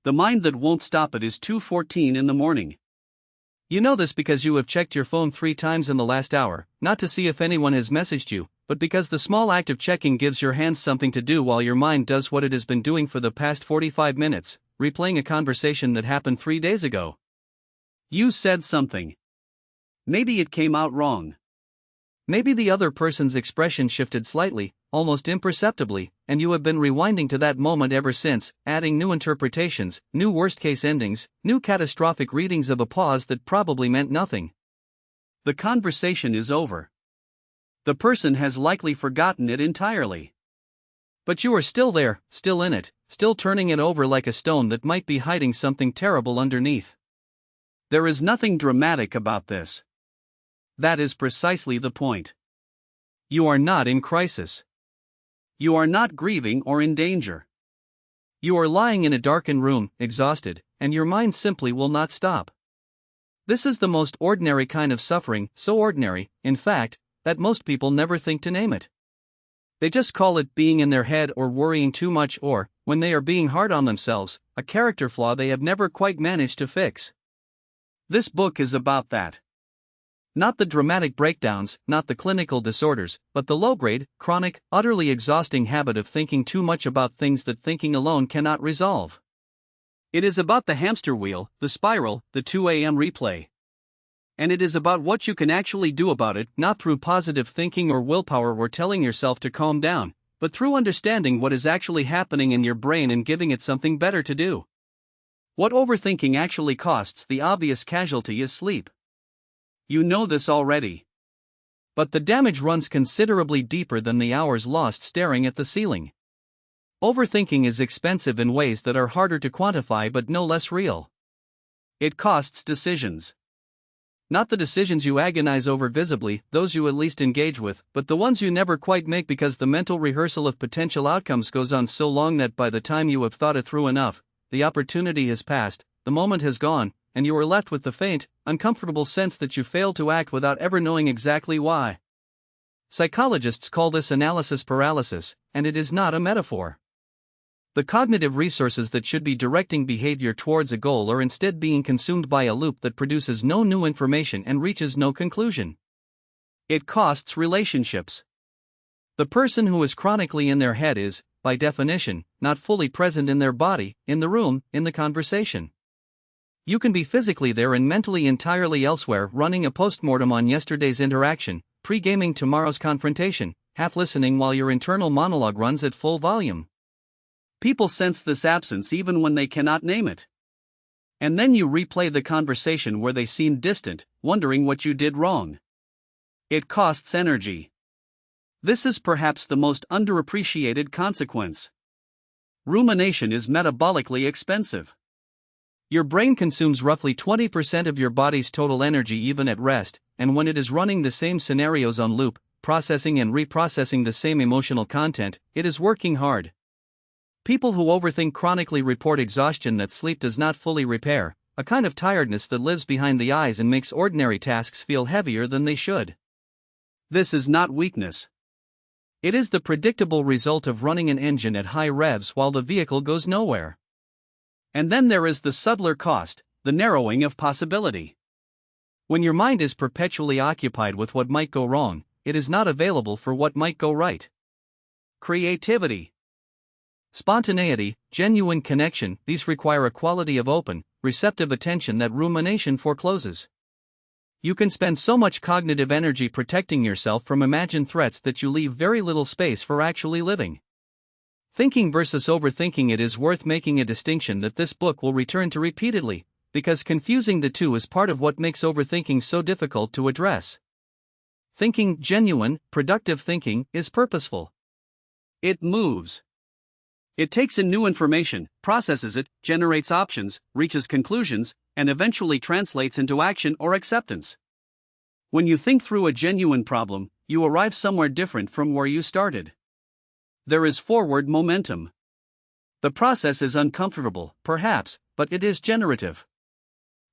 The mind that won't stop it is 2:14 in the morning. You know this because you have checked your phone 3 times in the last hour, not to see if anyone has messaged you, but because the small act of checking gives your hands something to do while your mind does what it has been doing for the past 45 minutes, replaying a conversation that happened 3 days ago. You said something. Maybe it came out wrong. Maybe the other person's expression shifted slightly, almost imperceptibly, and you have been rewinding to that moment ever since, adding new interpretations, new worst-case endings, new catastrophic readings of a pause that probably meant nothing. The conversation is over. The person has likely forgotten it entirely. But you are still there, still in it, still turning it over like a stone that might be hiding something terrible underneath. There is nothing dramatic about this. That is precisely the point. You are not in crisis. You are not grieving or in danger. You are lying in a darkened room, exhausted, and your mind simply will not stop. This is the most ordinary kind of suffering, so ordinary, in fact, that most people never think to name it. They just call it being in their head or worrying too much or, when they are being hard on themselves, a character flaw they have never quite managed to fix. This book is about that. Not the dramatic breakdowns, not the clinical disorders, but the low-grade, chronic, utterly exhausting habit of thinking too much about things that thinking alone cannot resolve. It is about the hamster wheel, the spiral, the 2 a.m. replay. And it is about what you can actually do about it, not through positive thinking or willpower or telling yourself to calm down, but through understanding what is actually happening in your brain and giving it something better to do. What overthinking actually costs, the obvious casualty, is sleep. You know this already. But the damage runs considerably deeper than the hours lost staring at the ceiling. Overthinking is expensive in ways that are harder to quantify but no less real. It costs decisions. Not the decisions you agonize over visibly, those you at least engage with, but the ones you never quite make because the mental rehearsal of potential outcomes goes on so long that by the time you have thought it through enough, the opportunity has passed, the moment has gone, and you are left with the faint, uncomfortable sense that you failed to act without ever knowing exactly why. Psychologists call this analysis paralysis, and it is not a metaphor. The cognitive resources that should be directing behavior towards a goal are instead being consumed by a loop that produces no new information and reaches no conclusion. It costs relationships. The person who is chronically in their head is, by definition, not fully present in their body, in the room, in the conversation. You can be physically there and mentally entirely elsewhere, running a postmortem on yesterday's interaction, pre-gaming tomorrow's confrontation, half listening while your internal monologue runs at full volume. People sense this absence even when they cannot name it. And then you replay the conversation where they seem distant, wondering what you did wrong. It costs energy. This is perhaps the most underappreciated consequence. Rumination is metabolically expensive. Your brain consumes roughly 20% of your body's total energy even at rest, and when it is running the same scenarios on loop, processing and reprocessing the same emotional content, it is working hard. People who overthink chronically report exhaustion that sleep does not fully repair, a kind of tiredness that lives behind the eyes and makes ordinary tasks feel heavier than they should. This is not weakness. It is the predictable result of running an engine at high revs while the vehicle goes nowhere. And then there is the subtler cost, the narrowing of possibility. When your mind is perpetually occupied with what might go wrong, it is not available for what might go right. Creativity, spontaneity, genuine connection, these require a quality of open, receptive attention that rumination forecloses. You can spend so much cognitive energy protecting yourself from imagined threats that you leave very little space for actually living. Thinking versus overthinking. It is worth making a distinction that this book will return to repeatedly, because confusing the two is part of what makes overthinking so difficult to address. Thinking, genuine, productive thinking, is purposeful. It moves. It takes in new information, processes it, generates options, reaches conclusions, and eventually translates into action or acceptance. When you think through a genuine problem, you arrive somewhere different from where you started. There is forward momentum. The process is uncomfortable, perhaps, but it is generative.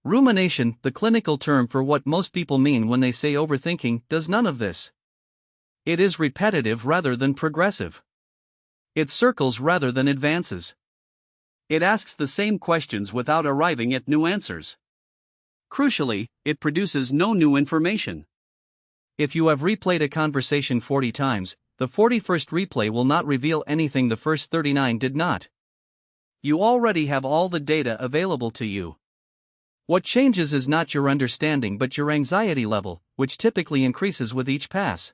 Rumination, the clinical term for what most people mean when they say overthinking, does none of this. It is repetitive rather than progressive. It circles rather than advances. It asks the same questions without arriving at new answers. Crucially, it produces no new information. If you have replayed a conversation 40 times, the 41st replay will not reveal anything the first 39 did not. You already have all the data available to you. What changes is not your understanding but your anxiety level, which typically increases with each pass.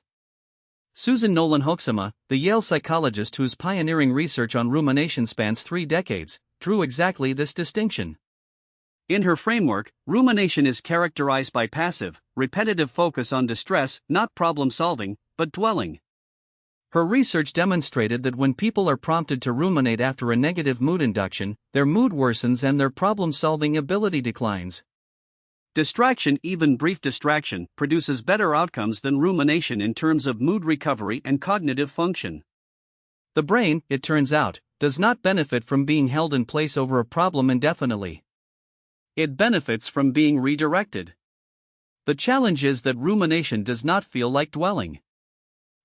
Susan Nolan Hoeksema, the Yale psychologist whose pioneering research on rumination spans 3 decades, drew exactly this distinction. In her framework, rumination is characterized by passive, repetitive focus on distress, not problem-solving, but dwelling. Her research demonstrated that when people are prompted to ruminate after a negative mood induction, their mood worsens and their problem-solving ability declines. Distraction, even brief distraction, produces better outcomes than rumination in terms of mood recovery and cognitive function. The brain, it turns out, does not benefit from being held in place over a problem indefinitely. It benefits from being redirected. The challenge is that rumination does not feel like dwelling.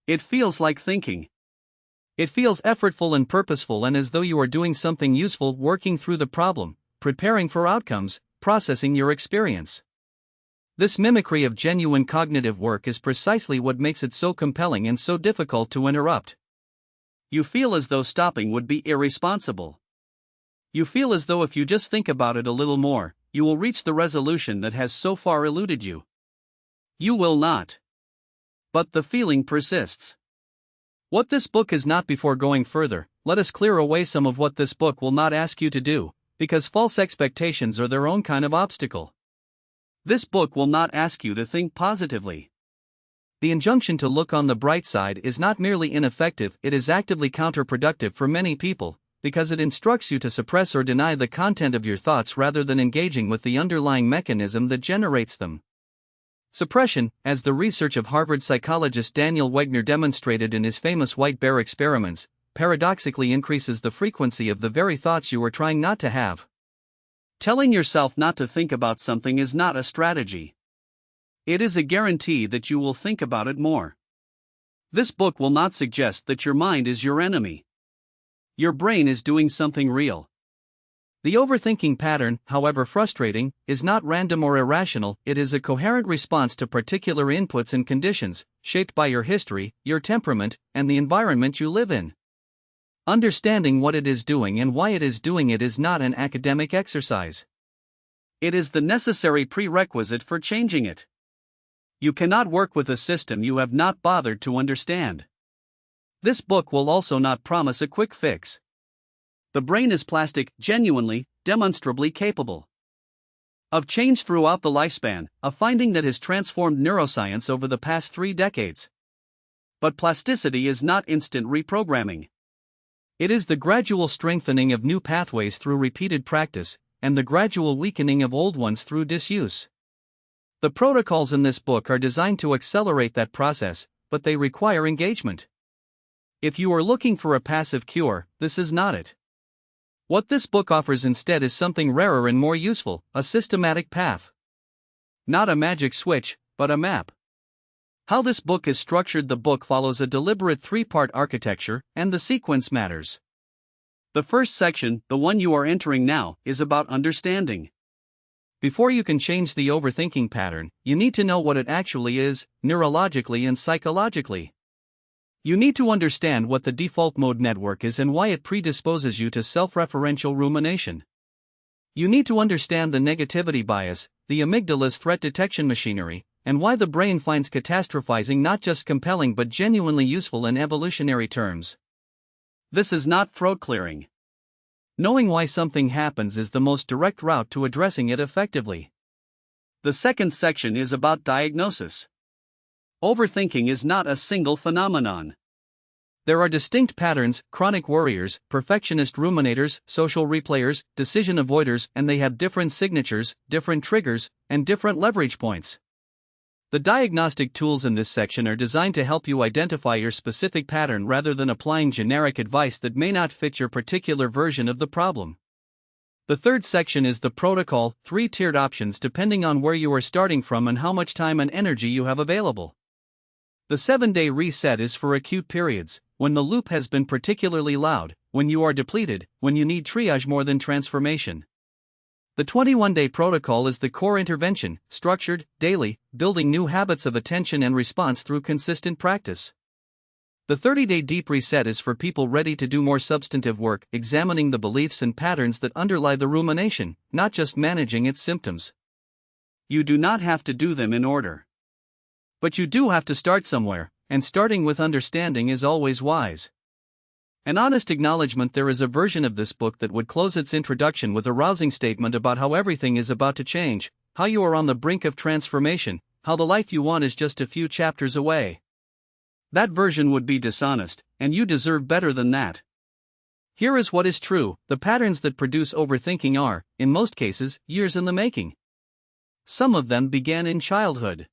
It feels like thinking. It feels effortful and purposeful and as though you are doing something useful, working through the problem, preparing for outcomes, processing your experience. This mimicry of genuine cognitive work is precisely what makes it so compelling and so difficult to interrupt. You feel as though stopping would be irresponsible. You feel as though if you just think about it a little more, you will reach the resolution that has so far eluded you. You will not. But the feeling persists. What this book is not. Before going further, let us clear away some of what this book will not ask you to do, because false expectations are their own kind of obstacle. This book will not ask you to think positively. The injunction to look on the bright side is not merely ineffective, it is actively counterproductive for many people, because it instructs you to suppress or deny the content of your thoughts rather than engaging with the underlying mechanism that generates them. Suppression, as the research of Harvard psychologist Daniel Wegner demonstrated in his famous white bear experiments, paradoxically increases the frequency of the very thoughts you are trying not to have. Telling yourself not to think about something is not a strategy. It is a guarantee that you will think about it more. This book will not suggest that your mind is your enemy. Your brain is doing something real. The overthinking pattern, however frustrating, is not random or irrational, it is a coherent response to particular inputs and conditions, shaped by your history, your temperament, and the environment you live in. Understanding what it is doing and why it is doing it is not an academic exercise. It is the necessary prerequisite for changing it. You cannot work with a system you have not bothered to understand. This book will also not promise a quick fix. The brain is plastic, genuinely, demonstrably capable of change throughout the lifespan, a finding that has transformed neuroscience over the past 3 decades. But plasticity is not instant reprogramming. It is the gradual strengthening of new pathways through repeated practice, and the gradual weakening of old ones through disuse. The protocols in this book are designed to accelerate that process, but they require engagement. If you are looking for a passive cure, this is not it. What this book offers instead is something rarer and more useful, a systematic path. Not a magic switch, but a map. How this book is structured: the book follows a deliberate 3-part architecture, and the sequence matters. The first section, the one you are entering now, is about understanding. Before you can change the overthinking pattern, you need to know what it actually is, neurologically and psychologically. You need to understand what the default mode network is and why it predisposes you to self-referential rumination. You need to understand the negativity bias, the amygdala's threat detection machinery, and why the brain finds catastrophizing not just compelling but genuinely useful in evolutionary terms. This is not throat clearing. Knowing why something happens is the most direct route to addressing it effectively. The second section is about diagnosis. Overthinking is not a single phenomenon. There are distinct patterns: chronic worriers, perfectionist ruminators, social replayers, decision avoiders, and they have different signatures, different triggers, and different leverage points. The diagnostic tools in this section are designed to help you identify your specific pattern rather than applying generic advice that may not fit your particular version of the problem. The third section is the protocol, 3-tiered options depending on where you are starting from and how much time and energy you have available. The 7-day reset is for acute periods, when the loop has been particularly loud, when you are depleted, when you need triage more than transformation. The 21-day protocol is the core intervention, structured, daily, building new habits of attention and response through consistent practice. The 30-day deep reset is for people ready to do more substantive work, examining the beliefs and patterns that underlie the rumination, not just managing its symptoms. You do not have to do them in order. But you do have to start somewhere, and starting with understanding is always wise. An honest acknowledgement: there is a version of this book that would close its introduction with a rousing statement about how everything is about to change, how you are on the brink of transformation, how the life you want is just a few chapters away. That version would be dishonest, and you deserve better than that. Here is what is true: the patterns that produce overthinking are, in most cases, years in the making. Some of them began in childhood.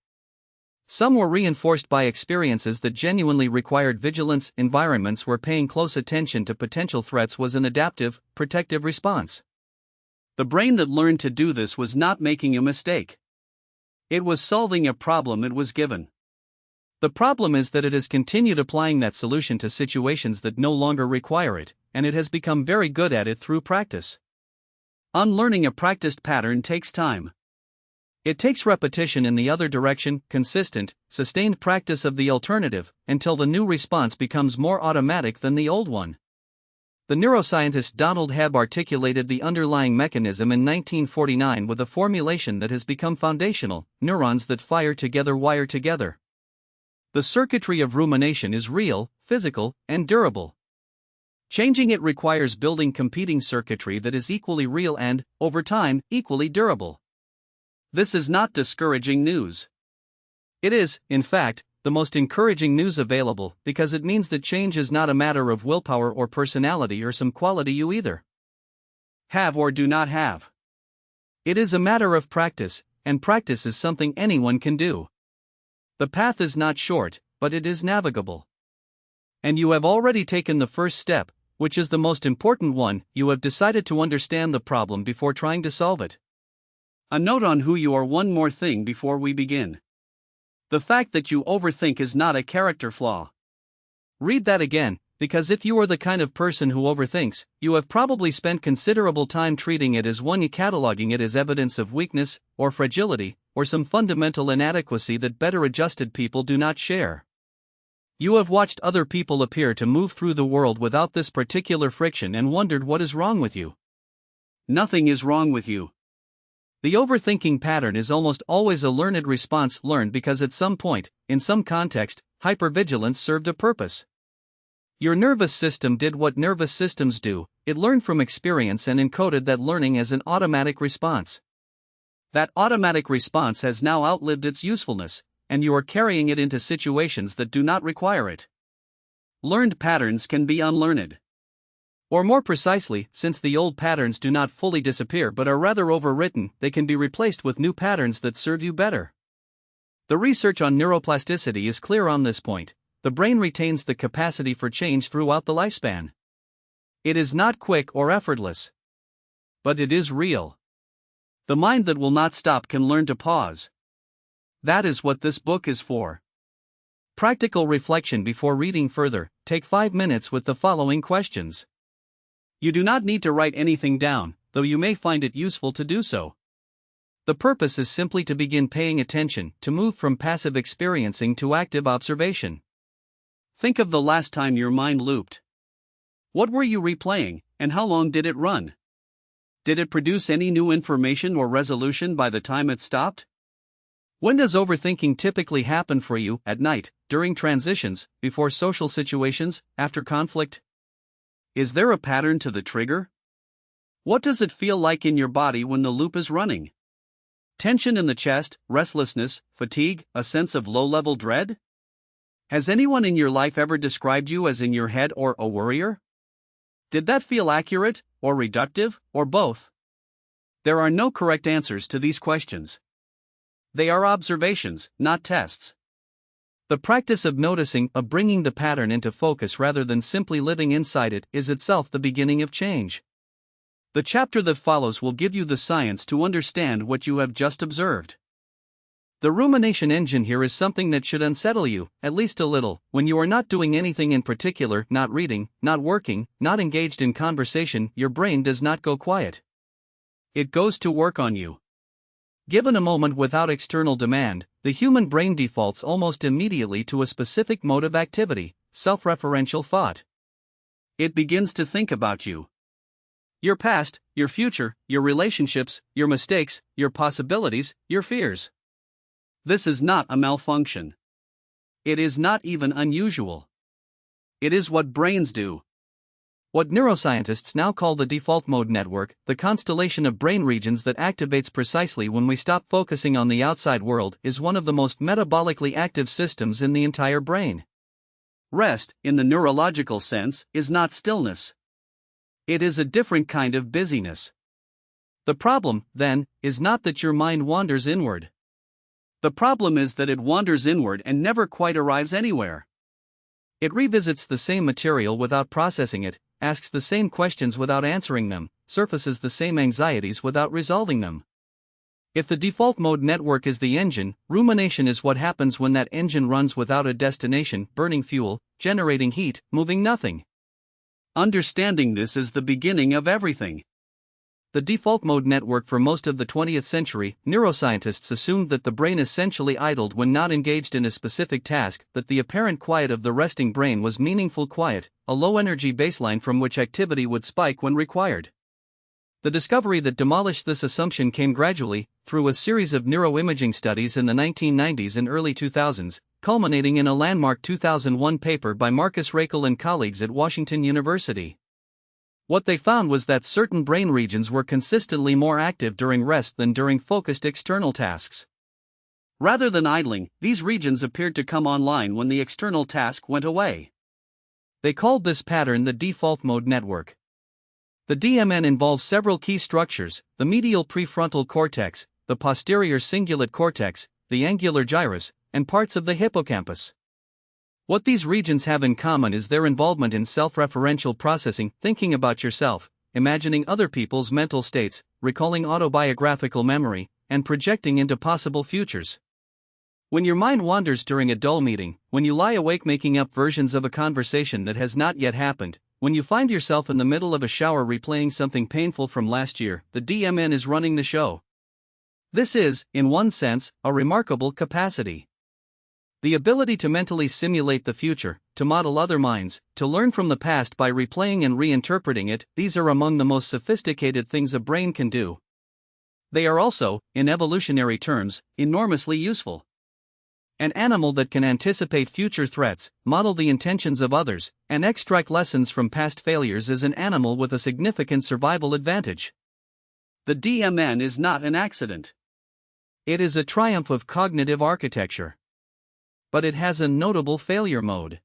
Some were reinforced by experiences that genuinely required vigilance, environments where paying close attention to potential threats was an adaptive, protective response. The brain that learned to do this was not making a mistake. It was solving a problem it was given. The problem is that it has continued applying that solution to situations that no longer require it, and it has become very good at it through practice. Unlearning a practiced pattern takes time. It takes repetition in the other direction, consistent, sustained practice of the alternative, until the new response becomes more automatic than the old one. The neuroscientist Donald Hebb articulated the underlying mechanism in 1949 with a formulation that has become foundational: neurons that fire together wire together. The circuitry of rumination is real, physical, and durable. Changing it requires building competing circuitry that is equally real and, over time, equally durable. This is not discouraging news. It is, in fact, the most encouraging news available, because it means that change is not a matter of willpower or personality or some quality you either have or do not have. It is a matter of practice, and practice is something anyone can do. The path is not short, but it is navigable. And you have already taken the first step, which is the most important one: you have decided to understand the problem before trying to solve it. A note on who you are: one more thing before we begin. The fact that you overthink is not a character flaw. Read that again, because if you are the kind of person who overthinks, you have probably spent considerable time treating it as one, cataloging it as evidence of weakness, or fragility, or some fundamental inadequacy that better adjusted people do not share. You have watched other people appear to move through the world without this particular friction and wondered what is wrong with you. Nothing is wrong with you. The overthinking pattern is almost always a learned response, learned because at some point, in some context, hypervigilance served a purpose. Your nervous system did what nervous systems do: it learned from experience and encoded that learning as an automatic response. That automatic response has now outlived its usefulness, and you are carrying it into situations that do not require it. Learned patterns can be unlearned. Or more precisely, since the old patterns do not fully disappear but are rather overwritten, they can be replaced with new patterns that serve you better. The research on neuroplasticity is clear on this point: the brain retains the capacity for change throughout the lifespan. It is not quick or effortless. But it is real. The mind that will not stop can learn to pause. That is what this book is for. Practical reflection before reading further: take 5 minutes with the following questions. You do not need to write anything down, though you may find it useful to do so. The purpose is simply to begin paying attention, to move from passive experiencing to active observation. Think of the last time your mind looped. What were you replaying, and how long did it run? Did it produce any new information or resolution by the time it stopped? When does overthinking typically happen for you? At night, during transitions, before social situations, after conflict? Is there a pattern to the trigger? What does it feel like in your body when the loop is running? Tension in the chest, restlessness, fatigue, a sense of low-level dread? Has anyone in your life ever described you as in your head or a worrier? Did that feel accurate, or reductive, or both? There are no correct answers to these questions. They are observations, not tests. The practice of noticing, of bringing the pattern into focus rather than simply living inside it, is itself the beginning of change. The chapter that follows will give you the science to understand what you have just observed. The rumination engine here is something that should unsettle you, at least a little, when you are not doing anything in particular, not reading, not working, not engaged in conversation. Your brain does not go quiet. It goes to work on you. Given a moment without external demand, the human brain defaults almost immediately to a specific mode of activity, self-referential thought. It begins to think about you. Your past, your future, your relationships, your mistakes, your possibilities, your fears. This is not a malfunction. It is not even unusual. It is what brains do. What neuroscientists now call the default mode network, the constellation of brain regions that activates precisely when we stop focusing on the outside world, is one of the most metabolically active systems in the entire brain. Rest, in the neurological sense, is not stillness. It is a different kind of busyness. The problem, then, is not that your mind wanders inward. The problem is that it wanders inward and never quite arrives anywhere. It revisits the same material without processing it, asks the same questions without answering them, surfaces the same anxieties without resolving them. If the default mode network is the engine, rumination is what happens when that engine runs without a destination, burning fuel, generating heat, moving nothing. Understanding this is the beginning of everything. The default mode network for most of the 20th century, neuroscientists assumed that the brain essentially idled when not engaged in a specific task, that the apparent quiet of the resting brain was meaningful quiet, a low-energy baseline from which activity would spike when required. The discovery that demolished this assumption came gradually, through a series of neuroimaging studies in the 1990s and early 2000s, culminating in a landmark 2001 paper by Marcus Raichle and colleagues at Washington University. What they found was that certain brain regions were consistently more active during rest than during focused external tasks. Rather than idling, these regions appeared to come online when the external task went away. They called this pattern the default mode network. The DMN involves several key structures: the medial prefrontal cortex, the posterior cingulate cortex, the angular gyrus, and parts of the hippocampus. What these regions have in common is their involvement in self-referential processing, thinking about yourself, imagining other people's mental states, recalling autobiographical memory, and projecting into possible futures. When your mind wanders during a dull meeting, when you lie awake making up versions of a conversation that has not yet happened, when you find yourself in the middle of a shower replaying something painful from last year, the DMN is running the show. This is, in one sense, a remarkable capacity. The ability to mentally simulate the future, to model other minds, to learn from the past by replaying and reinterpreting it, these are among the most sophisticated things a brain can do. They are also, in evolutionary terms, enormously useful. An animal that can anticipate future threats, model the intentions of others, and extract lessons from past failures is an animal with a significant survival advantage. The DMN is not an accident. It is a triumph of cognitive architecture. But it has a notable failure mode.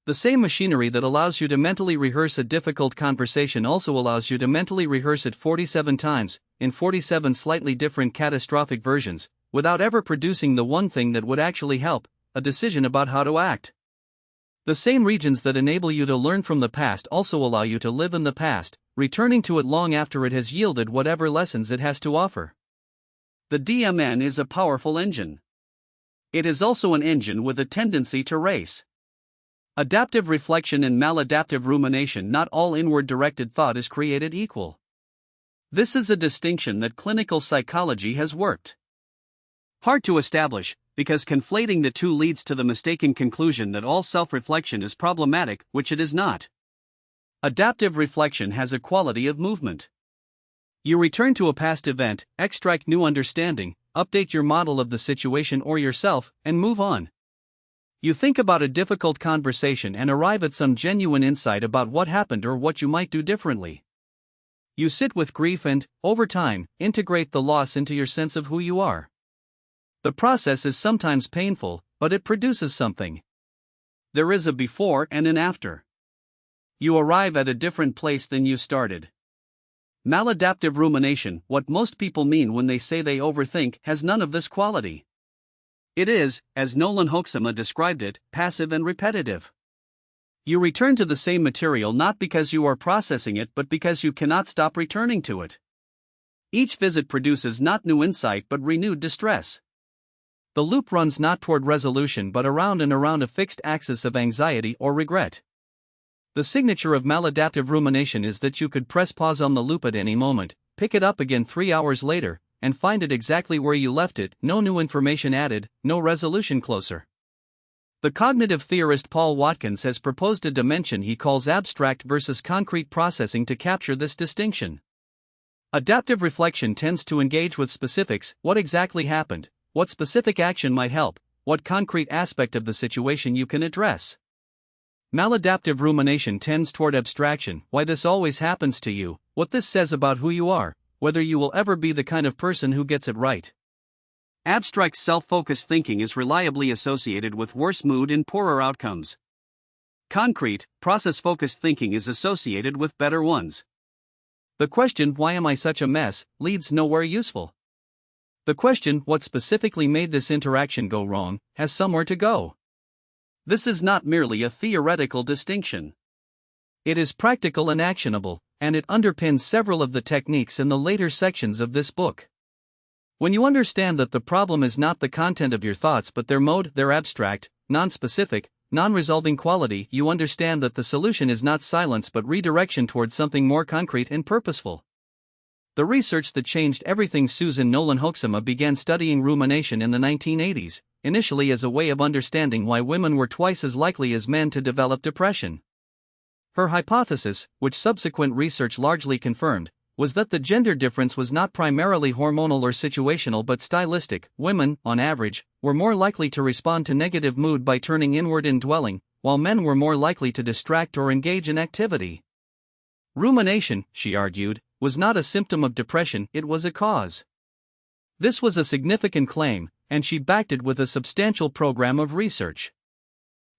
The same machinery that allows you to mentally rehearse a difficult conversation also allows you to mentally rehearse it 47 times, in 47 slightly different catastrophic versions, without ever producing the one thing that would actually help, a decision about how to act. The same regions that enable you to learn from the past also allow you to live in the past, returning to it long after it has yielded whatever lessons it has to offer. The DMN is a powerful engine. It is also an engine with a tendency to race. Adaptive reflection and maladaptive rumination. Not all inward-directed thought is created equal. This is a distinction that clinical psychology has worked hard to establish, because conflating the two leads to the mistaken conclusion that all self-reflection is problematic, which it is not. Adaptive reflection has a quality of movement. You return to a past event, extract new understanding, update your model of the situation or yourself, and move on. You think about a difficult conversation and arrive at some genuine insight about what happened or what you might do differently. You sit with grief and, over time, integrate the loss into your sense of who you are. The process is sometimes painful, but it produces something. There is a before and an after. You arrive at a different place than you started. Maladaptive rumination, what most people mean when they say they overthink, has none of this quality. It is, as Nolan Hoeksema described it, passive and repetitive. You return to the same material not because you are processing it but because you cannot stop returning to it. Each visit produces not new insight but renewed distress. The loop runs not toward resolution but around and around a fixed axis of anxiety or regret. The signature of maladaptive rumination is that you could press pause on the loop at any moment, pick it up again 3 hours later, and find it exactly where you left it, no new information added, no resolution closer. The cognitive theorist Paul Watkins has proposed a dimension he calls abstract versus concrete processing to capture this distinction. Adaptive reflection tends to engage with specifics: what exactly happened, what specific action might help, what concrete aspect of the situation you can address. Maladaptive rumination tends toward abstraction: why this always happens to you, what this says about who you are, whether you will ever be the kind of person who gets it right. Abstract self-focused thinking is reliably associated with worse mood and poorer outcomes. Concrete, process-focused thinking is associated with better ones. The question, "Why am I such a mess?" leads nowhere useful. The question, "What specifically made this interaction go wrong?" has somewhere to go. This is not merely a theoretical distinction. It is practical and actionable, and it underpins several of the techniques in the later sections of this book. When you understand that the problem is not the content of your thoughts but their mode, their abstract, non-specific, non-resolving quality, you understand that the solution is not silence but redirection towards something more concrete and purposeful. The research that changed everything. Susan Nolan Hoeksema began studying rumination in the 1980s, initially as a way of understanding why women were twice as likely as men to develop depression. Her hypothesis, which subsequent research largely confirmed, was that the gender difference was not primarily hormonal or situational but stylistic. Women, on average, were more likely to respond to negative mood by turning inward and dwelling, while men were more likely to distract or engage in activity. Rumination, she argued, was not a symptom of depression, it was a cause. This was a significant claim, and she backed it with a substantial program of research.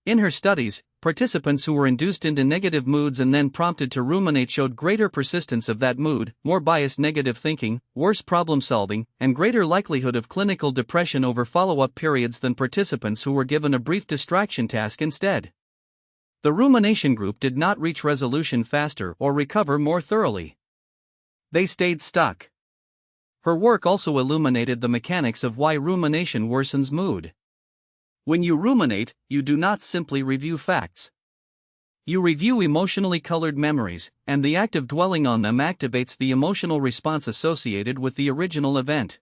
In her studies, participants who were induced into negative moods and then prompted to ruminate showed greater persistence of that mood, more biased negative thinking, worse problem solving, and greater likelihood of clinical depression over follow-up periods than participants who were given a brief distraction task instead. The rumination group did not reach resolution faster or recover more thoroughly. They stayed stuck. Her work also illuminated the mechanics of why rumination worsens mood. When you ruminate, you do not simply review facts. You review emotionally colored memories, and the act of dwelling on them activates the emotional response associated with the original event.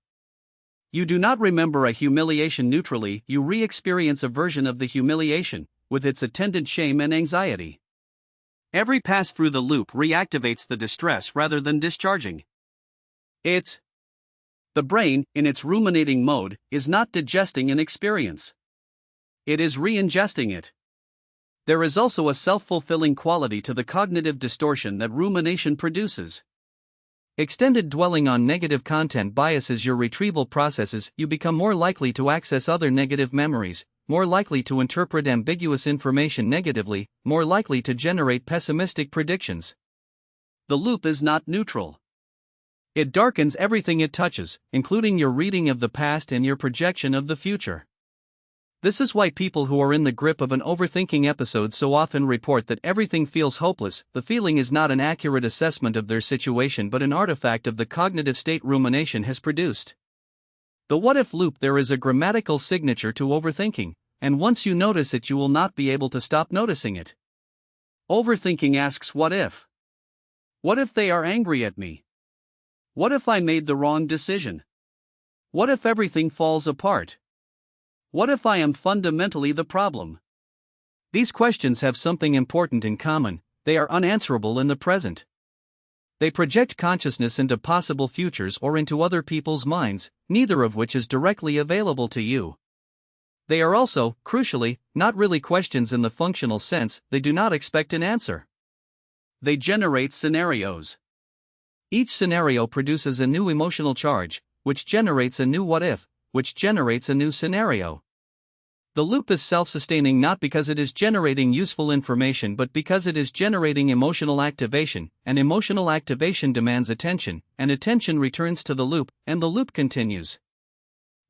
You do not remember a humiliation neutrally, you re-experience a version of the humiliation, with its attendant shame and anxiety. Every pass through the loop reactivates the distress rather than discharging. The brain, in its ruminating mode, is not digesting an experience. It is re-ingesting it. There is also a self-fulfilling quality to the cognitive distortion that rumination produces. Extended dwelling on negative content biases your retrieval processes. You become more likely to access other negative memories, more likely to interpret ambiguous information negatively, more likely to generate pessimistic predictions. The loop is not neutral. It darkens everything it touches, including your reading of the past and your projection of the future. This is why people who are in the grip of an overthinking episode so often report that everything feels hopeless. The feeling is not an accurate assessment of their situation but an artifact of the cognitive state rumination has produced. The what-if loop. There is a grammatical signature to overthinking, and once you notice it you will not be able to stop noticing it. Overthinking asks what if? What if they are angry at me? What if I made the wrong decision? What if everything falls apart? What if I am fundamentally the problem? These questions have something important in common: they are unanswerable in the present. They project consciousness into possible futures or into other people's minds, neither of which is directly available to you. They are also, crucially, not really questions in the functional sense. They do not expect an answer. They generate scenarios. Each scenario produces a new emotional charge, which generates a new what-if, which generates a new scenario. The loop is self-sustaining not because it is generating useful information but because it is generating emotional activation, and emotional activation demands attention, and attention returns to the loop, and the loop continues.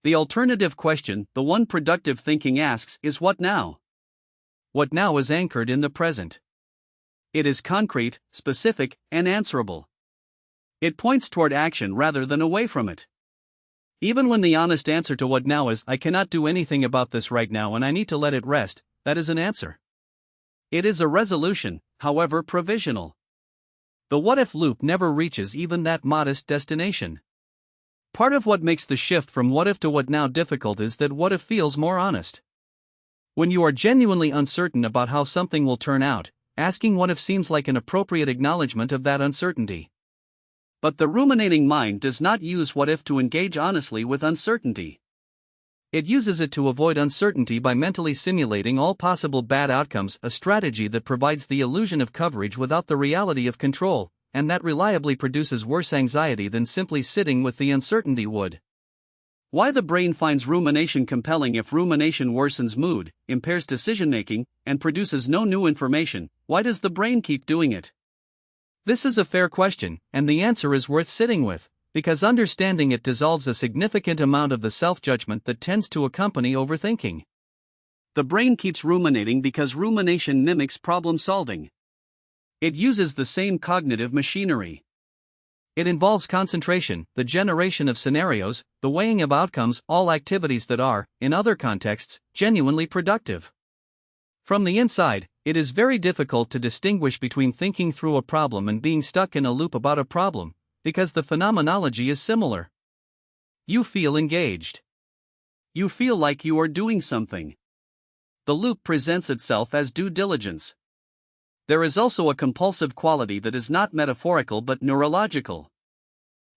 The alternative question, the one productive thinking asks, is what now? What now is anchored in the present. It is concrete, specific, and answerable. It points toward action rather than away from it. Even when the honest answer to what now is, I cannot do anything about this right now and I need to let it rest, that is an answer. It is a resolution, however provisional. The what-if loop never reaches even that modest destination. Part of what makes the shift from what-if to what now difficult is that what-if feels more honest. When you are genuinely uncertain about how something will turn out, asking what-if seems like an appropriate acknowledgement of that uncertainty. But the ruminating mind does not use what-if to engage honestly with uncertainty. It uses it to avoid uncertainty by mentally simulating all possible bad outcomes, a strategy that provides the illusion of coverage without the reality of control, and that reliably produces worse anxiety than simply sitting with the uncertainty would. Why the brain finds rumination compelling? If rumination worsens mood, impairs decision-making, and produces no new information, why does the brain keep doing it? This is a fair question, and the answer is worth sitting with, because understanding it dissolves a significant amount of the self-judgment that tends to accompany overthinking. The brain keeps ruminating because rumination mimics problem-solving. It uses the same cognitive machinery. It involves concentration, the generation of scenarios, the weighing of outcomes, all activities that are, in other contexts, genuinely productive. From the inside, it is very difficult to distinguish between thinking through a problem and being stuck in a loop about a problem, because the phenomenology is similar. You feel engaged. You feel like you are doing something. The loop presents itself as due diligence. There is also a compulsive quality that is not metaphorical but neurological.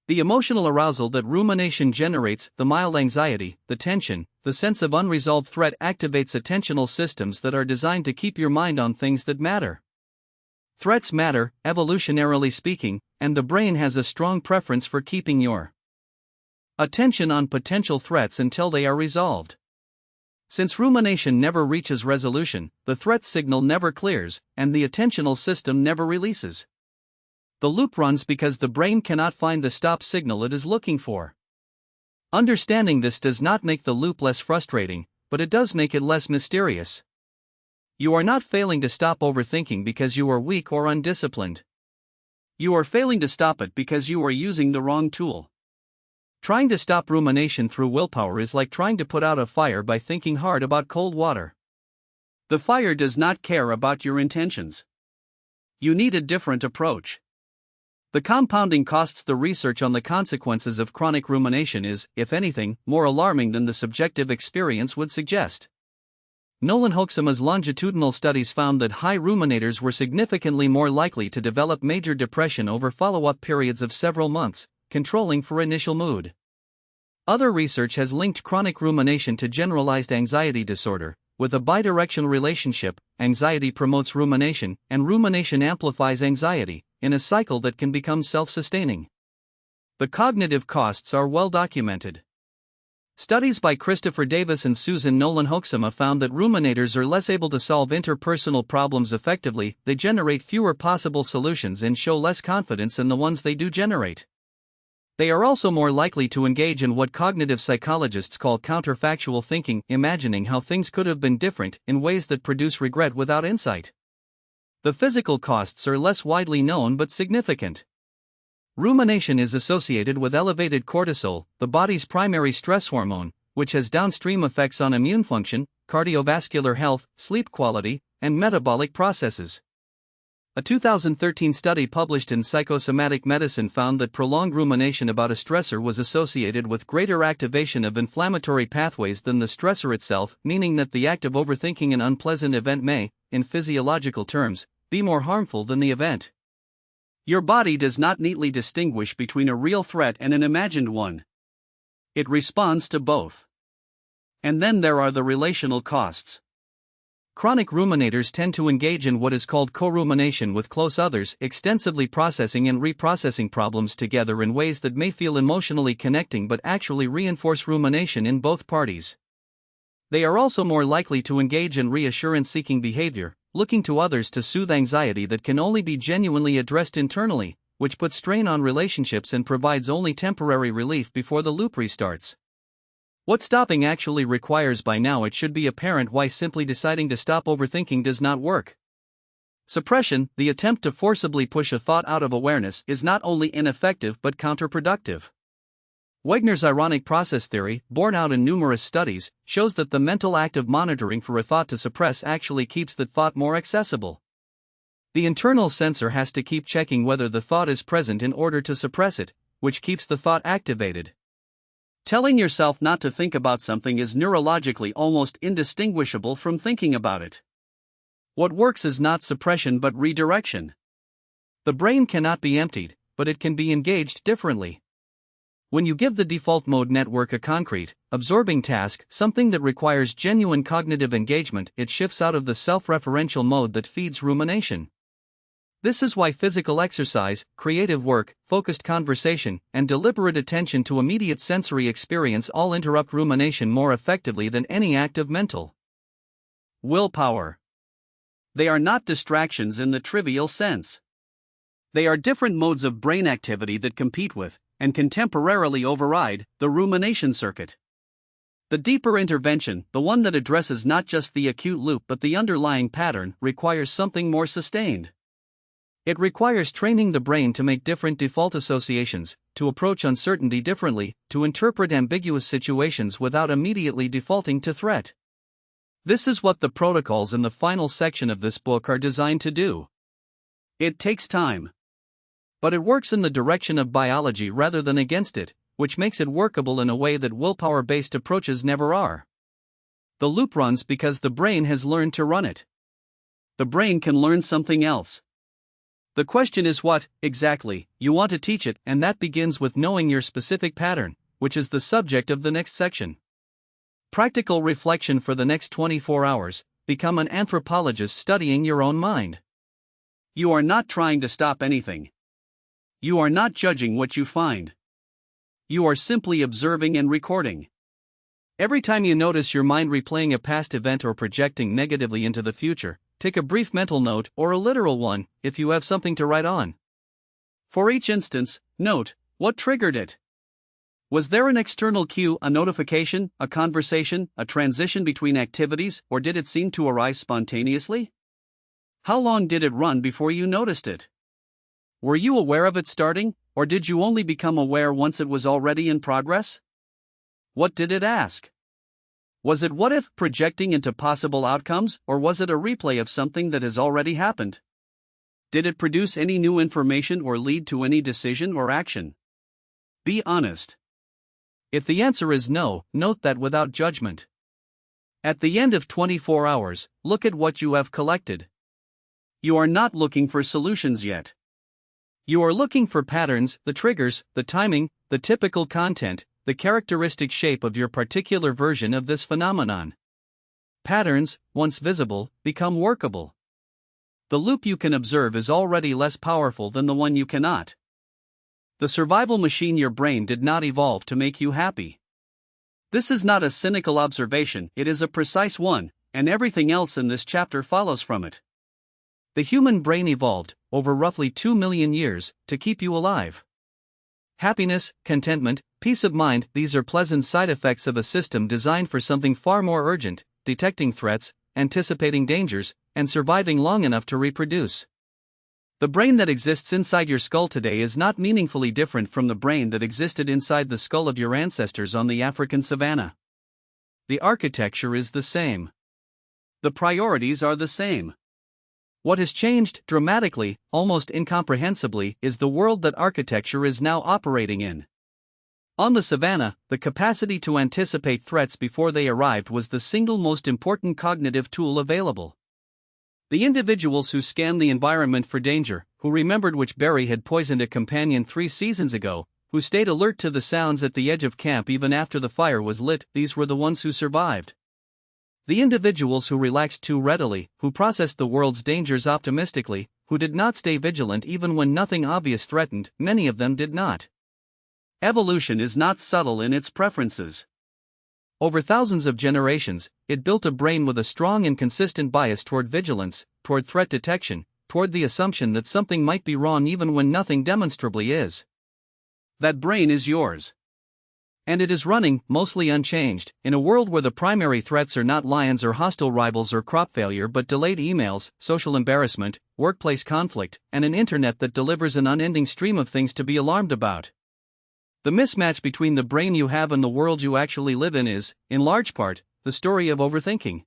The emotional arousal that rumination generates, the mild anxiety, the tension, the sense of unresolved threat activates attentional systems that are designed to keep your mind on things that matter. Threats matter, evolutionarily speaking, and the brain has a strong preference for keeping your attention on potential threats until they are resolved. Since rumination never reaches resolution, the threat signal never clears, and the attentional system never releases. The loop runs because the brain cannot find the stop signal it is looking for. Understanding this does not make the loop less frustrating, but it does make it less mysterious. You are not failing to stop overthinking because you are weak or undisciplined. You are failing to stop it because you are using the wrong tool. Trying to stop rumination through willpower is like trying to put out a fire by thinking hard about cold water. The fire does not care about your intentions. You need a different approach. The compounding costs. The research on the consequences of chronic rumination is, if anything, more alarming than the subjective experience would suggest. Nolan Hoeksema's longitudinal studies found that high ruminators were significantly more likely to develop major depression over follow-up periods of several months, controlling for initial mood. Other research has linked chronic rumination to generalized anxiety disorder, with a bidirectional relationship. Anxiety promotes rumination, and rumination amplifies anxiety, in a cycle that can become self-sustaining. The cognitive costs are well documented. Studies by Christopher Davis and Susan Nolan Hoeksema found that ruminators are less able to solve interpersonal problems effectively, they generate fewer possible solutions and show less confidence in the ones they do generate. They are also more likely to engage in what cognitive psychologists call counterfactual thinking, imagining how things could have been different, in ways that produce regret without insight. The physical costs are less widely known but significant. Rumination is associated with elevated cortisol, the body's primary stress hormone, which has downstream effects on immune function, cardiovascular health, sleep quality, and metabolic processes. A 2013 study published in Psychosomatic Medicine found that prolonged rumination about a stressor was associated with greater activation of inflammatory pathways than the stressor itself, meaning that the act of overthinking an unpleasant event may, in physiological terms, be more harmful than the event. Your body does not neatly distinguish between a real threat and an imagined one. It responds to both. And then there are the relational costs. Chronic ruminators tend to engage in what is called co-rumination with close others, extensively processing and reprocessing problems together in ways that may feel emotionally connecting but actually reinforce rumination in both parties. They are also more likely to engage in reassurance-seeking behavior, looking to others to soothe anxiety that can only be genuinely addressed internally, which puts strain on relationships and provides only temporary relief before the loop restarts. What stopping actually requires? By now it should be apparent why simply deciding to stop overthinking does not work. Suppression, the attempt to forcibly push a thought out of awareness, is not only ineffective but counterproductive. Wegner's ironic process theory, borne out in numerous studies, shows that the mental act of monitoring for a thought to suppress actually keeps that thought more accessible. The internal sensor has to keep checking whether the thought is present in order to suppress it, which keeps the thought activated. Telling yourself not to think about something is neurologically almost indistinguishable from thinking about it. What works is not suppression but redirection. The brain cannot be emptied, but it can be engaged differently. When you give the default mode network a concrete, absorbing task, something that requires genuine cognitive engagement, it shifts out of the self-referential mode that feeds rumination. This is why physical exercise, creative work, focused conversation, and deliberate attention to immediate sensory experience all interrupt rumination more effectively than any act of mental willpower. They are not distractions in the trivial sense. They are different modes of brain activity that compete with, and can temporarily override, the rumination circuit. The deeper intervention, the one that addresses not just the acute loop but the underlying pattern, requires something more sustained. It requires training the brain to make different default associations, to approach uncertainty differently, to interpret ambiguous situations without immediately defaulting to threat. This is what the protocols in the final section of this book are designed to do. It takes time. But it works in the direction of biology rather than against it, which makes it workable in a way that willpower-based approaches never are. The loop runs because the brain has learned to run it. The brain can learn something else. The question is what, exactly, you want to teach it, and that begins with knowing your specific pattern, which is the subject of the next section. Practical reflection for the next 24 hours, become an anthropologist studying your own mind. You are not trying to stop anything. You are not judging what you find. You are simply observing and recording. Every time you notice your mind replaying a past event or projecting negatively into the future, take a brief mental note, or a literal one, if you have something to write on. For each instance, note what triggered it. Was there an external cue, a notification, a conversation, a transition between activities, or did it seem to arise spontaneously? How long did it run before you noticed it? Were you aware of it starting, or did you only become aware once it was already in progress? What did it ask? Was it what if, projecting into possible outcomes, or was it a replay of something that has already happened? Did it produce any new information or lead to any decision or action? Be honest. If the answer is no, note that without judgment. At the end of 24 hours, look at what you have collected. You are not looking for solutions yet. You are looking for patterns, the triggers, the timing, the typical content, the characteristic shape of your particular version of this phenomenon. Patterns, once visible, become workable. The loop you can observe is already less powerful than the one you cannot. The survival machine your brain did not evolve to make you happy. This is not a cynical observation, it is a precise one, and everything else in this chapter follows from it. The human brain evolved, over roughly 2 million years, to keep you alive. Happiness, contentment, peace of mind, these are pleasant side effects of a system designed for something far more urgent: detecting threats, anticipating dangers, and surviving long enough to reproduce. The brain that exists inside your skull today is not meaningfully different from the brain that existed inside the skull of your ancestors on the African savanna. The architecture is the same. The priorities are the same. What has changed dramatically, almost incomprehensibly, is the world that architecture is now operating in. On the savanna, the capacity to anticipate threats before they arrived was the single most important cognitive tool available. The individuals who scanned the environment for danger, who remembered which berry had poisoned a companion 3 seasons ago, who stayed alert to the sounds at the edge of camp even after the fire was lit, these were the ones who survived. The individuals who relaxed too readily, who processed the world's dangers optimistically, who did not stay vigilant even when nothing obvious threatened, many of them did not. Evolution is not subtle in its preferences. Over thousands of generations, it built a brain with a strong and consistent bias toward vigilance, toward threat detection, toward the assumption that something might be wrong even when nothing demonstrably is. That brain is yours. And it is running, mostly unchanged, in a world where the primary threats are not lions or hostile rivals or crop failure but delayed emails, social embarrassment, workplace conflict, and an internet that delivers an unending stream of things to be alarmed about. The mismatch between the brain you have and the world you actually live in is, in large part, the story of overthinking.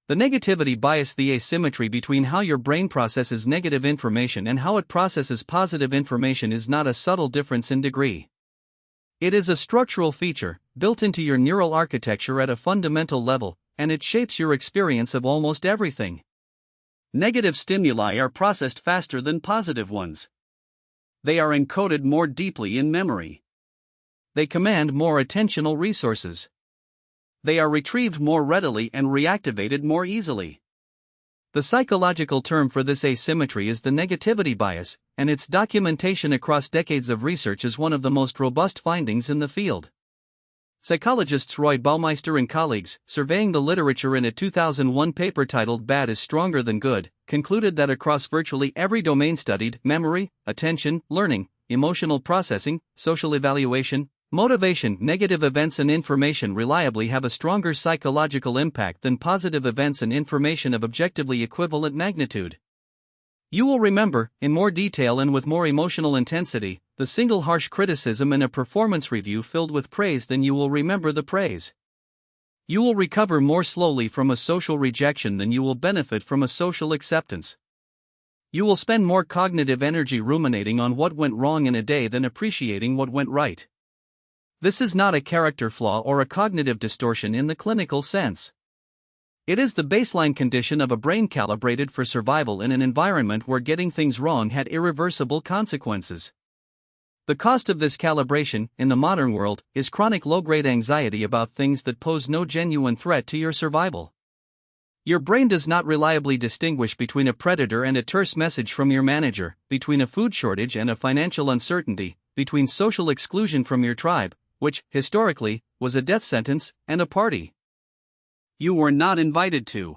The negativity bias, the asymmetry between how your brain processes negative information and how it processes positive information, is not a subtle difference in degree. It is a structural feature, built into your neural architecture at a fundamental level, and it shapes your experience of almost everything. Negative stimuli are processed faster than positive ones. They are encoded more deeply in memory. They command more attentional resources. They are retrieved more readily and reactivated more easily. The psychological term for this asymmetry is the negativity bias, and its documentation across decades of research is one of the most robust findings in the field. Psychologists Roy Baumeister and colleagues, surveying the literature in a 2001 paper titled "Bad is Stronger Than Good," concluded that across virtually every domain studied, memory, attention, learning, emotional processing, social evaluation, motivation, negative events and information reliably have a stronger psychological impact than positive events and information of objectively equivalent magnitude. You will remember, in more detail and with more emotional intensity, the single harsh criticism in a performance review filled with praise than you will remember the praise. You will recover more slowly from a social rejection than you will benefit from a social acceptance. You will spend more cognitive energy ruminating on what went wrong in a day than appreciating what went right. This is not a character flaw or a cognitive distortion in the clinical sense. It is the baseline condition of a brain calibrated for survival in an environment where getting things wrong had irreversible consequences. The cost of this calibration, in the modern world, is chronic low-grade anxiety about things that pose no genuine threat to your survival. Your brain does not reliably distinguish between a predator and a terse message from your manager, between a food shortage and a financial uncertainty, between social exclusion from your tribe, which, historically, was a death sentence, and a party you were not invited to.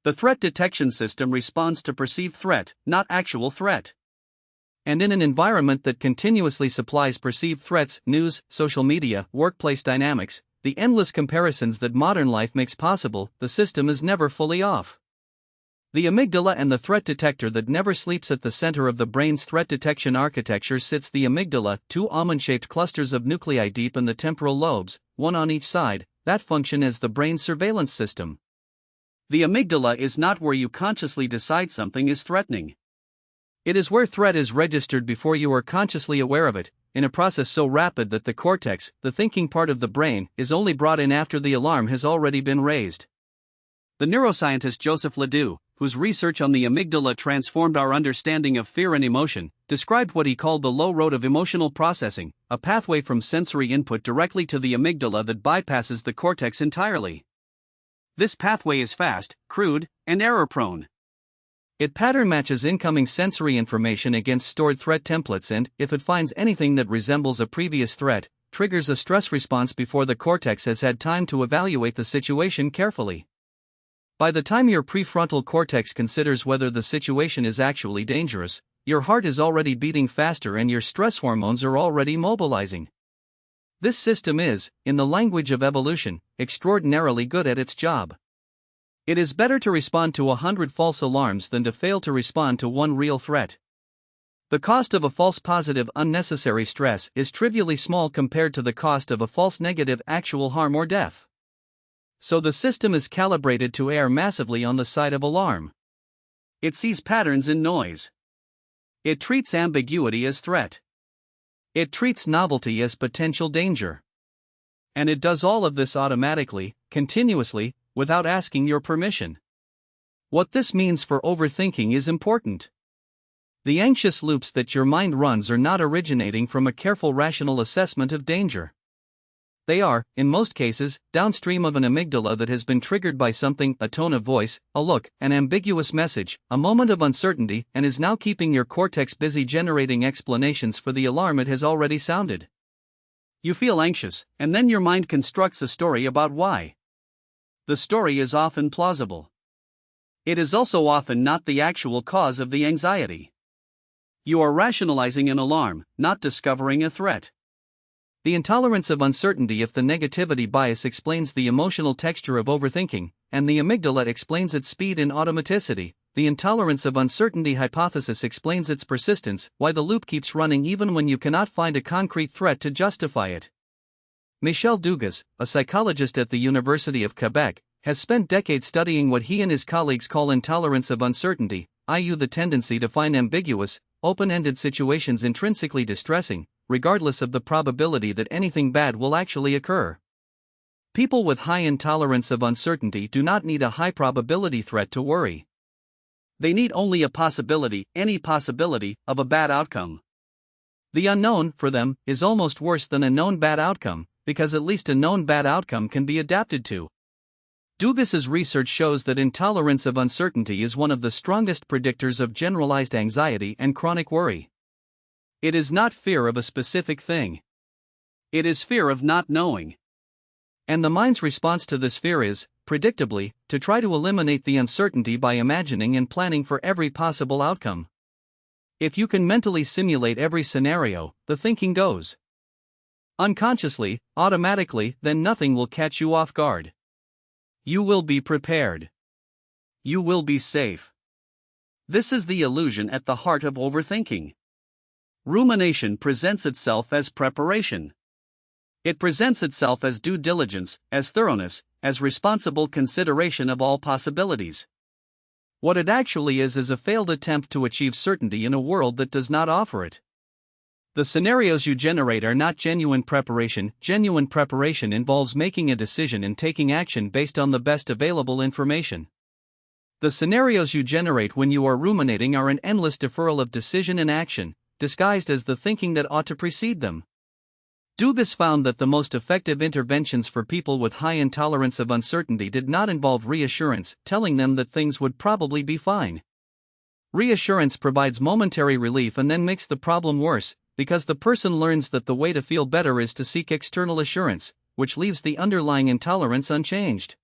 The threat detection system responds to perceived threat, not actual threat. And in an environment that continuously supplies perceived threats, news, social media, workplace dynamics, the endless comparisons that modern life makes possible, the system is never fully off. The amygdala and the threat detector that never sleeps. At the center of the brain's threat detection architecture sits the amygdala, two almond-shaped clusters of nuclei deep in the temporal lobes, one on each side, that function as the brain's surveillance system. The amygdala is not where you consciously decide something is threatening. It is where threat is registered before you are consciously aware of it, in a process so rapid that the cortex, the thinking part of the brain, is only brought in after the alarm has already been raised. The neuroscientist Joseph Ledoux, whose research on the amygdala transformed our understanding of fear and emotion, described what he called the low road of emotional processing, a pathway from sensory input directly to the amygdala that bypasses the cortex entirely. This pathway is fast, crude, and error-prone. It pattern matches incoming sensory information against stored threat templates and, if it finds anything that resembles a previous threat, triggers a stress response before the cortex has had time to evaluate the situation carefully. By the time your prefrontal cortex considers whether the situation is actually dangerous, your heart is already beating faster and your stress hormones are already mobilizing. This system is, in the language of evolution, extraordinarily good at its job. It is better to respond to 100 false alarms than to fail to respond to one real threat. The cost of a false positive unnecessary stress is trivially small compared to the cost of a false negative actual harm or death. So the system is calibrated to err massively on the side of alarm. It sees patterns in noise. It treats ambiguity as threat. It treats novelty as potential danger. And it does all of this automatically, continuously, without asking your permission. What this means for overthinking is important. The anxious loops that your mind runs are not originating from a careful rational assessment of danger. They are, in most cases, downstream of an amygdala that has been triggered by something, a tone of voice, a look, an ambiguous message, a moment of uncertainty, and is now keeping your cortex busy generating explanations for the alarm it has already sounded. You feel anxious, and then your mind constructs a story about why. The story is often plausible. It is also often not the actual cause of the anxiety. You are rationalizing an alarm, not discovering a threat. The intolerance of uncertainty. If the negativity bias explains the emotional texture of overthinking, and the amygdala explains its speed and automaticity, the intolerance of uncertainty hypothesis explains its persistence, why the loop keeps running even when you cannot find a concrete threat to justify it. Michel Dugas, a psychologist at the University of Quebec, has spent decades studying what he and his colleagues call intolerance of uncertainty, i.e. the tendency to find ambiguous, open-ended situations intrinsically distressing, regardless of the probability that anything bad will actually occur. People with high intolerance of uncertainty do not need a high probability threat to worry. They need only a possibility, any possibility, of a bad outcome. The unknown, for them, is almost worse than a known bad outcome, because at least a known bad outcome can be adapted to. Dugas's research shows that intolerance of uncertainty is one of the strongest predictors of generalized anxiety and chronic worry. It is not fear of a specific thing. It is fear of not knowing. And the mind's response to this fear is, predictably, to try to eliminate the uncertainty by imagining and planning for every possible outcome. If you can mentally simulate every scenario, the thinking goes unconsciously, automatically, then nothing will catch you off guard. You will be prepared. You will be safe. This is the illusion at the heart of overthinking. Rumination presents itself as preparation. It presents itself as due diligence, as thoroughness, as responsible consideration of all possibilities. What it actually is a failed attempt to achieve certainty in a world that does not offer it. The scenarios you generate are not genuine preparation. Genuine preparation involves making a decision and taking action based on the best available information. The scenarios you generate when you are ruminating are an endless deferral of decision and action, disguised as the thinking that ought to precede them. Dugas found that the most effective interventions for people with high intolerance of uncertainty did not involve reassurance, telling them that things would probably be fine. Reassurance provides momentary relief and then makes the problem worse, because the person learns that the way to feel better is to seek external assurance, which leaves the underlying intolerance unchanged.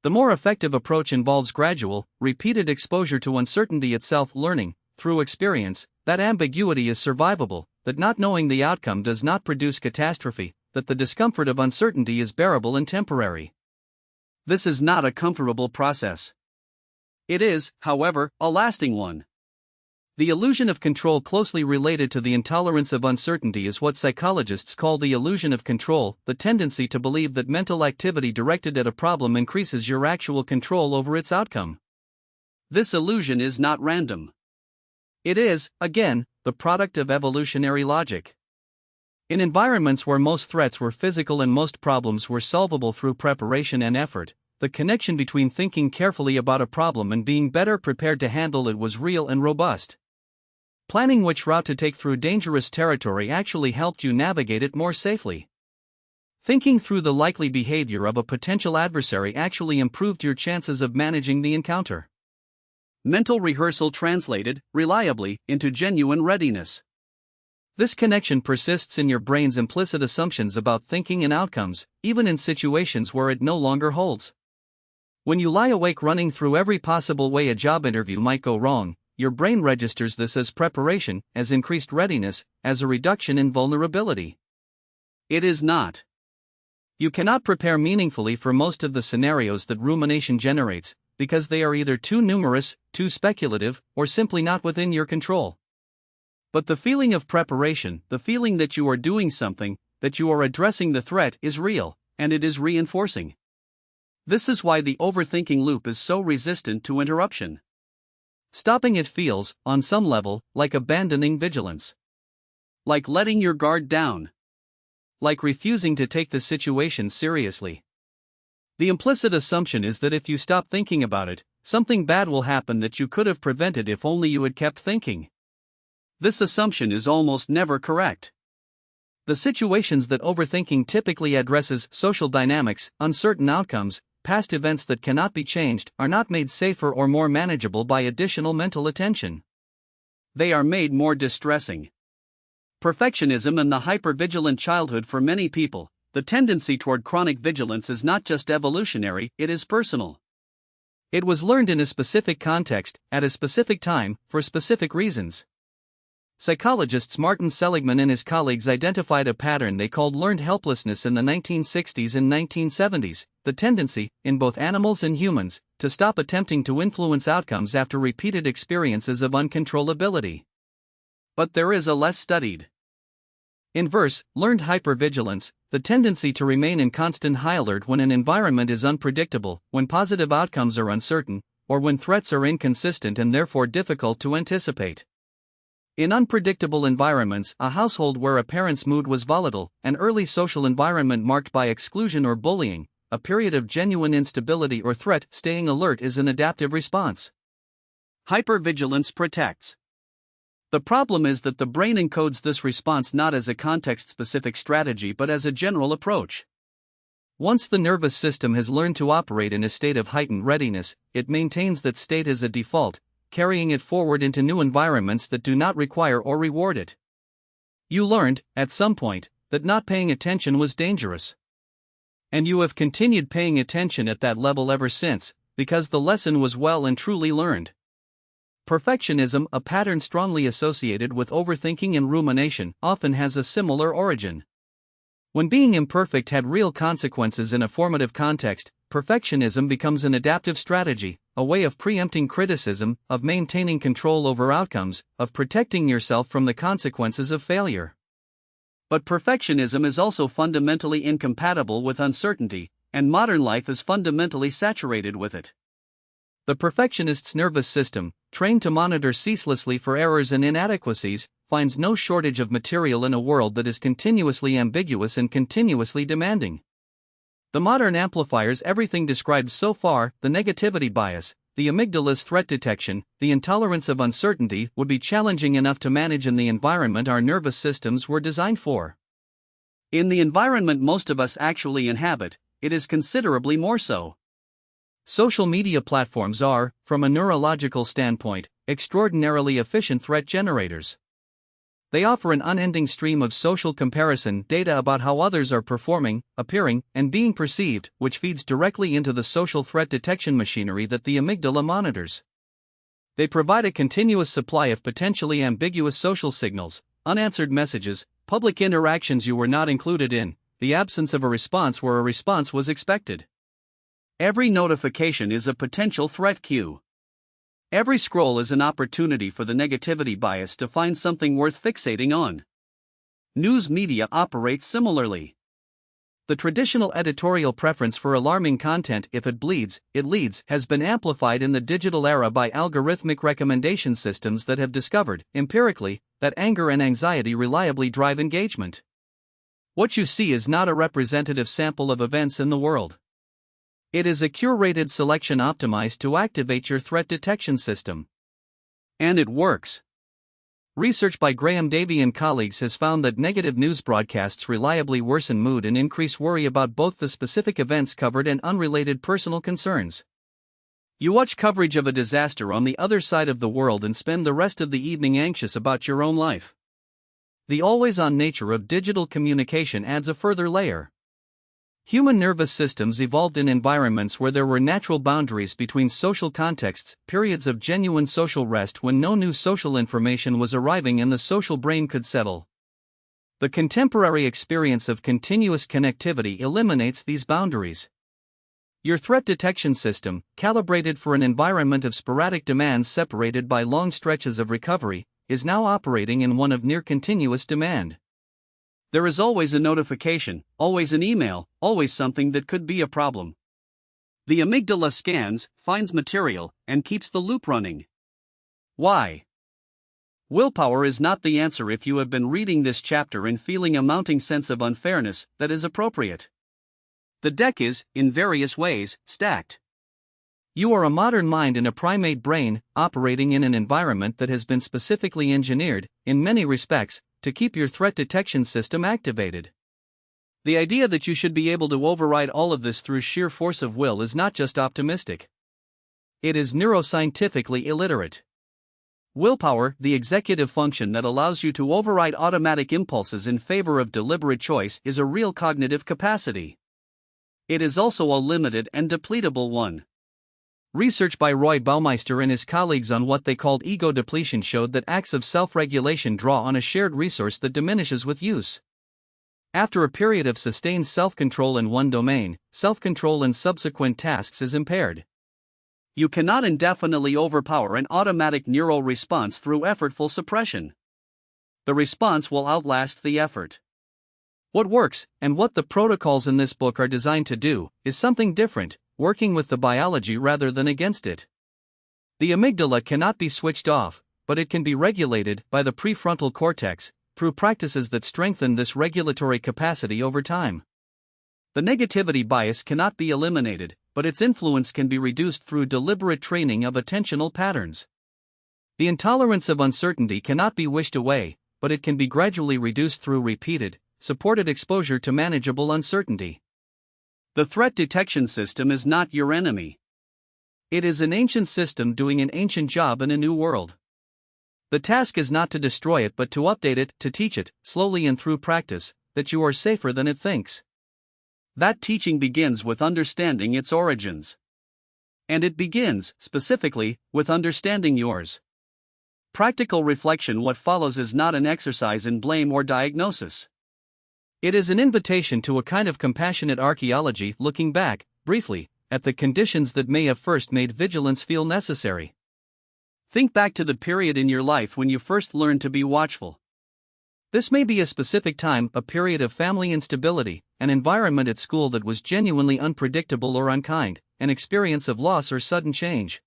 The more effective approach involves gradual, repeated exposure to uncertainty itself, learning, through experience, that ambiguity is survivable, that not knowing the outcome does not produce catastrophe, that the discomfort of uncertainty is bearable and temporary. This is not a comfortable process. It is, however, a lasting one. The illusion of control, closely related to the intolerance of uncertainty, is what psychologists call the illusion of control, the tendency to believe that mental activity directed at a problem increases your actual control over its outcome. This illusion is not random. It is, again, the product of evolutionary logic. In environments where most threats were physical and most problems were solvable through preparation and effort, the connection between thinking carefully about a problem and being better prepared to handle it was real and robust. Planning which route to take through dangerous territory actually helped you navigate it more safely. Thinking through the likely behavior of a potential adversary actually improved your chances of managing the encounter. Mental rehearsal translated, reliably, into genuine readiness. This connection persists in your brain's implicit assumptions about thinking and outcomes, even in situations where it no longer holds. When you lie awake running through every possible way a job interview might go wrong, your brain registers this as preparation, as increased readiness, as a reduction in vulnerability. It is not. You cannot prepare meaningfully for most of the scenarios that rumination generates, because they are either too numerous, too speculative, or simply not within your control. But the feeling of preparation, the feeling that you are doing something, that you are addressing the threat, is real, and it is reinforcing. This is why the overthinking loop is so resistant to interruption. Stopping it feels, on some level, like abandoning vigilance. Like letting your guard down. Like refusing to take the situation seriously. The implicit assumption is that if you stop thinking about it, something bad will happen that you could have prevented if only you had kept thinking. This assumption is almost never correct. The situations that overthinking typically addresses, social dynamics, uncertain outcomes, past events that cannot be changed, are not made safer or more manageable by additional mental attention. They are made more distressing. Perfectionism and the hypervigilant childhood. For many people, the tendency toward chronic vigilance is not just evolutionary, it is personal. It was learned in a specific context, at a specific time, for specific reasons. Psychologists Martin Seligman and his colleagues identified a pattern they called learned helplessness in the 1960s and 1970s, the tendency, in both animals and humans, to stop attempting to influence outcomes after repeated experiences of uncontrollability. But there is a less studied inverse, learned hypervigilance, the tendency to remain in constant high alert when an environment is unpredictable, when positive outcomes are uncertain, or when threats are inconsistent and therefore difficult to anticipate. In unpredictable environments, a household where a parent's mood was volatile, an early social environment marked by exclusion or bullying, a period of genuine instability or threat, staying alert is an adaptive response. Hypervigilance protects. The problem is that the brain encodes this response not as a context-specific strategy but as a general approach. Once the nervous system has learned to operate in a state of heightened readiness, it maintains that state as a default, carrying it forward into new environments that do not require or reward it. You learned, at some point, that not paying attention was dangerous. And you have continued paying attention at that level ever since, because the lesson was well and truly learned. Perfectionism, a pattern strongly associated with overthinking and rumination, often has a similar origin. When being imperfect had real consequences in a formative context, perfectionism becomes an adaptive strategy, a way of preempting criticism, of maintaining control over outcomes, of protecting yourself from the consequences of failure. But perfectionism is also fundamentally incompatible with uncertainty, and modern life is fundamentally saturated with it. The perfectionist's nervous system, trained to monitor ceaselessly for errors and inadequacies, finds no shortage of material in a world that is continuously ambiguous and continuously demanding. The modern amplifiers everything described so far, the negativity bias, the amygdala's threat detection, the intolerance of uncertainty, would be challenging enough to manage in the environment our nervous systems were designed for. In the environment most of us actually inhabit, it is considerably more so. Social media platforms are, from a neurological standpoint, extraordinarily efficient threat generators. They offer an unending stream of social comparison data about how others are performing, appearing, and being perceived, which feeds directly into the social threat detection machinery that the amygdala monitors. They provide a continuous supply of potentially ambiguous social signals, unanswered messages, public interactions you were not included in, the absence of a response where a response was expected. Every notification is a potential threat cue. Every scroll is an opportunity for the negativity bias to find something worth fixating on. News media operates similarly. The traditional editorial preference for alarming content, if it bleeds, it leads, has been amplified in the digital era by algorithmic recommendation systems that have discovered, empirically, that anger and anxiety reliably drive engagement. What you see is not a representative sample of events in the world. It is a curated selection optimized to activate your threat detection system. And it works. Research by Graham Davey and colleagues has found that negative news broadcasts reliably worsen mood and increase worry about both the specific events covered and unrelated personal concerns. You watch coverage of a disaster on the other side of the world and spend the rest of the evening anxious about your own life. The always-on nature of digital communication adds a further layer. Human nervous systems evolved in environments where there were natural boundaries between social contexts, periods of genuine social rest when no new social information was arriving and the social brain could settle. The contemporary experience of continuous connectivity eliminates these boundaries. Your threat detection system, calibrated for an environment of sporadic demands separated by long stretches of recovery, is now operating in one of near continuous demand. There is always a notification, always an email, always something that could be a problem. The amygdala scans, finds material, and keeps the loop running. Why? Willpower is not the answer if you have been reading this chapter and feeling a mounting sense of unfairness that is appropriate. The deck is, in various ways, stacked. You are a modern mind in a primate brain, operating in an environment that has been specifically engineered, in many respects, to keep your threat detection system activated. The idea that you should be able to override all of this through sheer force of will is not just optimistic. It is neuroscientifically illiterate. Willpower, the executive function that allows you to override automatic impulses in favor of deliberate choice, is a real cognitive capacity. It is also a limited and depletable one. Research by Roy Baumeister and his colleagues on what they called ego depletion showed that acts of self-regulation draw on a shared resource that diminishes with use. After a period of sustained self-control in one domain, self-control in subsequent tasks is impaired. You cannot indefinitely overpower an automatic neural response through effortful suppression. The response will outlast the effort. What works, and what the protocols in this book are designed to do, is something different, working with the biology rather than against it. The amygdala cannot be switched off, but it can be regulated by the prefrontal cortex through practices that strengthen this regulatory capacity over time. The negativity bias cannot be eliminated, but its influence can be reduced through deliberate training of attentional patterns. The intolerance of uncertainty cannot be wished away, but it can be gradually reduced through repeated, supported exposure to manageable uncertainty. The threat detection system is not your enemy. It is an ancient system doing an ancient job in a new world. The task is not to destroy it but to update it, to teach it, slowly and through practice, that you are safer than it thinks. That teaching begins with understanding its origins. And it begins, specifically, with understanding yours. Practical reflection. What follows is not an exercise in blame or diagnosis. It is an invitation to a kind of compassionate archaeology, looking back, briefly, at the conditions that may have first made vigilance feel necessary. Think back to the period in your life when you first learned to be watchful. This may be a specific time, a period of family instability, an environment at school that was genuinely unpredictable or unkind, an experience of loss or sudden change.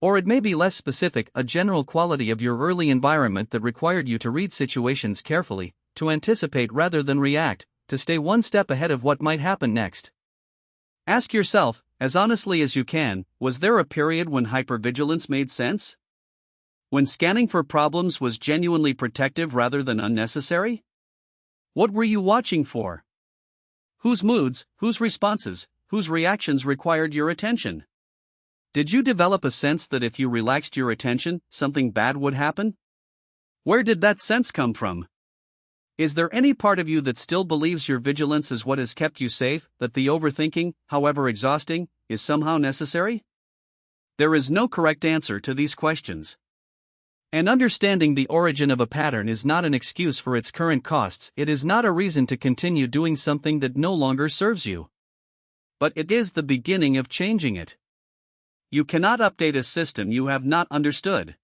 Or it may be less specific, a general quality of your early environment that required you to read situations carefully, to anticipate rather than react, to stay one step ahead of what might happen next. Ask yourself, as honestly as you can, was there a period when hypervigilance made sense? When scanning for problems was genuinely protective rather than unnecessary? What were you watching for? Whose moods, whose responses, whose reactions required your attention? Did you develop a sense that if you relaxed your attention, something bad would happen? Where did that sense come from? Is there any part of you that still believes your vigilance is what has kept you safe, that the overthinking, however exhausting, is somehow necessary? There is no correct answer to these questions. And understanding the origin of a pattern is not an excuse for its current costs. It is not a reason to continue doing something that no longer serves you. But it is the beginning of changing it. You cannot update a system you have not understood.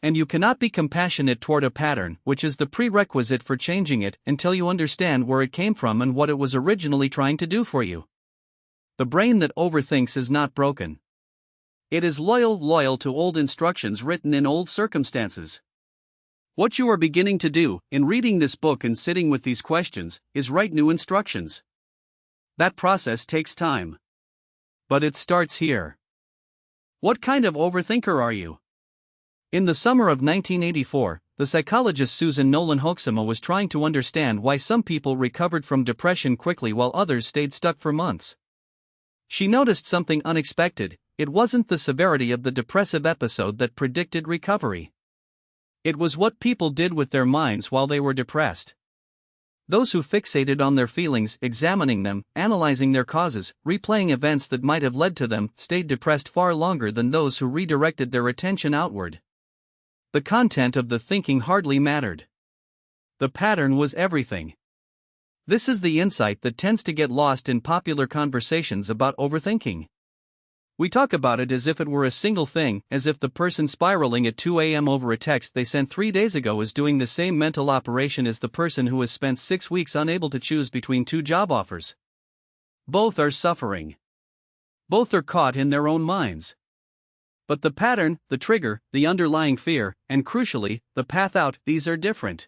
And you cannot be compassionate toward a pattern, which is the prerequisite for changing it, until you understand where it came from and what it was originally trying to do for you. The brain that overthinks is not broken. It is loyal to old instructions written in old circumstances. What you are beginning to do, in reading this book and sitting with these questions, is write new instructions. That process takes time. But it starts here. What kind of overthinker are you? In the summer of 1984, the psychologist Susan Nolan Hoeksema was trying to understand why some people recovered from depression quickly while others stayed stuck for months. She noticed something unexpected. It wasn't the severity of the depressive episode that predicted recovery. It was what people did with their minds while they were depressed. Those who fixated on their feelings, examining them, analyzing their causes, replaying events that might have led to them, stayed depressed far longer than those who redirected their attention outward. The content of the thinking hardly mattered. The pattern was everything. This is the insight that tends to get lost in popular conversations about overthinking. We talk about it as if it were a single thing, as if the person spiraling at 2 a.m. over a text they sent 3 days ago is doing the same mental operation as the person who has spent 6 weeks unable to choose between 2 job offers. Both are suffering. Both are caught in their own minds. But the pattern, the trigger, the underlying fear, and crucially, the path out, these are different.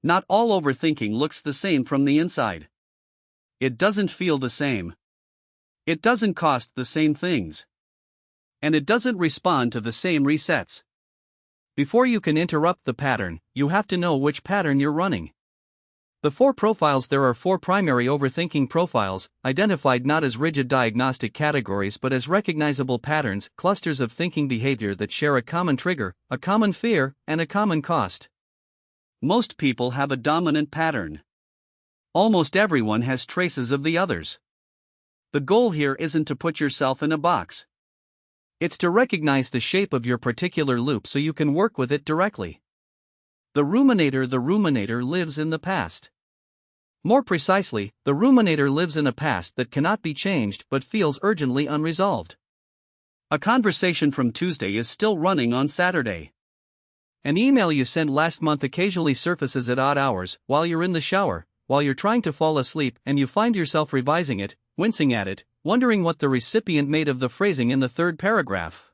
Not all overthinking looks the same from the inside. It doesn't feel the same. It doesn't cost the same things. And it doesn't respond to the same resets. Before you can interrupt the pattern, you have to know which pattern you're running. The 4 profiles. There are 4 primary overthinking profiles, identified not as rigid diagnostic categories but as recognizable patterns, clusters of thinking behavior that share a common trigger, a common fear, and a common cost. Most people have a dominant pattern. Almost everyone has traces of the others. The goal here isn't to put yourself in a box. It's to recognize the shape of your particular loop so you can work with it directly. The ruminator lives in the past. More precisely, the ruminator lives in a past that cannot be changed but feels urgently unresolved. A conversation from Tuesday is still running on Saturday. An email you sent last month occasionally surfaces at odd hours, while you're in the shower, while you're trying to fall asleep, and you find yourself revising it, wincing at it, wondering what the recipient made of the phrasing in the third paragraph.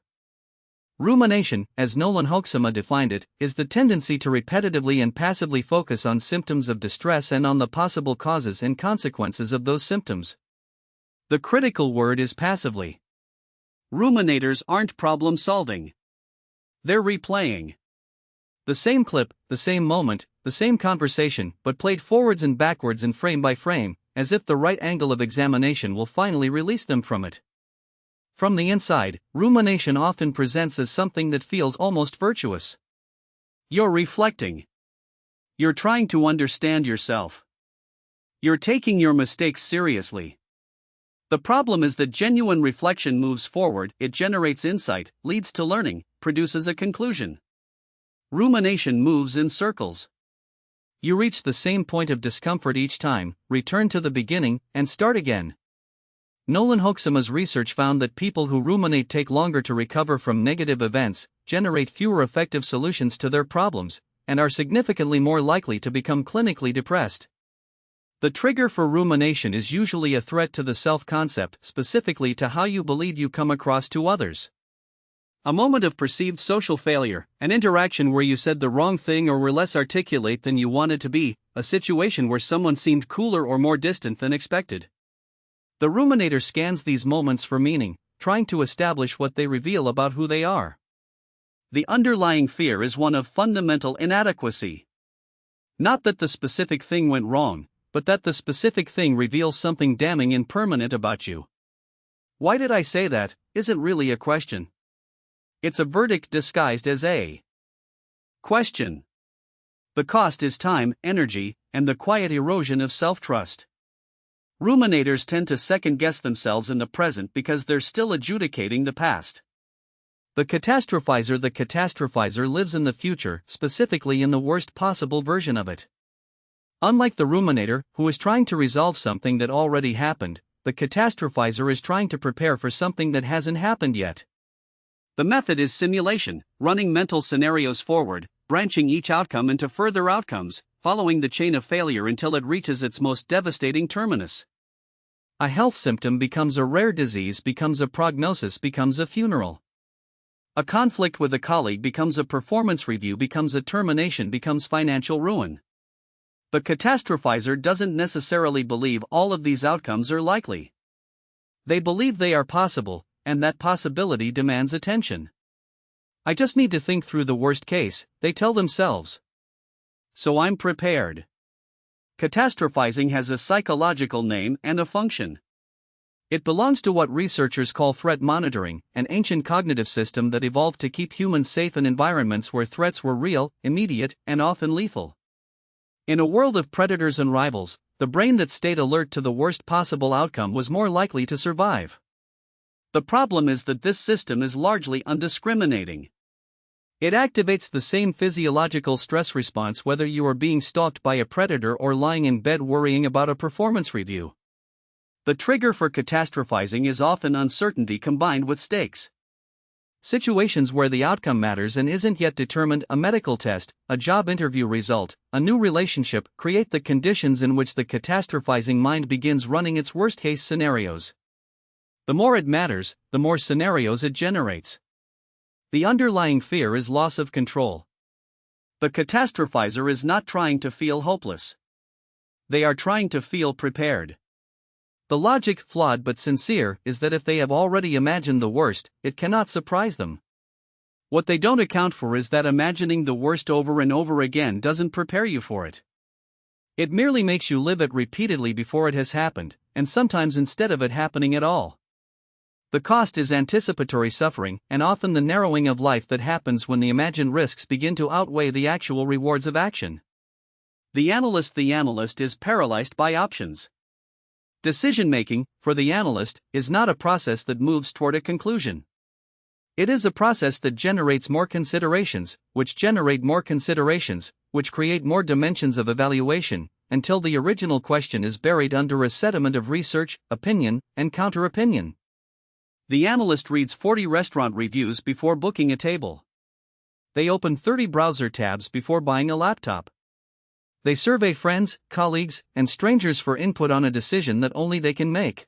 Rumination, as Nolan Hoeksema defined it, is the tendency to repetitively and passively focus on symptoms of distress and on the possible causes and consequences of those symptoms. The critical word is passively. Ruminators aren't problem-solving. They're replaying the same clip, the same moment, the same conversation, but played forwards and backwards and frame by frame, as if the right angle of examination will finally release them from it. From the inside, rumination often presents as something that feels almost virtuous. You're reflecting. You're trying to understand yourself. You're taking your mistakes seriously. The problem is that genuine reflection moves forward, it generates insight, leads to learning, produces a conclusion. Rumination moves in circles. You reach the same point of discomfort each time, return to the beginning, and start again. Nolan Hoeksema's research found that people who ruminate take longer to recover from negative events, generate fewer effective solutions to their problems, and are significantly more likely to become clinically depressed. The trigger for rumination is usually a threat to the self-concept, specifically to how you believe you come across to others. A moment of perceived social failure, an interaction where you said the wrong thing or were less articulate than you wanted to be, a situation where someone seemed cooler or more distant than expected. The ruminator scans these moments for meaning, trying to establish what they reveal about who they are. The underlying fear is one of fundamental inadequacy. Not that the specific thing went wrong, but that the specific thing reveals something damning and permanent about you. Why did I say that? Isn't really a question. It's a verdict disguised as a question. The cost is time, energy, and the quiet erosion of self-trust. Ruminators tend to second-guess themselves in the present because they're still adjudicating the past. The catastrophizer lives in the future, specifically in the worst possible version of it. Unlike the ruminator, who is trying to resolve something that already happened, the catastrophizer is trying to prepare for something that hasn't happened yet. The method is simulation, running mental scenarios forward, branching each outcome into further outcomes, following the chain of failure until it reaches its most devastating terminus. A health symptom becomes a rare disease, becomes a prognosis, becomes a funeral. A conflict with a colleague becomes a performance review, becomes a termination, becomes financial ruin. The catastrophizer doesn't necessarily believe all of these outcomes are likely. They believe they are possible, and that possibility demands attention. I just need to think through the worst case, they tell themselves. So I'm prepared. Catastrophizing has a psychological name and a function. It belongs to what researchers call threat monitoring, an ancient cognitive system that evolved to keep humans safe in environments where threats were real, immediate, and often lethal. In a world of predators and rivals, the brain that stayed alert to the worst possible outcome was more likely to survive. The problem is that this system is largely undiscriminating. It activates the same physiological stress response whether you are being stalked by a predator or lying in bed worrying about a performance review. The trigger for catastrophizing is often uncertainty combined with stakes. Situations where the outcome matters and isn't yet determined, a medical test, a job interview result, a new relationship, create the conditions in which the catastrophizing mind begins running its worst-case scenarios. The more it matters, the more scenarios it generates. The underlying fear is loss of control. The catastrophizer is not trying to feel hopeless. They are trying to feel prepared. The logic, flawed but sincere, is that if they have already imagined the worst, it cannot surprise them. What they don't account for is that imagining the worst over and over again doesn't prepare you for it. It merely makes you live it repeatedly before it has happened, and sometimes instead of it happening at all. The cost is anticipatory suffering, and often the narrowing of life that happens when the imagined risks begin to outweigh the actual rewards of action. The analyst is paralyzed by options. Decision-making, for the analyst, is not a process that moves toward a conclusion. It is a process that generates more considerations, which generate more considerations, which create more dimensions of evaluation, until the original question is buried under a sediment of research, opinion, and counter-opinion. The analyst reads 40 restaurant reviews before booking a table. They open 30 browser tabs before buying a laptop. They survey friends, colleagues, and strangers for input on a decision that only they can make.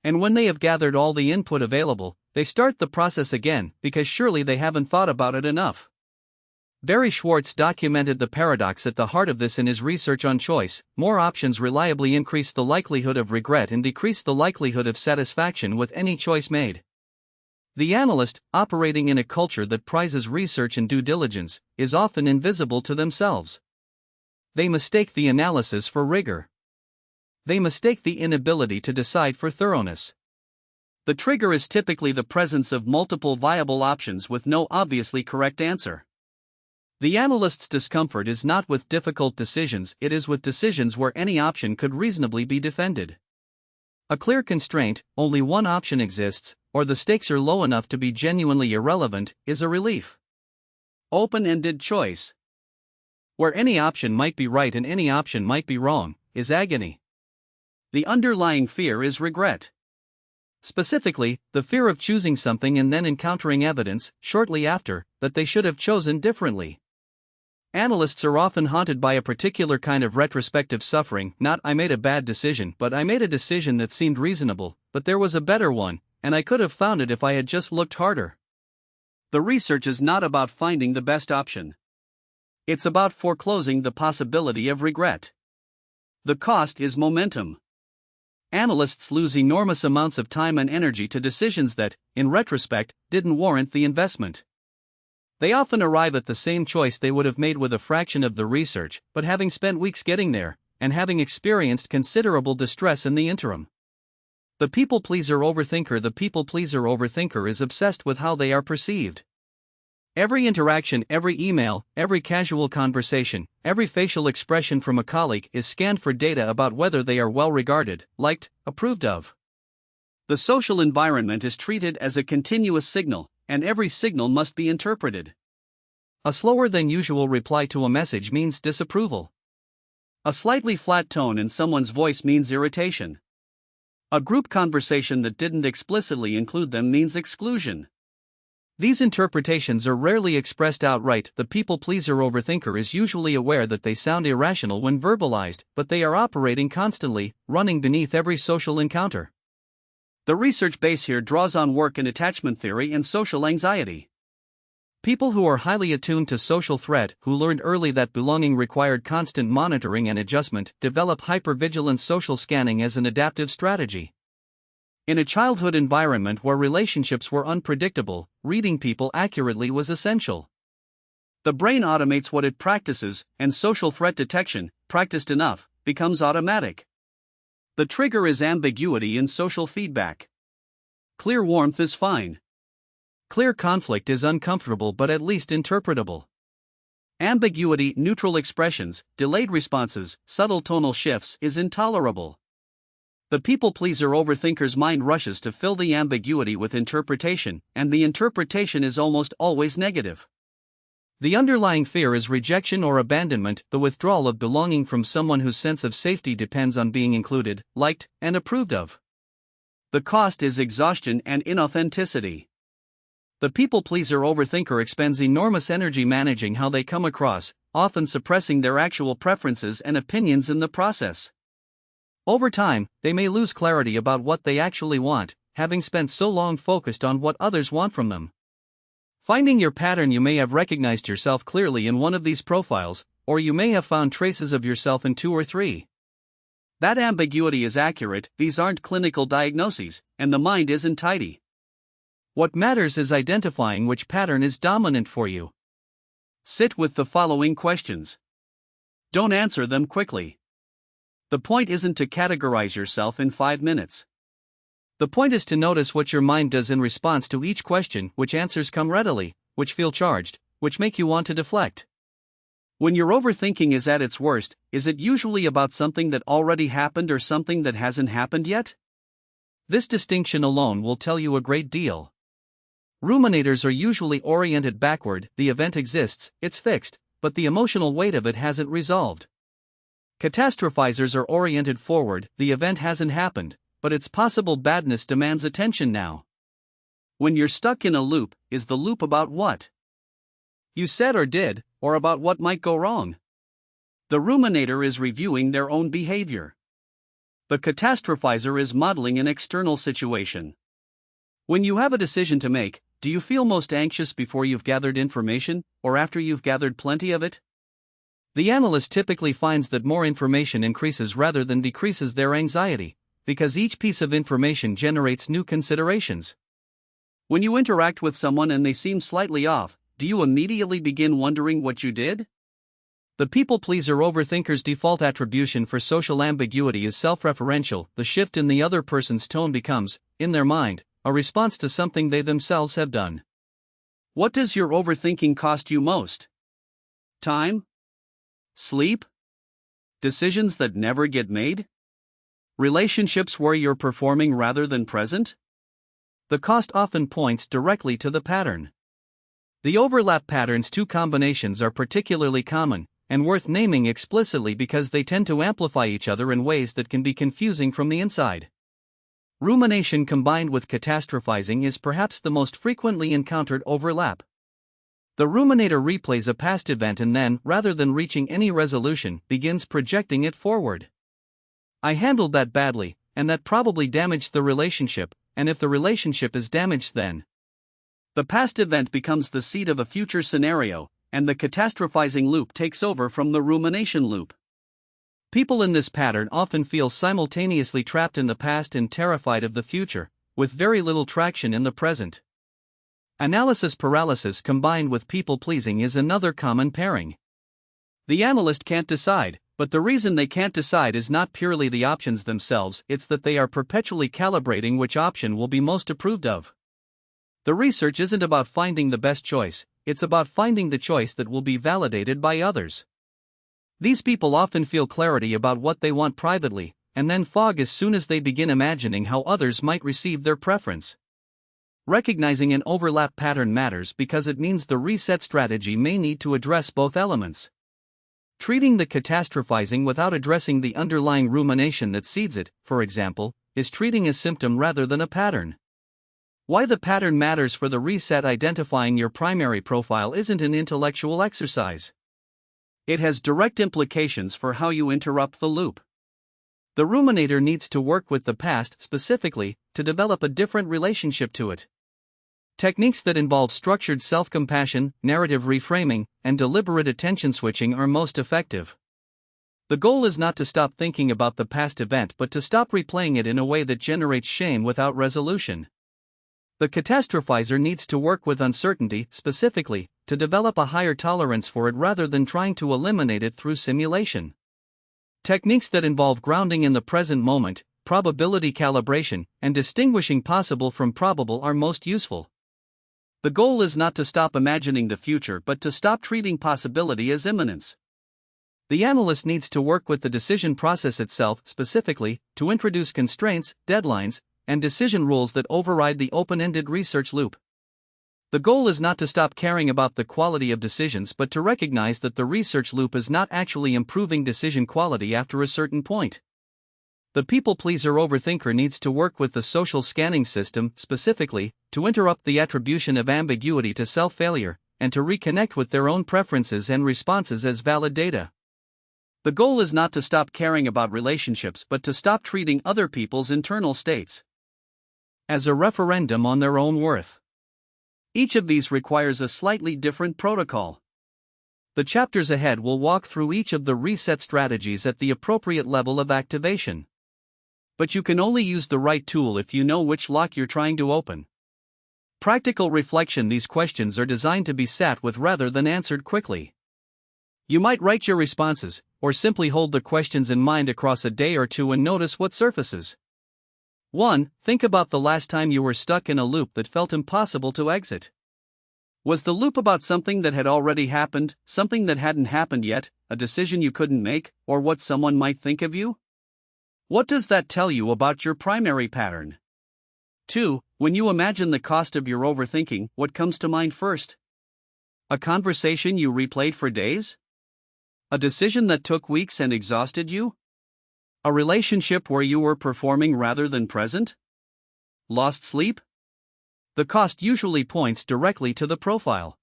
And when they have gathered all the input available, they start the process again, because surely they haven't thought about it enough. Barry Schwartz documented the paradox at the heart of this in his research on choice. More options reliably increase the likelihood of regret and decrease the likelihood of satisfaction with any choice made. The analyst, operating in a culture that prizes research and due diligence, is often invisible to themselves. They mistake the analysis for rigor. They mistake the inability to decide for thoroughness. The trigger is typically the presence of multiple viable options with no obviously correct answer. The analyst's discomfort is not with difficult decisions, it is with decisions where any option could reasonably be defended. A clear constraint, only one option exists, or the stakes are low enough to be genuinely irrelevant, is a relief. Open-ended choice, where any option might be right and any option might be wrong, is agony. The underlying fear is regret. Specifically, the fear of choosing something and then encountering evidence, shortly after, that they should have chosen differently. Analysts are often haunted by a particular kind of retrospective suffering, not "I made a bad decision," but "I made a decision that seemed reasonable, but there was a better one, and I could have found it if I had just looked harder." The research is not about finding the best option. It's about foreclosing the possibility of regret. The cost is momentum. Analysts lose enormous amounts of time and energy to decisions that, in retrospect, didn't warrant the investment. They often arrive at the same choice they would have made with a fraction of the research, but having spent weeks getting there, and having experienced considerable distress in the interim. The people-pleaser overthinker is obsessed with how they are perceived. Every interaction, every email, every casual conversation, every facial expression from a colleague is scanned for data about whether they are well regarded, liked, approved of. The social environment is treated as a continuous signal, and every signal must be interpreted. A slower than usual reply to a message means disapproval. A slightly flat tone in someone's voice means irritation. A group conversation that didn't explicitly include them means exclusion. These interpretations are rarely expressed outright. The people-pleaser overthinker is usually aware that they sound irrational when verbalized, but they are operating constantly, running beneath every social encounter. The research base here draws on work in attachment theory and social anxiety. People who are highly attuned to social threat, who learned early that belonging required constant monitoring and adjustment, develop hypervigilant social scanning as an adaptive strategy. In a childhood environment where relationships were unpredictable, reading people accurately was essential. The brain automates what it practices, and social threat detection, practiced enough, becomes automatic. The trigger is ambiguity in social feedback. Clear warmth is fine. Clear conflict is uncomfortable but at least interpretable. Ambiguity, neutral expressions, delayed responses, subtle tonal shifts is intolerable. The people-pleaser overthinker's mind rushes to fill the ambiguity with interpretation, and the interpretation is almost always negative. The underlying fear is rejection or abandonment, the withdrawal of belonging from someone whose sense of safety depends on being included, liked, and approved of. The cost is exhaustion and inauthenticity. The people-pleaser overthinker expends enormous energy managing how they come across, often suppressing their actual preferences and opinions in the process. Over time, they may lose clarity about what they actually want, having spent so long focused on what others want from them. Finding your pattern: you may have recognized yourself clearly in one of these profiles, or you may have found traces of yourself in 2 or 3. That ambiguity is accurate, these aren't clinical diagnoses, and the mind isn't tidy. What matters is identifying which pattern is dominant for you. Sit with the following questions. Don't answer them quickly. The point isn't to categorize yourself in 5 minutes. The point is to notice what your mind does in response to each question, which answers come readily, which feel charged, which make you want to deflect. When your overthinking is at its worst, is it usually about something that already happened or something that hasn't happened yet? This distinction alone will tell you a great deal. Ruminators are usually oriented backward, the event exists, it's fixed, but the emotional weight of it hasn't resolved. Catastrophizers are oriented forward, the event hasn't happened, but its possible badness demands attention now. When you're stuck in a loop, is the loop about what you said or did, or about what might go wrong? The ruminator is reviewing their own behavior. The catastrophizer is modeling an external situation. When you have a decision to make, do you feel most anxious before you've gathered information, or after you've gathered plenty of it? The analyst typically finds that more information increases rather than decreases their anxiety, because each piece of information generates new considerations. When you interact with someone and they seem slightly off, do you immediately begin wondering what you did? The people-pleaser overthinker's default attribution for social ambiguity is self-referential. The shift in the other person's tone becomes, in their mind, a response to something they themselves have done. What does your overthinking cost you most? Time? Sleep? Decisions that never get made? Relationships where you're performing rather than present? The cost often points directly to the pattern. The overlap patterns, two combinations, are particularly common and worth naming explicitly because they tend to amplify each other in ways that can be confusing from the inside. Rumination combined with catastrophizing is perhaps the most frequently encountered overlap. The ruminator replays a past event and then, rather than reaching any resolution, begins projecting it forward. I handled that badly, and that probably damaged the relationship, and if the relationship is damaged, then the past event becomes the seed of a future scenario, and the catastrophizing loop takes over from the rumination loop. People in this pattern often feel simultaneously trapped in the past and terrified of the future, with very little traction in the present. Analysis paralysis combined with people-pleasing is another common pairing. The analyst can't decide, but the reason they can't decide is not purely the options themselves, it's that they are perpetually calibrating which option will be most approved of. The research isn't about finding the best choice, it's about finding the choice that will be validated by others. These people often feel clarity about what they want privately, and then fog as soon as they begin imagining how others might receive their preference. Recognizing an overlap pattern matters because it means the reset strategy may need to address both elements. Treating the catastrophizing without addressing the underlying rumination that seeds it, for example, is treating a symptom rather than a pattern. Why the pattern matters for the reset. Identifying your primary profile isn't an intellectual exercise. It has direct implications for how you interrupt the loop. The ruminator needs to work with the past specifically to develop a different relationship to it. Techniques that involve structured self-compassion, narrative reframing, and deliberate attention switching are most effective. The goal is not to stop thinking about the past event but to stop replaying it in a way that generates shame without resolution. The catastrophizer needs to work with uncertainty, specifically, to develop a higher tolerance for it rather than trying to eliminate it through simulation. Techniques that involve grounding in the present moment, probability calibration, and distinguishing possible from probable are most useful. The goal is not to stop imagining the future but to stop treating possibility as imminence. The analyst needs to work with the decision process itself, specifically, to introduce constraints, deadlines, and decision rules that override the open-ended research loop. The goal is not to stop caring about the quality of decisions but to recognize that the research loop is not actually improving decision quality after a certain point. The people-pleaser overthinker needs to work with the social scanning system, specifically, to interrupt the attribution of ambiguity to self-failure, and to reconnect with their own preferences and responses as valid data. The goal is not to stop caring about relationships but to stop treating other people's internal states as a referendum on their own worth. Each of these requires a slightly different protocol. The chapters ahead will walk through each of the reset strategies at the appropriate level of activation. But you can only use the right tool if you know which lock you're trying to open. Practical reflection. These questions are designed to be sat with rather than answered quickly. You might write your responses, or simply hold the questions in mind across a day or two and notice what surfaces. 1. Think about the last time you were stuck in a loop that felt impossible to exit. Was the loop about something that had already happened, something that hadn't happened yet, a decision you couldn't make, or what someone might think of you? What does that tell you about your primary pattern? 2. When you imagine the cost of your overthinking, what comes to mind first? A conversation you replayed for days? A decision that took weeks and exhausted you? A relationship where you were performing rather than present? Lost sleep? The cost usually points directly to the profile.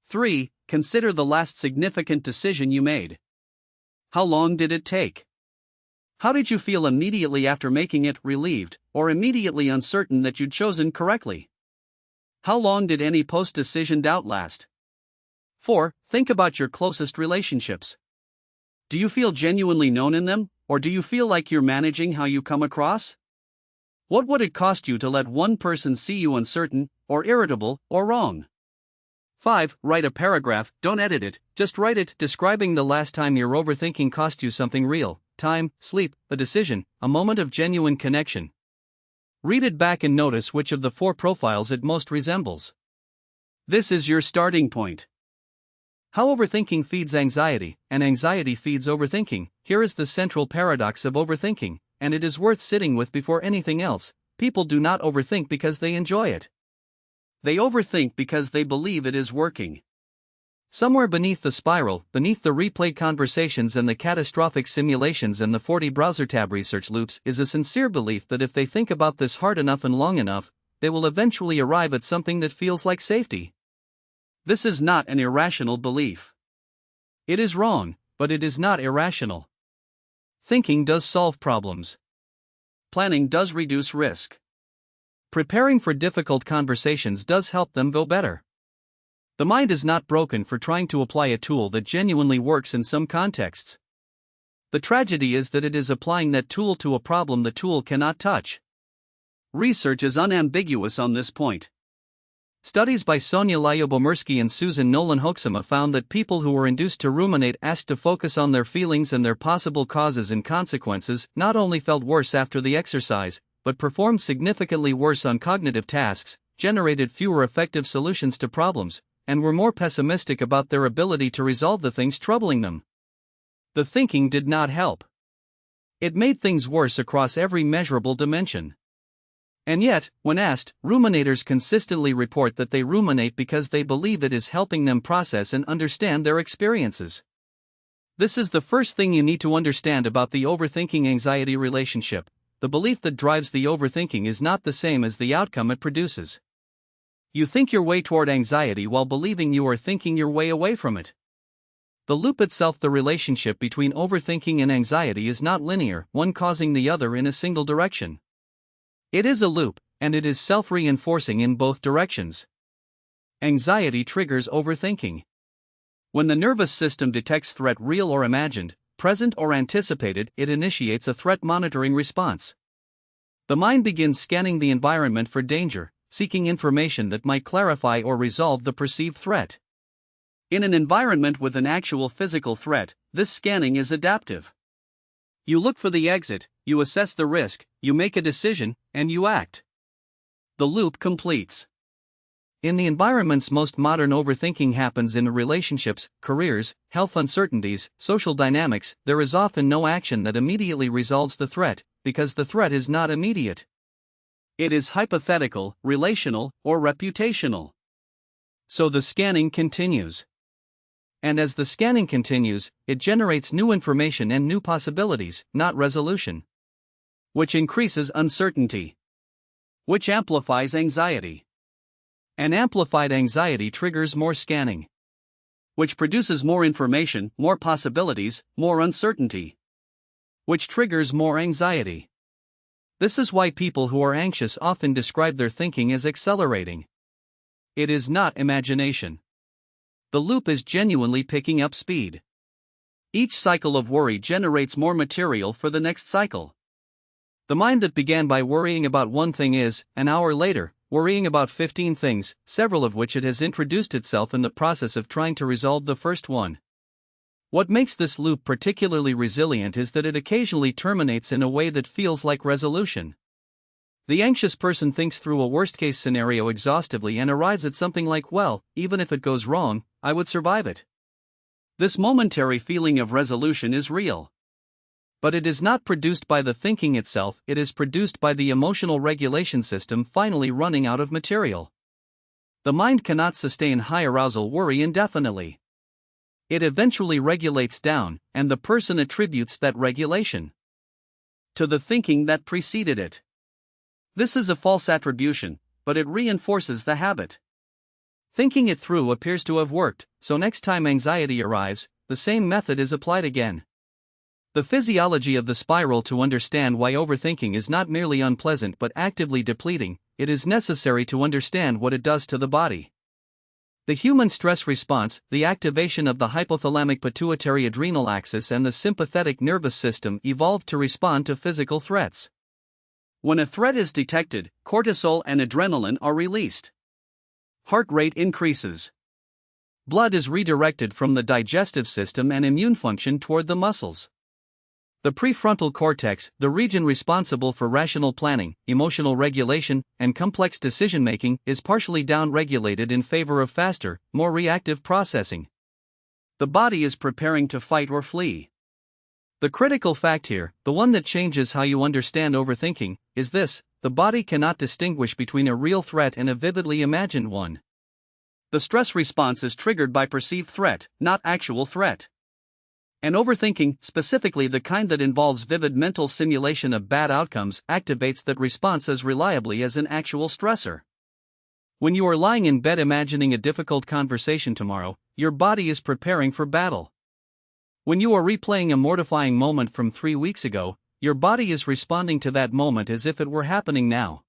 3. Consider the last significant decision you made. How long did it take? How did you feel immediately after making it, relieved, or immediately uncertain that you'd chosen correctly? How long did any post-decision doubt last? 4. Think about your closest relationships. Do you feel genuinely known in them, or do you feel like you're managing how you come across? What would it cost you to let one person see you uncertain, or irritable, or wrong? 5. Write a paragraph, don't edit it, just write it, describing the last time your overthinking cost you something real: time, sleep, a decision, a moment of genuine connection. Read it back and notice which of the 4 profiles it most resembles. This is your starting point. How overthinking feeds anxiety, and anxiety feeds overthinking. Here is the central paradox of overthinking, and it is worth sitting with before anything else. People do not overthink because they enjoy it. They overthink because they believe it is working. Somewhere beneath the spiral, beneath the replayed conversations and the catastrophic simulations and the 40 browser tab research loops, is a sincere belief that if they think about this hard enough and long enough, they will eventually arrive at something that feels like safety. This is not an irrational belief. It is wrong, but it is not irrational. Thinking does solve problems. Planning does reduce risk. Preparing for difficult conversations does help them go better. The mind is not broken for trying to apply a tool that genuinely works in some contexts. The tragedy is that it is applying that tool to a problem the tool cannot touch. Research is unambiguous on this point. Studies by Sonia Lyobomirsky and Susan Nolan-Hoeksema found that people who were induced to ruminate, asked to focus on their feelings and their possible causes and consequences, not only felt worse after the exercise, but performed significantly worse on cognitive tasks, generated fewer effective solutions to problems, and were more pessimistic about their ability to resolve the things troubling them. The thinking did not help. It made things worse across every measurable dimension. And yet, when asked, ruminators consistently report that they ruminate because they believe it is helping them process and understand their experiences. This is the first thing you need to understand about the overthinking-anxiety relationship. The belief that drives the overthinking is not the same as the outcome it produces. You think your way toward anxiety while believing you are thinking your way away from it. The loop itself, the relationship between overthinking and anxiety, is not linear, one causing the other in a single direction. It is a loop, and it is self-reinforcing in both directions. Anxiety triggers overthinking. When the nervous system detects threat, real or imagined, present or anticipated, it initiates a threat monitoring response. The mind begins scanning the environment for danger, seeking information that might clarify or resolve the perceived threat. In an environment with an actual physical threat, this scanning is adaptive. You look for the exit, you assess the risk, you make a decision, and you act. The loop completes. In the environments most modern overthinking happens in relationships, careers, health uncertainties, social dynamics. There is often no action that immediately resolves the threat, because the threat is not immediate. It is hypothetical, relational, or reputational. So the scanning continues. And as the scanning continues, it generates new information and new possibilities, not resolution. Which increases uncertainty. Which amplifies anxiety. An amplified anxiety triggers more scanning, which produces more information, more possibilities, more uncertainty, which triggers more anxiety. This is why people who are anxious often describe their thinking as accelerating. It is not imagination. The loop is genuinely picking up speed. Each cycle of worry generates more material for the next cycle. The mind that began by worrying about one thing is, an hour later, worrying about 15 things, several of which it has introduced itself in the process of trying to resolve the first one. What makes this loop particularly resilient is that it occasionally terminates in a way that feels like resolution. The anxious person thinks through a worst-case scenario exhaustively and arrives at something like, well, even if it goes wrong, I would survive it. This momentary feeling of resolution is real. But it is not produced by the thinking itself, it is produced by the emotional regulation system finally running out of material. The mind cannot sustain high arousal worry indefinitely. It eventually regulates down, and the person attributes that regulation to the thinking that preceded it. This is a false attribution, but it reinforces the habit. Thinking it through appears to have worked, so next time anxiety arrives, the same method is applied again. The physiology of the spiral. To understand why overthinking is not merely unpleasant but actively depleting, it is necessary to understand what it does to the body. The human stress response, the activation of the hypothalamic pituitary adrenal axis and the sympathetic nervous system, evolved to respond to physical threats. When a threat is detected, cortisol and adrenaline are released. Heart rate increases. Blood is redirected from the digestive system and immune function toward the muscles. The prefrontal cortex, the region responsible for rational planning, emotional regulation, and complex decision-making, is partially down-regulated in favor of faster, more reactive processing. The body is preparing to fight or flee. The critical fact here, the one that changes how you understand overthinking, is this: the body cannot distinguish between a real threat and a vividly imagined one. The stress response is triggered by perceived threat, not actual threat. And overthinking, specifically the kind that involves vivid mental simulation of bad outcomes, activates that response as reliably as an actual stressor. When you are lying in bed imagining a difficult conversation tomorrow, your body is preparing for battle. When you are replaying a mortifying moment from 3 weeks ago, your body is responding to that moment as if it were happening now.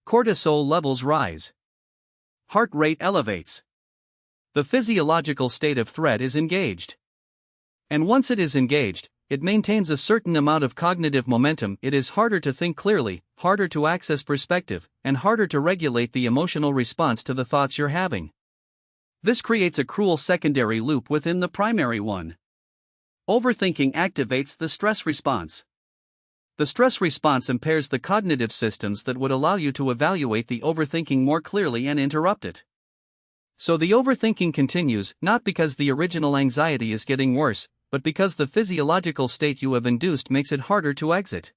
Cortisol levels rise. Heart rate elevates. The physiological state of threat is engaged. And once it is engaged, it maintains a certain amount of cognitive momentum. It is harder to think clearly, harder to access perspective, and harder to regulate the emotional response to the thoughts you're having. This creates a cruel secondary loop within the primary one. Overthinking activates the stress response. The stress response impairs the cognitive systems that would allow you to evaluate the overthinking more clearly and interrupt it. So the overthinking continues, not because the original anxiety is getting worse, but because the physiological state you have induced makes it harder to exit.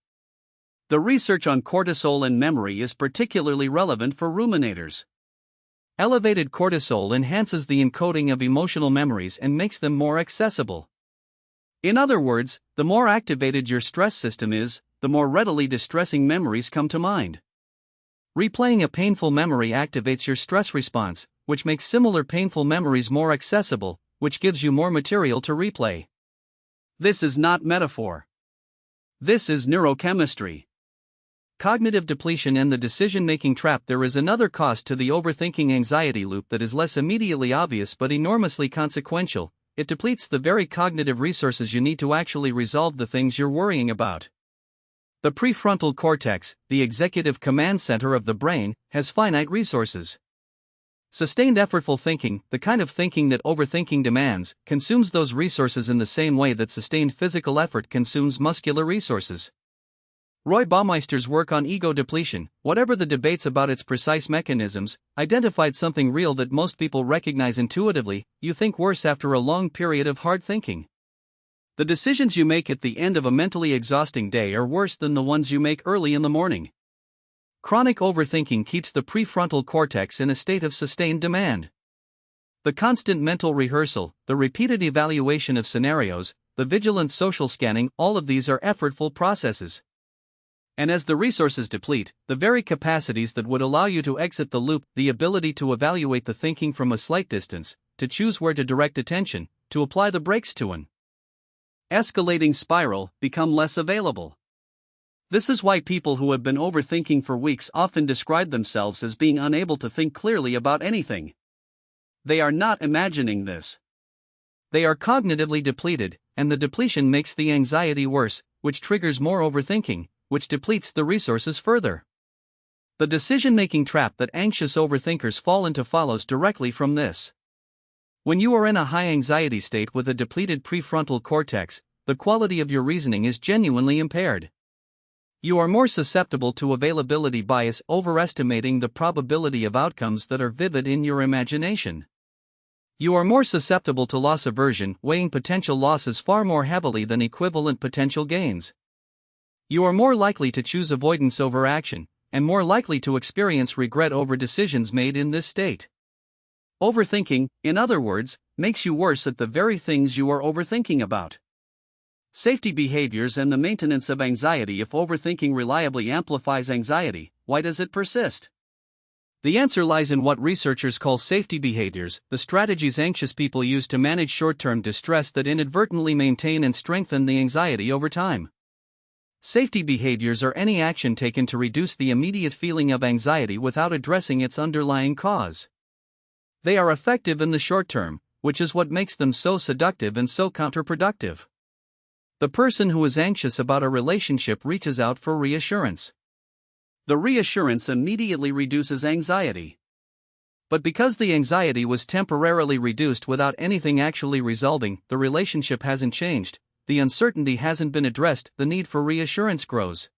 The research on cortisol and memory is particularly relevant for ruminators. Elevated cortisol enhances the encoding of emotional memories and makes them more accessible. In other words, the more activated your stress system is, the more readily distressing memories come to mind. Replaying a painful memory activates your stress response, which makes similar painful memories more accessible, which gives you more material to replay. This is not metaphor. This is neurochemistry. Cognitive depletion and the decision-making trap. There is another cost to the overthinking anxiety loop that is less immediately obvious but enormously consequential. It depletes the very cognitive resources you need to actually resolve the things you're worrying about. The prefrontal cortex, the executive command center of the brain, has finite resources. Sustained effortful thinking, the kind of thinking that overthinking demands, consumes those resources in the same way that sustained physical effort consumes muscular resources. Roy Baumeister's work on ego depletion, whatever the debates about its precise mechanisms, identified something real that most people recognize intuitively: you think worse after a long period of hard thinking. The decisions you make at the end of a mentally exhausting day are worse than the ones you make early in the morning. Chronic overthinking keeps the prefrontal cortex in a state of sustained demand. The constant mental rehearsal, the repeated evaluation of scenarios, the vigilant social scanning, all of these are effortful processes. And as the resources deplete, the very capacities that would allow you to exit the loop, the ability to evaluate the thinking from a slight distance, to choose where to direct attention, to apply the brakes to an escalating spiral, become less available. This is why people who have been overthinking for weeks often describe themselves as being unable to think clearly about anything. They are not imagining this. They are cognitively depleted, and the depletion makes the anxiety worse, which triggers more overthinking, which depletes the resources further. The decision-making trap that anxious overthinkers fall into follows directly from this. When you are in a high anxiety state with a depleted prefrontal cortex, the quality of your reasoning is genuinely impaired. You are more susceptible to availability bias, overestimating the probability of outcomes that are vivid in your imagination. You are more susceptible to loss aversion, weighing potential losses far more heavily than equivalent potential gains. You are more likely to choose avoidance over action, and more likely to experience regret over decisions made in this state. Overthinking, in other words, makes you worse at the very things you are overthinking about. Safety behaviors and the maintenance of anxiety. If overthinking reliably amplifies anxiety, why does it persist? The answer lies in what researchers call safety behaviors, the strategies anxious people use to manage short-term distress that inadvertently maintain and strengthen the anxiety over time. Safety behaviors are any action taken to reduce the immediate feeling of anxiety without addressing its underlying cause. They are effective in the short term, which is what makes them so seductive and so counterproductive. The person who is anxious about a relationship reaches out for reassurance. The reassurance immediately reduces anxiety. But because the anxiety was temporarily reduced without anything actually resolving, the relationship hasn't changed, the uncertainty hasn't been addressed, the need for reassurance grows.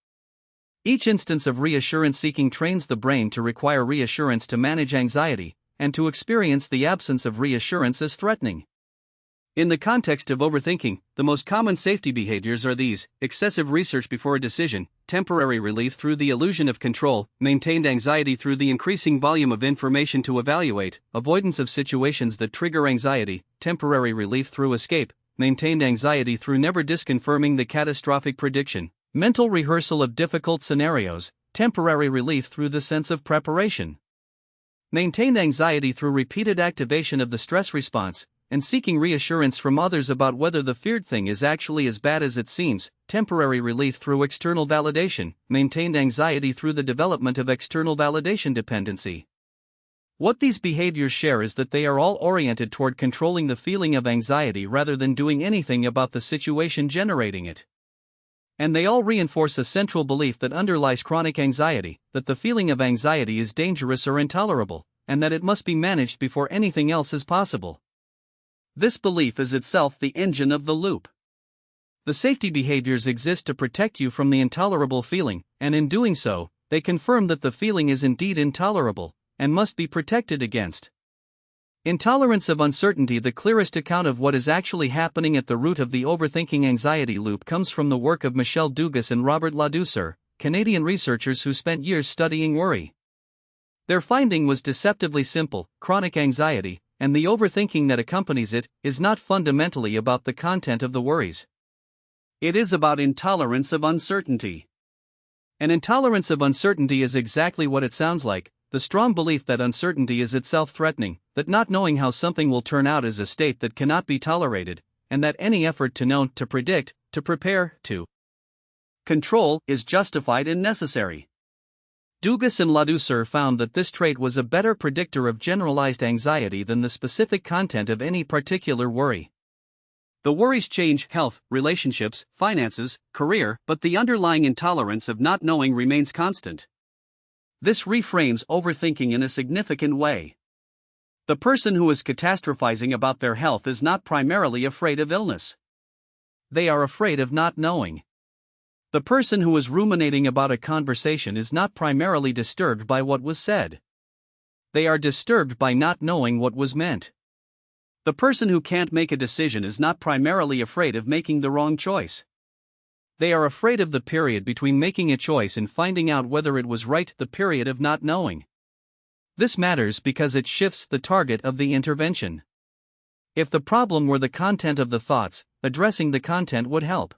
Each instance of reassurance seeking trains the brain to require reassurance to manage anxiety, and to experience the absence of reassurance as threatening. In the context of overthinking, the most common safety behaviors are these: excessive research before a decision, temporary relief through the illusion of control, maintained anxiety through the increasing volume of information to evaluate, avoidance of situations that trigger anxiety, temporary relief through escape, maintained anxiety through never disconfirming the catastrophic prediction, mental rehearsal of difficult scenarios, temporary relief through the sense of preparation. Maintained anxiety through repeated activation of the stress response, and seeking reassurance from others about whether the feared thing is actually as bad as it seems, temporary relief through external validation, maintained anxiety through the development of external validation dependency. What these behaviors share is that they are all oriented toward controlling the feeling of anxiety rather than doing anything about the situation generating it. And they all reinforce a central belief that underlies chronic anxiety, that the feeling of anxiety is dangerous or intolerable, and that it must be managed before anything else is possible. This belief is itself the engine of the loop. The safety behaviors exist to protect you from the intolerable feeling, and in doing so, they confirm that the feeling is indeed intolerable, and must be protected against. Intolerance of uncertainty. The clearest account of what is actually happening at the root of the overthinking anxiety loop comes from the work of Michel Dugas and Robert Ladouceur, Canadian researchers who spent years studying worry. Their finding was deceptively simple: chronic anxiety, and the overthinking that accompanies it, is not fundamentally about the content of the worries. It is about intolerance of uncertainty. An intolerance of uncertainty is exactly what it sounds like: the strong belief that uncertainty is itself threatening, that not knowing how something will turn out is a state that cannot be tolerated, and that any effort to know, to predict, to prepare, to control, is justified and necessary. Dugas and Ladouceur found that this trait was a better predictor of generalized anxiety than the specific content of any particular worry. The worries change health, relationships, finances, career, but the underlying intolerance of not knowing remains constant. This reframes overthinking in a significant way. The person who is catastrophizing about their health is not primarily afraid of illness. They are afraid of not knowing. The person who is ruminating about a conversation is not primarily disturbed by what was said. They are disturbed by not knowing what was meant. The person who can't make a decision is not primarily afraid of making the wrong choice. They are afraid of the period between making a choice and finding out whether it was right, the period of not knowing. This matters because it shifts the target of the intervention. If the problem were the content of the thoughts, addressing the content would help.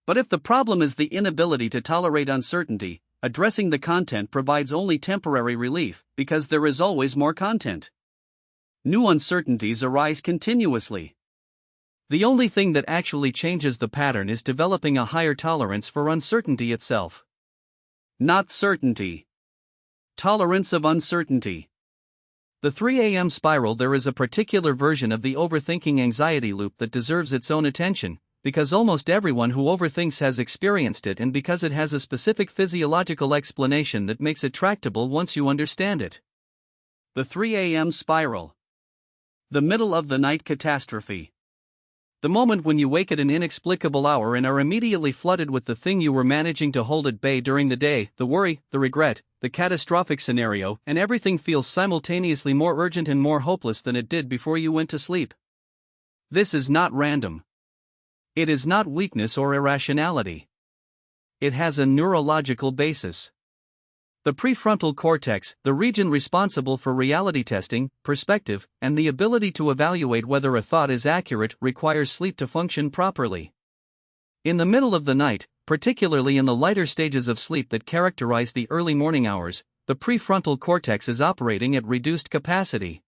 But if the problem is the inability to tolerate uncertainty, addressing the content provides only temporary relief, because there is always more content. New uncertainties arise continuously. The only thing that actually changes the pattern is developing a higher tolerance for uncertainty itself. Not certainty. Tolerance of uncertainty. The 3 a.m. spiral. There is a particular version of the overthinking anxiety loop that deserves its own attention, because almost everyone who overthinks has experienced it, and because it has a specific physiological explanation that makes it tractable once you understand it. The 3 a.m. spiral. The middle of the night catastrophe. The moment when you wake at an inexplicable hour and are immediately flooded with the thing you were managing to hold at bay during the day, the worry, the regret, the catastrophic scenario, and everything feels simultaneously more urgent and more hopeless than it did before you went to sleep. This is not random. It is not weakness or irrationality. It has a neurological basis. The prefrontal cortex, the region responsible for reality testing, perspective, and the ability to evaluate whether a thought is accurate, requires sleep to function properly. In the middle of the night, particularly in the lighter stages of sleep that characterize the early morning hours, the prefrontal cortex is operating at reduced capacity.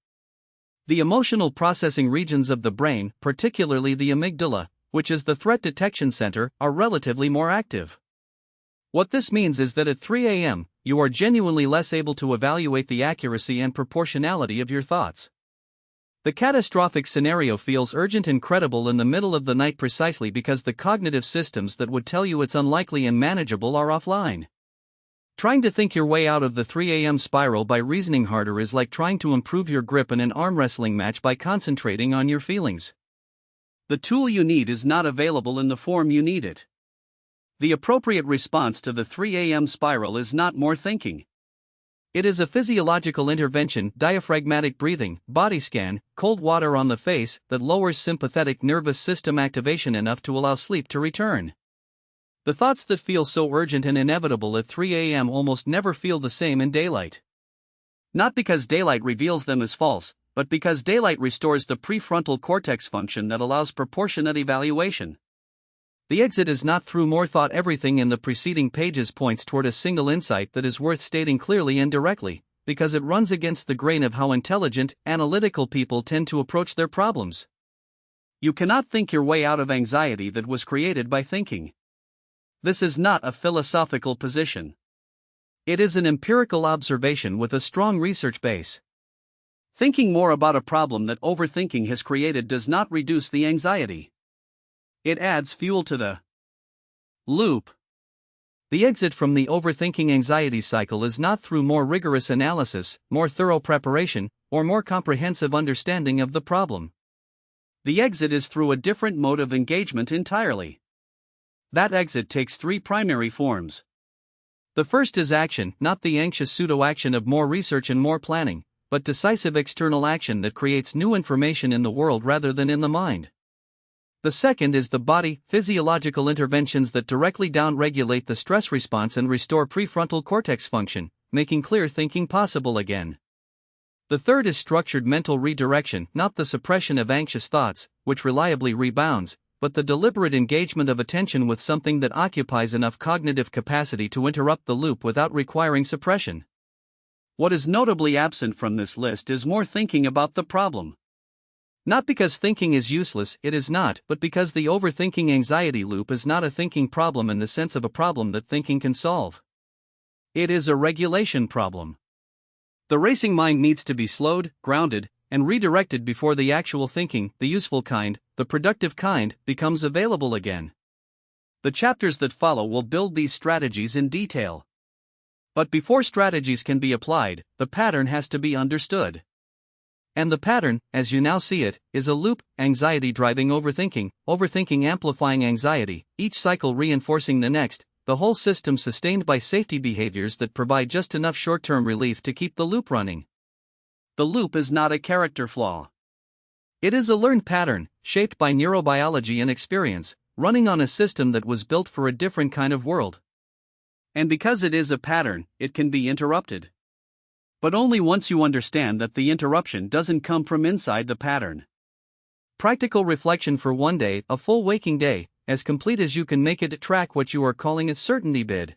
The emotional processing regions of the brain, particularly the amygdala, which is the threat detection center, are relatively more active. What this means is that at 3 a.m., you are genuinely less able to evaluate the accuracy and proportionality of your thoughts. The catastrophic scenario feels urgent and credible in the middle of the night precisely because the cognitive systems that would tell you it's unlikely and manageable are offline. Trying to think your way out of the 3 a.m. spiral by reasoning harder is like trying to improve your grip in an arm wrestling match by concentrating on your feelings. The tool you need is not available in the form you need it. The appropriate response to the 3 a.m. spiral is not more thinking. It is a physiological intervention, diaphragmatic breathing, body scan, cold water on the face, that lowers sympathetic nervous system activation enough to allow sleep to return. The thoughts that feel so urgent and inevitable at 3 a.m. almost never feel the same in daylight. Not because daylight reveals them as false, but because daylight restores the prefrontal cortex function that allows proportionate evaluation. The exit is not through more thought. Everything in the preceding pages points toward a single insight that is worth stating clearly and directly, because it runs against the grain of how intelligent, analytical people tend to approach their problems. You cannot think your way out of anxiety that was created by thinking. This is not a philosophical position. It is an empirical observation with a strong research base. Thinking more about a problem that overthinking has created does not reduce the anxiety. It adds fuel to the loop. The exit from the overthinking anxiety cycle is not through more rigorous analysis, more thorough preparation, or more comprehensive understanding of the problem. The exit is through a different mode of engagement entirely. That exit takes three primary forms. The first is action, not the anxious pseudo-action of more research and more planning, but decisive external action that creates new information in the world rather than in the mind. The second is the body, physiological interventions that directly down-regulate the stress response and restore prefrontal cortex function, making clear thinking possible again. The third is structured mental redirection, not the suppression of anxious thoughts, which reliably rebounds, but the deliberate engagement of attention with something that occupies enough cognitive capacity to interrupt the loop without requiring suppression. What is notably absent from this list is more thinking about the problem. Not because thinking is useless, it is not, but because the overthinking anxiety loop is not a thinking problem in the sense of a problem that thinking can solve. It is a regulation problem. The racing mind needs to be slowed, grounded, and redirected before the actual thinking, the useful kind, the productive kind, becomes available again. The chapters that follow will build these strategies in detail. But before strategies can be applied, the pattern has to be understood. And the pattern, as you now see it, is a loop: anxiety driving overthinking, overthinking amplifying anxiety, each cycle reinforcing the next, the whole system sustained by safety behaviors that provide just enough short-term relief to keep the loop running. The loop is not a character flaw. It is a learned pattern, shaped by neurobiology and experience, running on a system that was built for a different kind of world. And because it is a pattern, it can be interrupted. But only once you understand that the interruption doesn't come from inside the pattern. Practical reflection for one day, a full waking day, as complete as you can make it, track what you are calling a certainty bid.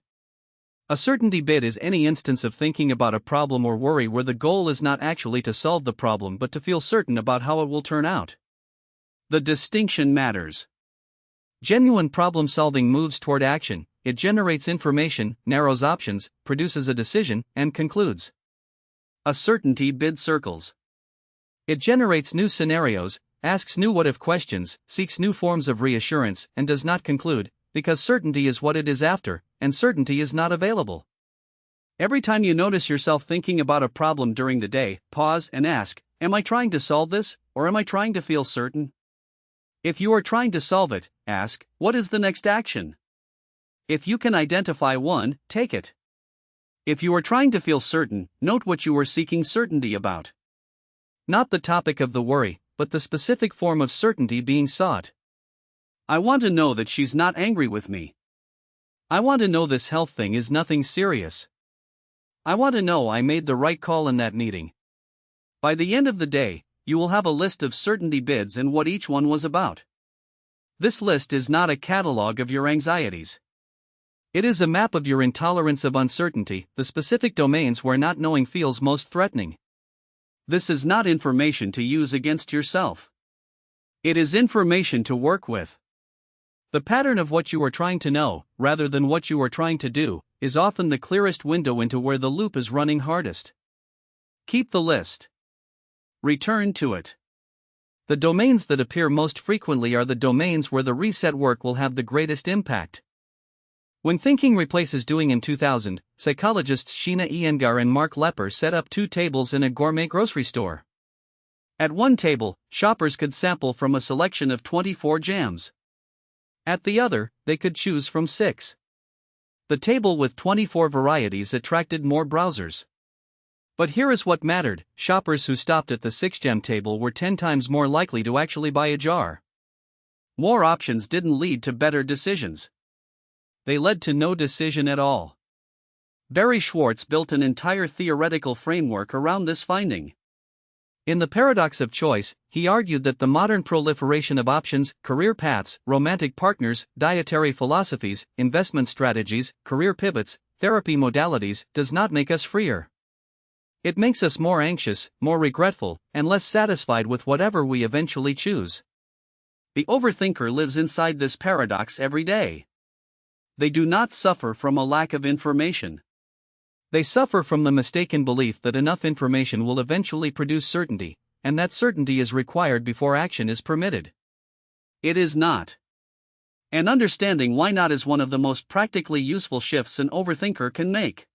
A certainty bid is any instance of thinking about a problem or worry where the goal is not actually to solve the problem but to feel certain about how it will turn out. The distinction matters. Genuine problem-solving moves toward action, it generates information, narrows options, produces a decision, and concludes. A certainty bid circles. It generates new scenarios, asks new what-if questions, seeks new forms of reassurance, and does not conclude, because certainty is what it is after, and certainty is not available. Every time you notice yourself thinking about a problem during the day, pause and ask, am I trying to solve this, or am I trying to feel certain? If you are trying to solve it, ask, what is the next action? If you can identify one, take it. If you are trying to feel certain, note what you are seeking certainty about. Not the topic of the worry, but the specific form of certainty being sought. I want to know that she's not angry with me. I want to know this health thing is nothing serious. I want to know I made the right call in that meeting. By the end of the day, you will have a list of certainty bids and what each one was about. This list is not a catalog of your anxieties. It is a map of your intolerance of uncertainty, the specific domains where not knowing feels most threatening. This is not information to use against yourself. It is information to work with. The pattern of what you are trying to know, rather than what you are trying to do, is often the clearest window into where the loop is running hardest. Keep the list. Return to it. The domains that appear most frequently are the domains where the reset work will have the greatest impact. When thinking replaces doing in 2000, psychologists Sheena Iyengar and Mark Lepper set up 2 tables in a gourmet grocery store. At one table, shoppers could sample from a selection of 24 jams. At the other, they could choose from 6. The table with 24 varieties attracted more browsers. But here is what mattered: shoppers who stopped at the 6-gem table were 10 times more likely to actually buy a jar. More options didn't lead to better decisions. They led to no decision at all. Barry Schwartz built an entire theoretical framework around this finding. In The Paradox of Choice, he argued that the modern proliferation of options, career paths, romantic partners, dietary philosophies, investment strategies, career pivots, therapy modalities, does not make us freer. It makes us more anxious, more regretful, and less satisfied with whatever we eventually choose. The overthinker lives inside this paradox every day. They do not suffer from a lack of information. They suffer from the mistaken belief that enough information will eventually produce certainty, and that certainty is required before action is permitted. It is not. And understanding why not is one of the most practically useful shifts an overthinker can make.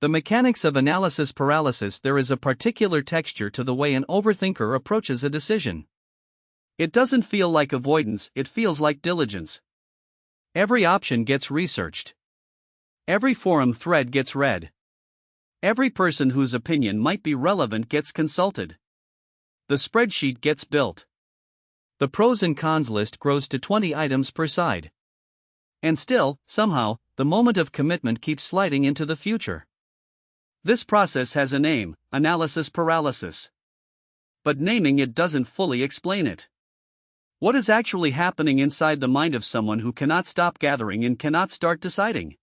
The mechanics of analysis paralysis. There is a particular texture to the way an overthinker approaches a decision. It doesn't feel like avoidance, it feels like diligence. Every option gets researched. Every forum thread gets read. Every person whose opinion might be relevant gets consulted. The spreadsheet gets built. The pros and cons list grows to 20 items per side. And still, somehow, the moment of commitment keeps sliding into the future. This process has a name: analysis paralysis. But naming it doesn't fully explain it. What is actually happening inside the mind of someone who cannot stop gathering and cannot start deciding?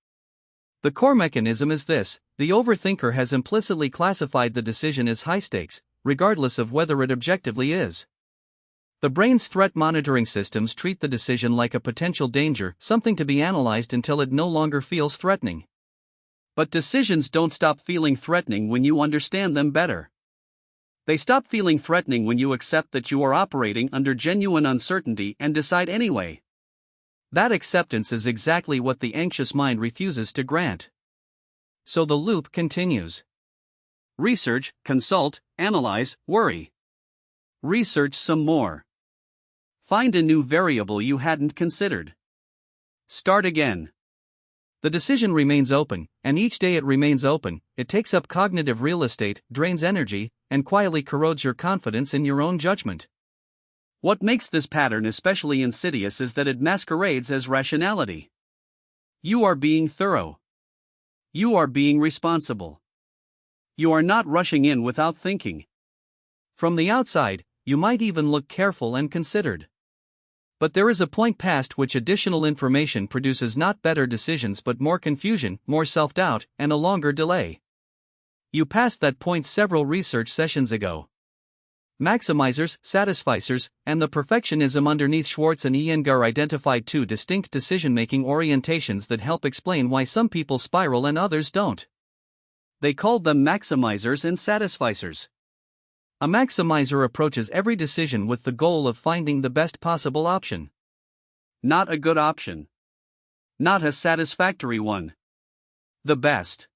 The core mechanism is this: the overthinker has implicitly classified the decision as high stakes, regardless of whether it objectively is. The brain's threat monitoring systems treat the decision like a potential danger, something to be analyzed until it no longer feels threatening. But decisions don't stop feeling threatening when you understand them better. They stop feeling threatening when you accept that you are operating under genuine uncertainty and decide anyway. That acceptance is exactly what the anxious mind refuses to grant. So the loop continues. Research, consult, analyze, worry. Research some more. Find a new variable you hadn't considered. Start again. The decision remains open, and each day it remains open. It takes up cognitive real estate, drains energy, and quietly corrodes your confidence in your own judgment. What makes this pattern especially insidious is that it masquerades as rationality. You are being thorough. You are being responsible. You are not rushing in without thinking. From the outside, you might even look careful and considered. But there is a point past which additional information produces not better decisions but more confusion, more self-doubt, and a longer delay. You passed that point several research sessions ago. Maximizers, satisficers, and the perfectionism underneath. Schwartz and Iyengar identified 2 distinct decision-making orientations that help explain why some people spiral and others don't. They called them maximizers and satisficers. A maximizer approaches every decision with the goal of finding the best possible option. Not a good option. Not a satisfactory one. The best.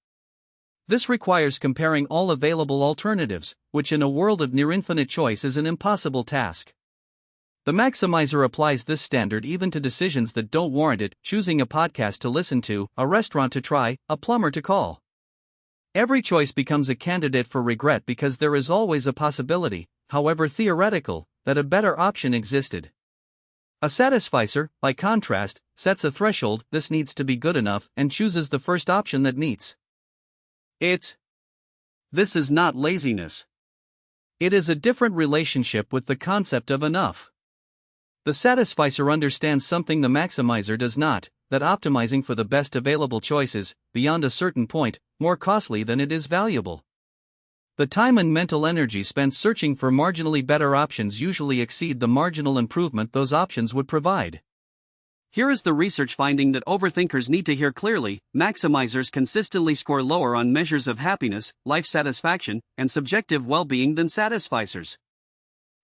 This requires comparing all available alternatives, which in a world of near-infinite choice is an impossible task. The maximizer applies this standard even to decisions that don't warrant it, choosing a podcast to listen to, a restaurant to try, a plumber to call. Every choice becomes a candidate for regret because there is always a possibility, however theoretical, that a better option existed. A satisficer, by contrast, sets a threshold, this needs to be good enough, and chooses the first option that meets it. This is not laziness. It is a different relationship with the concept of enough. The satisficer understands something the maximizer does not, that optimizing for the best available choices, beyond a certain point, more costly than it is valuable. The time and mental energy spent searching for marginally better options usually exceed the marginal improvement those options would provide. Here is the research finding that overthinkers need to hear clearly: maximizers consistently score lower on measures of happiness, life satisfaction, and subjective well-being than satisficers.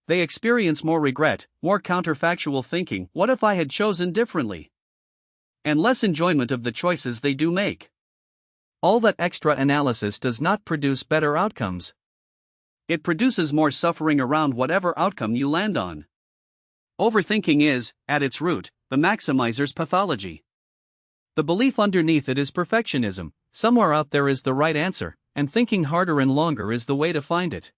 They experience more regret, more counterfactual thinking, what if I had chosen differently? And less enjoyment of the choices they do make. All that extra analysis does not produce better outcomes. It produces more suffering around whatever outcome you land on. Overthinking is, at its root, the maximizer's pathology. The belief underneath it is perfectionism: somewhere out there is the right answer, and thinking harder and longer is the way to find it.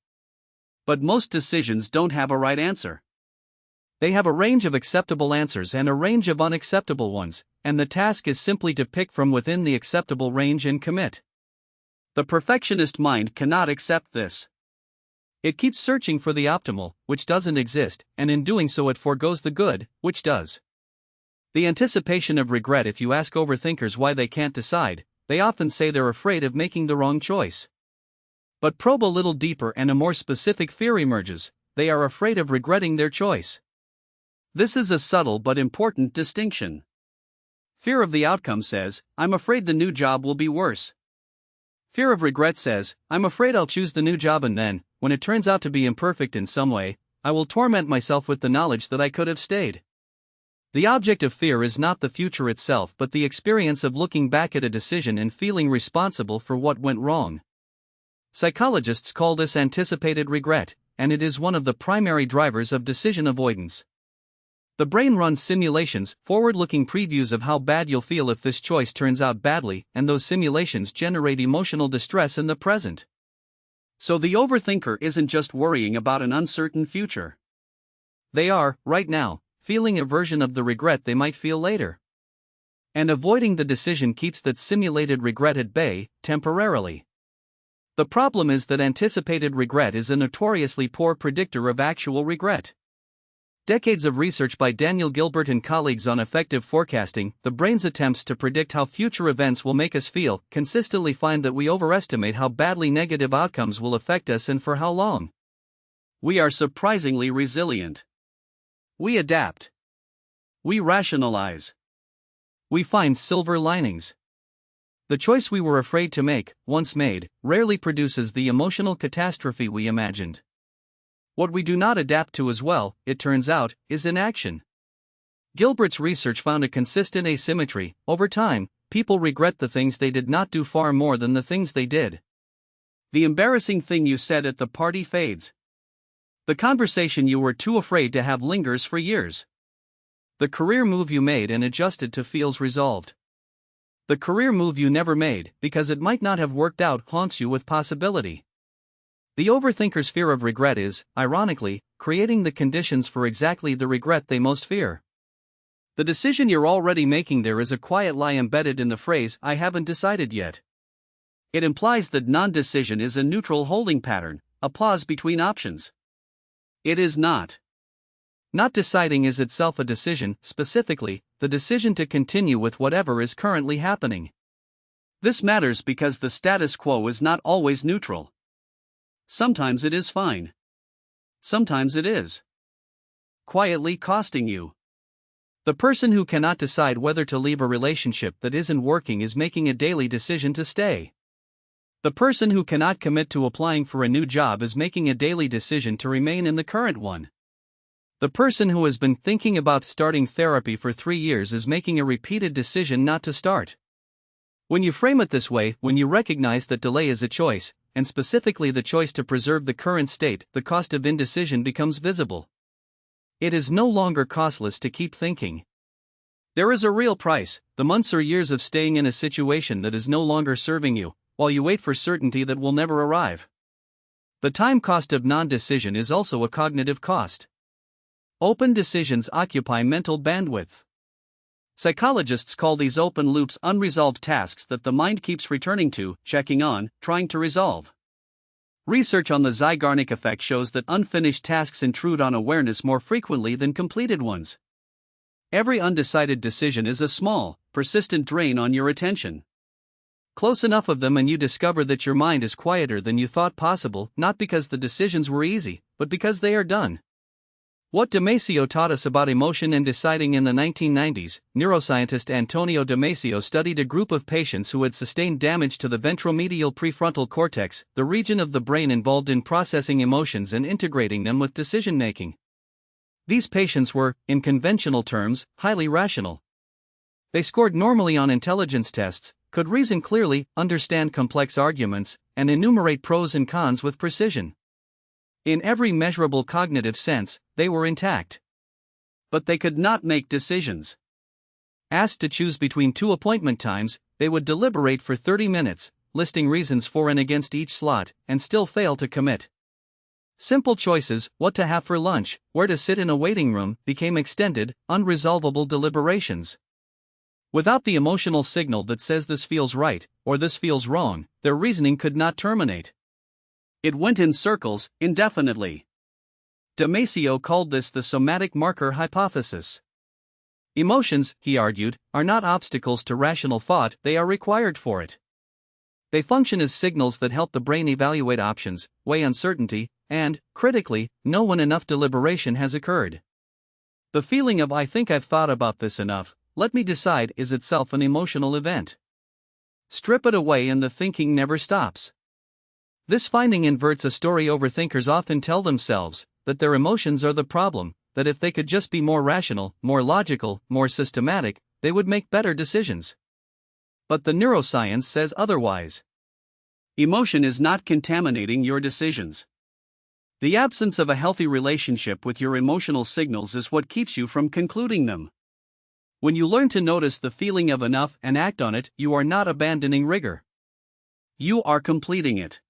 But most decisions don't have a right answer. They have a range of acceptable answers and a range of unacceptable ones, and the task is simply to pick from within the acceptable range and commit. The perfectionist mind cannot accept this. It keeps searching for the optimal, which doesn't exist, and in doing so it forgoes the good, which does. The anticipation of regret: if you ask overthinkers why they can't decide, they often say they're afraid of making the wrong choice. But probe a little deeper and a more specific fear emerges: they are afraid of regretting their choice. This is a subtle but important distinction. Fear of the outcome says, I'm afraid the new job will be worse. Fear of regret says, I'm afraid I'll choose the new job and then, when it turns out to be imperfect in some way, I will torment myself with the knowledge that I could have stayed. The object of fear is not the future itself but the experience of looking back at a decision and feeling responsible for what went wrong. Psychologists call this anticipated regret, and it is one of the primary drivers of decision avoidance. The brain runs simulations, forward-looking previews of how bad you'll feel if this choice turns out badly, and those simulations generate emotional distress in the present. So the overthinker isn't just worrying about an uncertain future. They are, right now, feeling a version of the regret they might feel later. And avoiding the decision keeps that simulated regret at bay, temporarily. The problem is that anticipated regret is a notoriously poor predictor of actual regret. Decades of research by Daniel Gilbert and colleagues on effective forecasting, the brain's attempts to predict how future events will make us feel, consistently find that we overestimate how badly negative outcomes will affect us and for how long. We are surprisingly resilient. We adapt. We rationalize. We find silver linings. The choice we were afraid to make, once made, rarely produces the emotional catastrophe we imagined. What we do not adapt to as well, it turns out, is inaction. Gilbert's research found a consistent asymmetry: over time, people regret the things they did not do far more than the things they did. The embarrassing thing you said at the party fades. The conversation you were too afraid to have lingers for years. The career move you made and adjusted to feels resolved. The career move you never made, because it might not have worked out, haunts you with possibility. The overthinker's fear of regret is, ironically, creating the conditions for exactly the regret they most fear. The decision you're already making there is a quiet lie embedded in the phrase, I haven't decided yet. It implies that non-decision is a neutral holding pattern, a pause between options. It is not. Not deciding is itself a decision, specifically, the decision to continue with whatever is currently happening. This matters because the status quo is not always neutral. Sometimes it is fine. Sometimes it is quietly costing you. The person who cannot decide whether to leave a relationship that isn't working is making a daily decision to stay. The person who cannot commit to applying for a new job is making a daily decision to remain in the current one. The person who has been thinking about starting therapy for 3 years is making a repeated decision not to start. When you frame it this way, when you recognize that delay is a choice, and specifically the choice to preserve the current state, the cost of indecision becomes visible. It is no longer costless to keep thinking. There is a real price, the months or years of staying in a situation that is no longer serving you, while you wait for certainty that will never arrive. The time cost of non-decision is also a cognitive cost. Open decisions occupy mental bandwidth. Psychologists call these open loops unresolved tasks that the mind keeps returning to, checking on, trying to resolve. Research on the Zeigarnik effect shows that unfinished tasks intrude on awareness more frequently than completed ones. Every undecided decision is a small, persistent drain on your attention. Close enough of them and you discover that your mind is quieter than you thought possible, not because the decisions were easy, but because they are done. What Damasio taught us about emotion and deciding in the 1990s, neuroscientist Antonio Damasio studied a group of patients who had sustained damage to the ventromedial prefrontal cortex, the region of the brain involved in processing emotions and integrating them with decision-making. These patients were, in conventional terms, highly rational. They scored normally on intelligence tests, could reason clearly, understand complex arguments, and enumerate pros and cons with precision. In every measurable cognitive sense, they were intact. But they could not make decisions. Asked to choose between two appointment times, they would deliberate for 30 minutes, listing reasons for and against each slot, and still fail to commit. Simple choices, what to have for lunch, where to sit in a waiting room, became extended, unresolvable deliberations. Without the emotional signal that says this feels right, or this feels wrong, their reasoning could not terminate. It went in circles, indefinitely. Damasio called this the somatic marker hypothesis. Emotions, he argued, are not obstacles to rational thought, they are required for it. They function as signals that help the brain evaluate options, weigh uncertainty, and, critically, know when enough deliberation has occurred. The feeling of "I think I've thought about this enough, let me decide" is itself an emotional event. Strip it away and the thinking never stops. This finding inverts a story overthinkers often tell themselves, that their emotions are the problem, that if they could just be more rational, more logical, more systematic, they would make better decisions. But the neuroscience says otherwise. Emotion is not contaminating your decisions. The absence of a healthy relationship with your emotional signals is what keeps you from concluding them. When you learn to notice the feeling of enough and act on it, you are not abandoning rigor. You are completing it.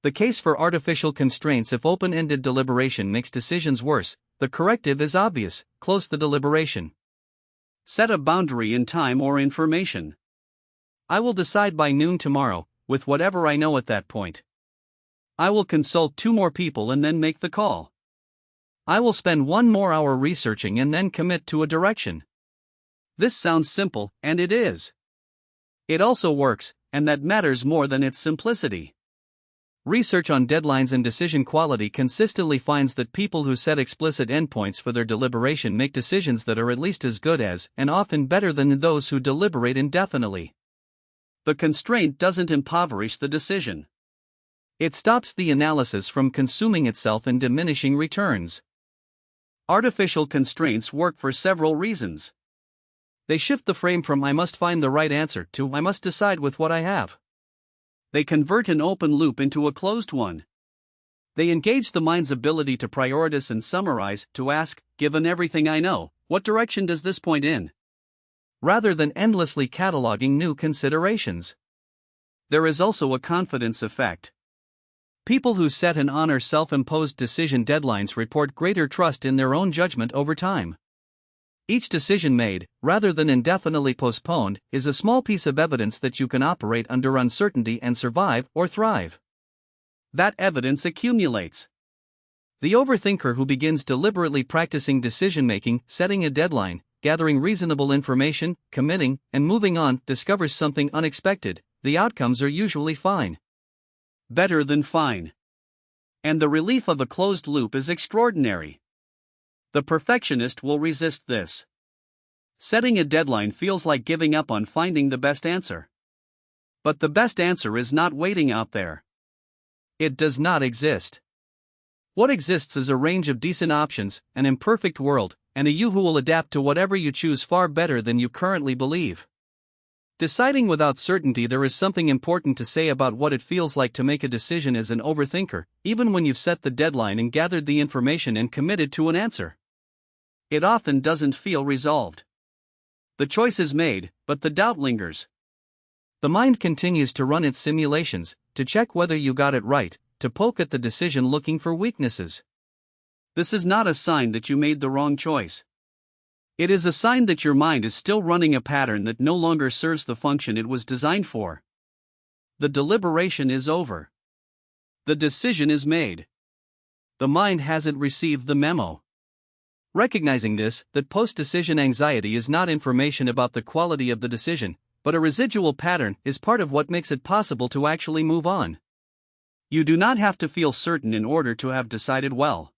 The case for artificial constraints: if open-ended deliberation makes decisions worse, the corrective is obvious: close the deliberation. Set a boundary in time or information. I will decide by noon tomorrow, with whatever I know at that point. I will consult 2 more people and then make the call. I will spend 1 more hour researching and then commit to a direction. This sounds simple, and it is. It also works, and that matters more than its simplicity. Research on deadlines and decision quality consistently finds that people who set explicit endpoints for their deliberation make decisions that are at least as good as, and often better than, those who deliberate indefinitely. The constraint doesn't impoverish the decision. It stops the analysis from consuming itself in diminishing returns. Artificial constraints work for several reasons. They shift the frame from "I must find the right answer" to "I must decide with what I have." They convert an open loop into a closed one. They engage the mind's ability to prioritize and summarize, to ask, given everything I know, what direction does this point in? Rather than endlessly cataloging new considerations. There is also a confidence effect. People who set and honor self-imposed decision deadlines report greater trust in their own judgment over time. Each decision made, rather than indefinitely postponed, is a small piece of evidence that you can operate under uncertainty and survive or thrive. That evidence accumulates. The overthinker who begins deliberately practicing decision-making, setting a deadline, gathering reasonable information, committing, and moving on, discovers something unexpected: the outcomes are usually fine. Better than fine. And the relief of a closed loop is extraordinary. The perfectionist will resist this. Setting a deadline feels like giving up on finding the best answer. But the best answer is not waiting out there. It does not exist. What exists is a range of decent options, an imperfect world, and a you who will adapt to whatever you choose far better than you currently believe. Deciding without certainty: there is something important to say about what it feels like to make a decision as an overthinker, even when you've set the deadline and gathered the information and committed to an answer. it often doesn't feel resolved. The choice is made, but the doubt lingers. The mind continues to run its simulations, to check whether you got it right, to poke at the decision looking for weaknesses. This is not a sign that you made the wrong choice. It is a sign that your mind is still running a pattern that no longer serves the function it was designed for. The deliberation is over. The decision is made. The mind hasn't received the memo. Recognizing this, that post-decision anxiety is not information about the quality of the decision, but a residual pattern, is part of what makes it possible to actually move on. You do not have to feel certain in order to have decided well.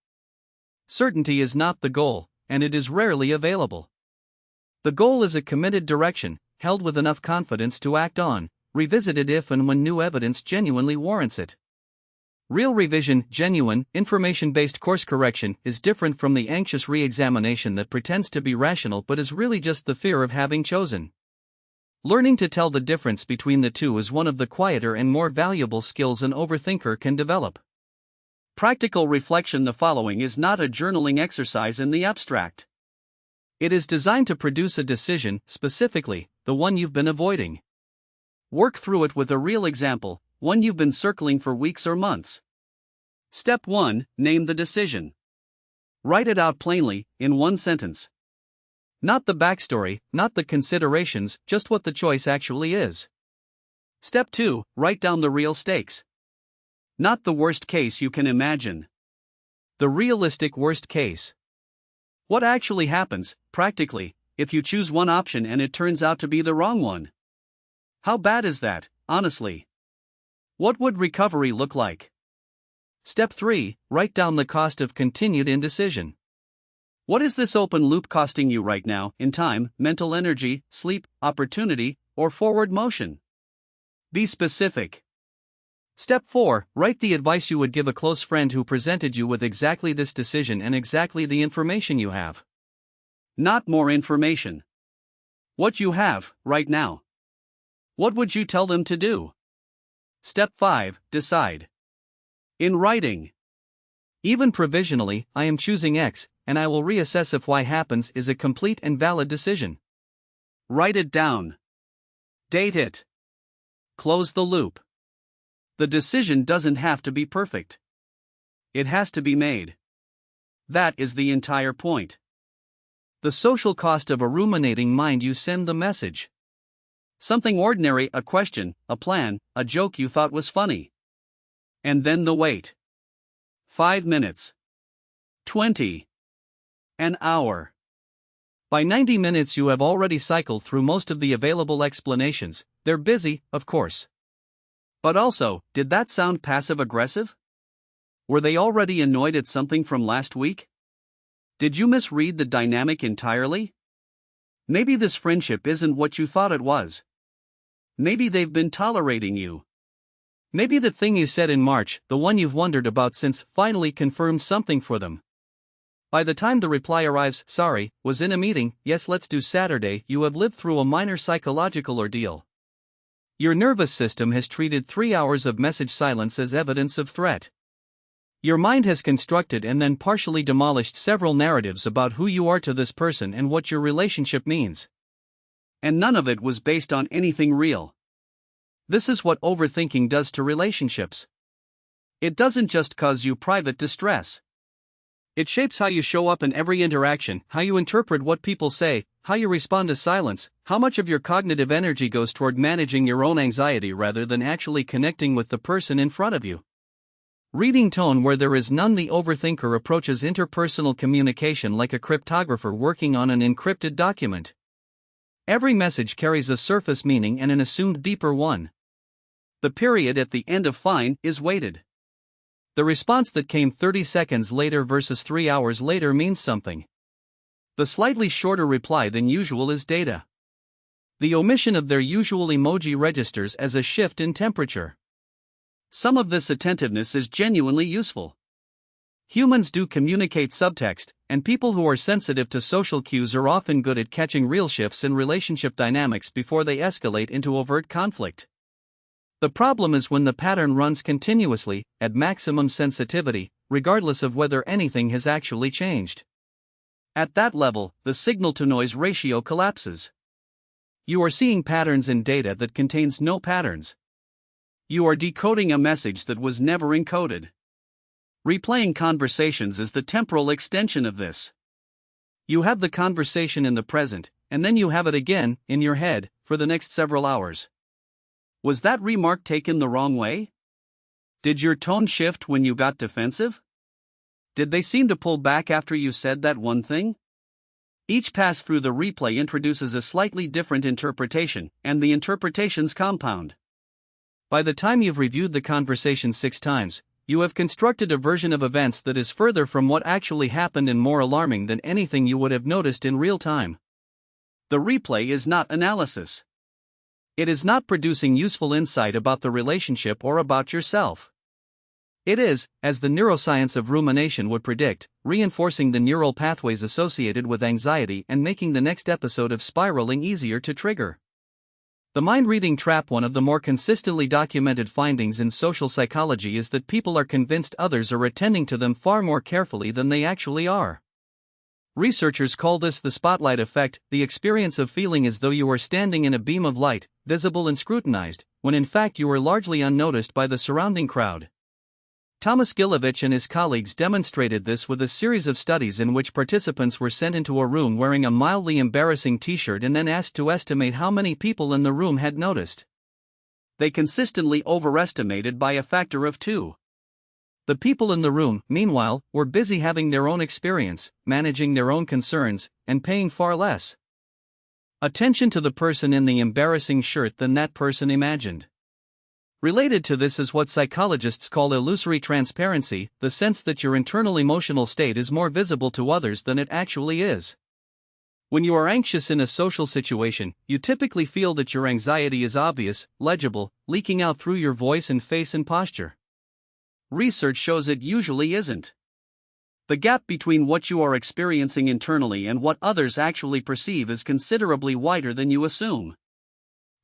Certainty is not the goal, and it is rarely available. The goal is a committed direction, held with enough confidence to act on, revisited if and when new evidence genuinely warrants it. Real revision, genuine, information-based course correction, is different from the anxious re-examination that pretends to be rational but is really just the fear of having chosen. Learning to tell the difference between the two is one of the quieter and more valuable skills an overthinker can develop. Practical reflection. The following is not a journaling exercise in the abstract. It is designed to produce a decision, specifically, the one you've been avoiding. Work through it with a real example, one you've been circling for weeks or months. Step 1. Name the decision. Write it out plainly, in one sentence. Not the backstory, not the considerations, just what the choice actually is. Step 2. Write down the real stakes. Not the worst case you can imagine. The realistic worst case. What actually happens, practically, if you choose one option and it turns out to be the wrong one? How bad is that, honestly? What would recovery look like? Step 3. Write down the cost of continued indecision. What is this open loop costing you right now, in time, mental energy, sleep, opportunity, or forward motion? Be specific. Step 4. Write the advice you would give a close friend who presented you with exactly this decision and exactly the information you have. Not more information. What you have, right now. What would you tell them to do? Step 5. Decide. In writing. Even provisionally, I am choosing X, and I will reassess if Y happens is a complete and valid decision. Write it down. Date it. Close the loop. The decision doesn't have to be perfect. It has to be made. That is the entire point. The social cost of a ruminating mind. You send the message. Something ordinary, a question, a plan, a joke you thought was funny. And then the wait. 5 minutes. 20. An hour. By 90 minutes you have already cycled through most of the available explanations. They're busy, of course. But also, did that sound passive-aggressive? Were they already annoyed at something from last week? Did you misread the dynamic entirely? Maybe this friendship isn't what you thought it was. Maybe they've been tolerating you. Maybe the thing you said in March, the one you've wondered about since, finally confirms something for them. By the time the reply arrives, sorry, was in a meeting, yes, let's do Saturday, you have lived through a minor psychological ordeal. Your nervous system has treated 3 hours of message silence as evidence of threat. Your mind has constructed and then partially demolished several narratives about who you are to this person and what your relationship means. And none of it was based on anything real. This is what overthinking does to relationships. It doesn't just cause you private distress. It shapes how you show up in every interaction, how you interpret what people say, how you respond to silence, how much of your cognitive energy goes toward managing your own anxiety rather than actually connecting with the person in front of you. Reading tone where there is none. The overthinker approaches interpersonal communication like a cryptographer working on an encrypted document. Every message carries a surface meaning and an assumed deeper one. The period at the end of fine is weighted. The response that came 30 seconds later versus 3 hours later means something. The slightly shorter reply than usual is data. The omission of their usual emoji registers as a shift in temperature. Some of this attentiveness is genuinely useful. Humans do communicate subtext, and people who are sensitive to social cues are often good at catching real shifts in relationship dynamics before they escalate into overt conflict. The problem is when the pattern runs continuously, at maximum sensitivity, regardless of whether anything has actually changed. At that level, the signal-to-noise ratio collapses. You are seeing patterns in data that contains no patterns. You are decoding a message that was never encoded. Replaying conversations is the temporal extension of this. You have the conversation in the present, and then you have it again, in your head, for the next several hours. Was that remark taken the wrong way? Did your tone shift when you got defensive? Did they seem to pull back after you said that one thing? Each pass through the replay introduces a slightly different interpretation, and the interpretations compound. By the time you've reviewed the conversation 6 times, you have constructed a version of events that is further from what actually happened and more alarming than anything you would have noticed in real time. The replay is not analysis. It is not producing useful insight about the relationship or about yourself. It is, as the neuroscience of rumination would predict, reinforcing the neural pathways associated with anxiety and making the next episode of spiraling easier to trigger. The mind-reading trap. One of the more consistently documented findings in social psychology is that people are convinced others are attending to them far more carefully than they actually are. Researchers call this the spotlight effect, the experience of feeling as though you are standing in a beam of light, visible and scrutinized, when in fact you are largely unnoticed by the surrounding crowd. Thomas Gilovich and his colleagues demonstrated this with a series of studies in which participants were sent into a room wearing a mildly embarrassing t-shirt and then asked to estimate how many people in the room had noticed. They consistently overestimated by a factor of 2. The people in the room, meanwhile, were busy having their own experience, managing their own concerns, and paying far less attention to the person in the embarrassing shirt than that person imagined. Related to this is what psychologists call illusory transparency, the sense that your internal emotional state is more visible to others than it actually is. When you are anxious in a social situation, you typically feel that your anxiety is obvious, legible, leaking out through your voice and face and posture. Research shows it usually isn't. The gap between what you are experiencing internally and what others actually perceive is considerably wider than you assume.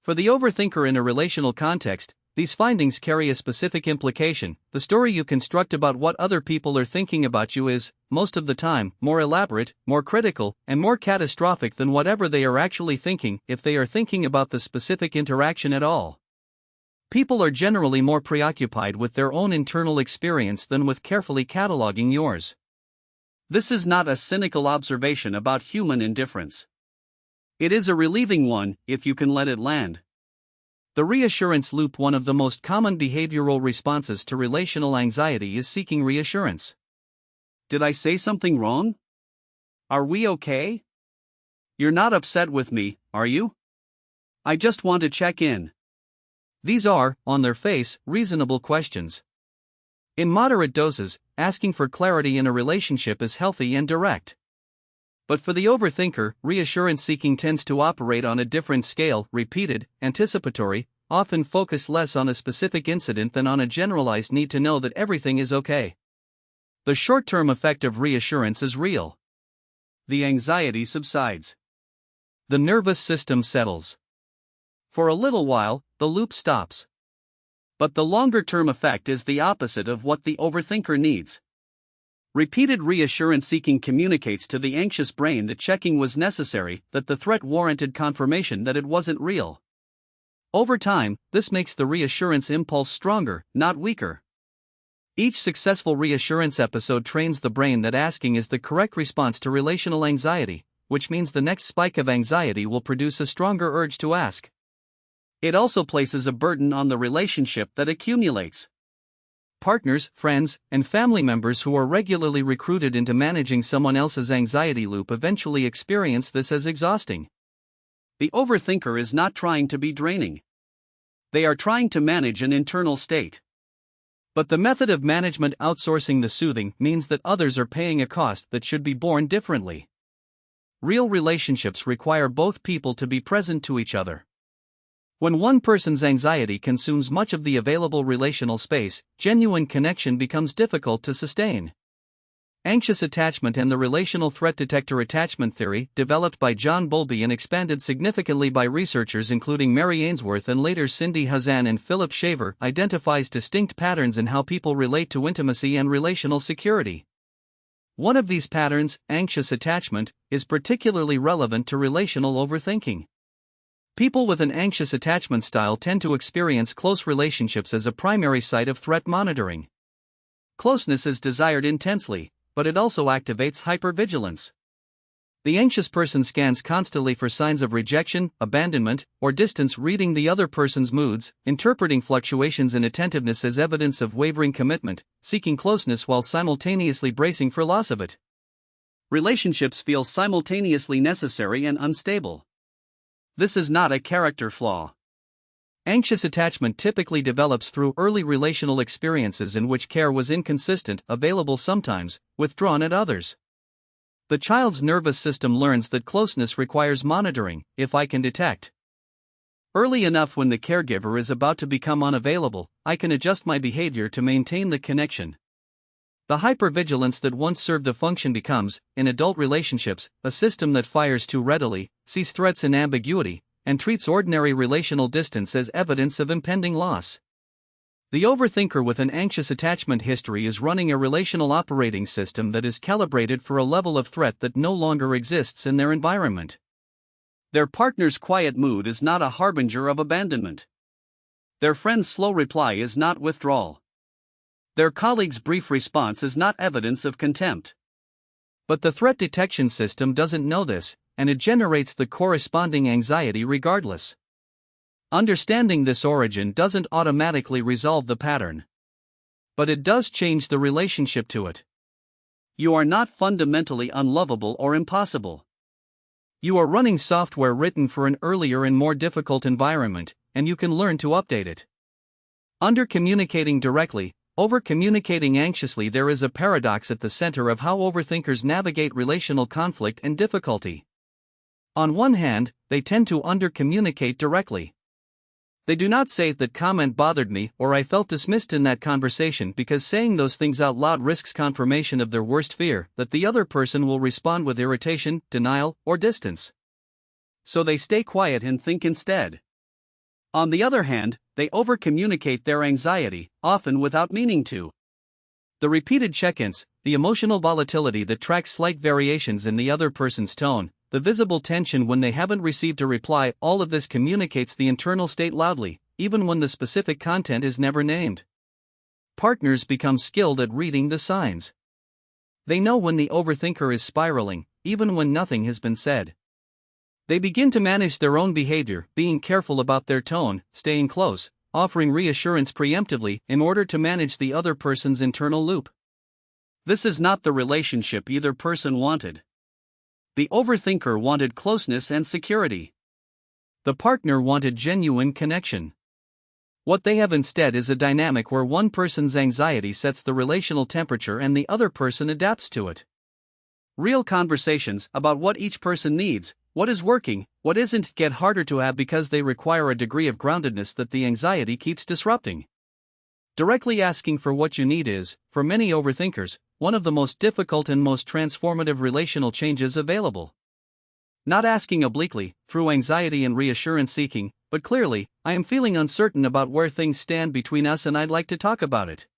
For the overthinker in a relational context, these findings carry a specific implication. The story you construct about what other people are thinking about you is, most of the time, more elaborate, more critical, and more catastrophic than whatever they are actually thinking, if they are thinking about the specific interaction at all. People are generally more preoccupied with their own internal experience than with carefully cataloging yours. This is not a cynical observation about human indifference. It is a relieving one, if you can let it land. The reassurance loop. One of the most common behavioral responses to relational anxiety is seeking reassurance. Did I say something wrong? Are we okay? You're not upset with me, are you? I just want to check in. These are, on their face, reasonable questions. In moderate doses, asking for clarity in a relationship is healthy and direct. But for the overthinker, reassurance seeking tends to operate on a different scale, repeated, anticipatory, often focused less on a specific incident than on a generalized need to know that everything is okay. The short-term effect of reassurance is real. The anxiety subsides. The nervous system settles. For a little while, the loop stops. But the longer-term effect is the opposite of what the overthinker needs. Repeated reassurance seeking communicates to the anxious brain that checking was necessary, that the threat warranted confirmation that it wasn't real. Over time, this makes the reassurance impulse stronger, not weaker. Each successful reassurance episode trains the brain that asking is the correct response to relational anxiety, which means the next spike of anxiety will produce a stronger urge to ask. It also places a burden on the relationship that accumulates. Partners, friends, and family members who are regularly recruited into managing someone else's anxiety loop eventually experience this as exhausting. The overthinker is not trying to be draining. They are trying to manage an internal state. But the method of management, outsourcing the soothing, means that others are paying a cost that should be borne differently. Real relationships require both people to be present to each other. When one person's anxiety consumes much of the available relational space, genuine connection becomes difficult to sustain. Anxious attachment and the relational threat detector attachment theory, developed by John Bowlby and expanded significantly by researchers including Mary Ainsworth and later Cindy Hazan and Philip Shaver, identifies distinct patterns in how people relate to intimacy and relational security. One of these patterns, anxious attachment, is particularly relevant to relational overthinking. People with an anxious attachment style tend to experience close relationships as a primary site of threat monitoring. Closeness is desired intensely, but it also activates hypervigilance. The anxious person scans constantly for signs of rejection, abandonment, or distance, reading the other person's moods, interpreting fluctuations in attentiveness as evidence of wavering commitment, seeking closeness while simultaneously bracing for loss of it. Relationships feel simultaneously necessary and unstable. This is not a character flaw. Anxious attachment typically develops through early relational experiences in which care was inconsistent, available sometimes, withdrawn at others. The child's nervous system learns that closeness requires monitoring, if I can detect early enough when the caregiver is about to become unavailable, I can adjust my behavior to maintain the connection. The hypervigilance that once served a function becomes, in adult relationships, a system that fires too readily, sees threats in ambiguity, and treats ordinary relational distance as evidence of impending loss. The overthinker with an anxious attachment history is running a relational operating system that is calibrated for a level of threat that no longer exists in their environment. Their partner's quiet mood is not a harbinger of abandonment. Their friend's slow reply is not withdrawal. Their colleague's brief response is not evidence of contempt. But the threat detection system doesn't know this, and it generates the corresponding anxiety regardless. Understanding this origin doesn't automatically resolve the pattern. But it does change the relationship to it. You are not fundamentally unlovable or impossible. You are running software written for an earlier and more difficult environment, and you can learn to update it. Under communicating directly, over communicating anxiously, there is a paradox at the center of how overthinkers navigate relational conflict and difficulty. On one hand, they tend to under-communicate directly. They do not say that comment bothered me or I felt dismissed in that conversation, because saying those things out loud risks confirmation of their worst fear, that the other person will respond with irritation, denial, or distance. So they stay quiet and think instead. On the other hand, they over-communicate their anxiety, often without meaning to. The repeated check-ins, the emotional volatility that tracks slight variations in the other person's tone, the visible tension when they haven't received a reply, all of this communicates the internal state loudly, even when the specific content is never named. Partners become skilled at reading the signs. They know when the overthinker is spiraling, even when nothing has been said. They begin to manage their own behavior, being careful about their tone, staying close, offering reassurance preemptively in order to manage the other person's internal loop. This is not the relationship either person wanted. The overthinker wanted closeness and security. The partner wanted genuine connection. What they have instead is a dynamic where one person's anxiety sets the relational temperature and the other person adapts to it. Real conversations about what each person needs, what is working, what isn't, get harder to have because they require a degree of groundedness that the anxiety keeps disrupting. Directly asking for what you need is, for many overthinkers, one of the most difficult and most transformative relational changes available. Not asking obliquely, through anxiety and reassurance seeking, but clearly, I am feeling uncertain about where things stand between us and I'd like to talk about it.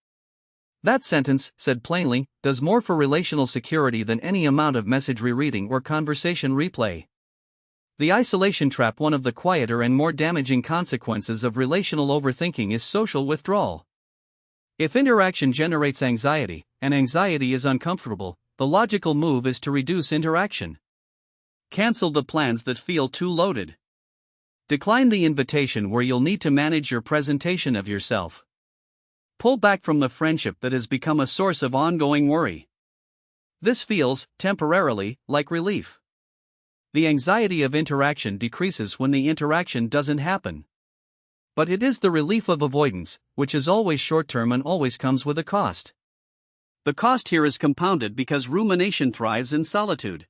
That sentence, said plainly, does more for relational security than any amount of message rereading or conversation replay. The isolation trap. One of the quieter and more damaging consequences of relational overthinking is social withdrawal. If interaction generates anxiety, and anxiety is uncomfortable, the logical move is to reduce interaction. Cancel the plans that feel too loaded. Decline the invitation where you'll need to manage your presentation of yourself. Pull back from the friendship that has become a source of ongoing worry. This feels, temporarily, like relief. The anxiety of interaction decreases when the interaction doesn't happen. But it is the relief of avoidance, which is always short-term and always comes with a cost. The cost here is compounded because rumination thrives in solitude.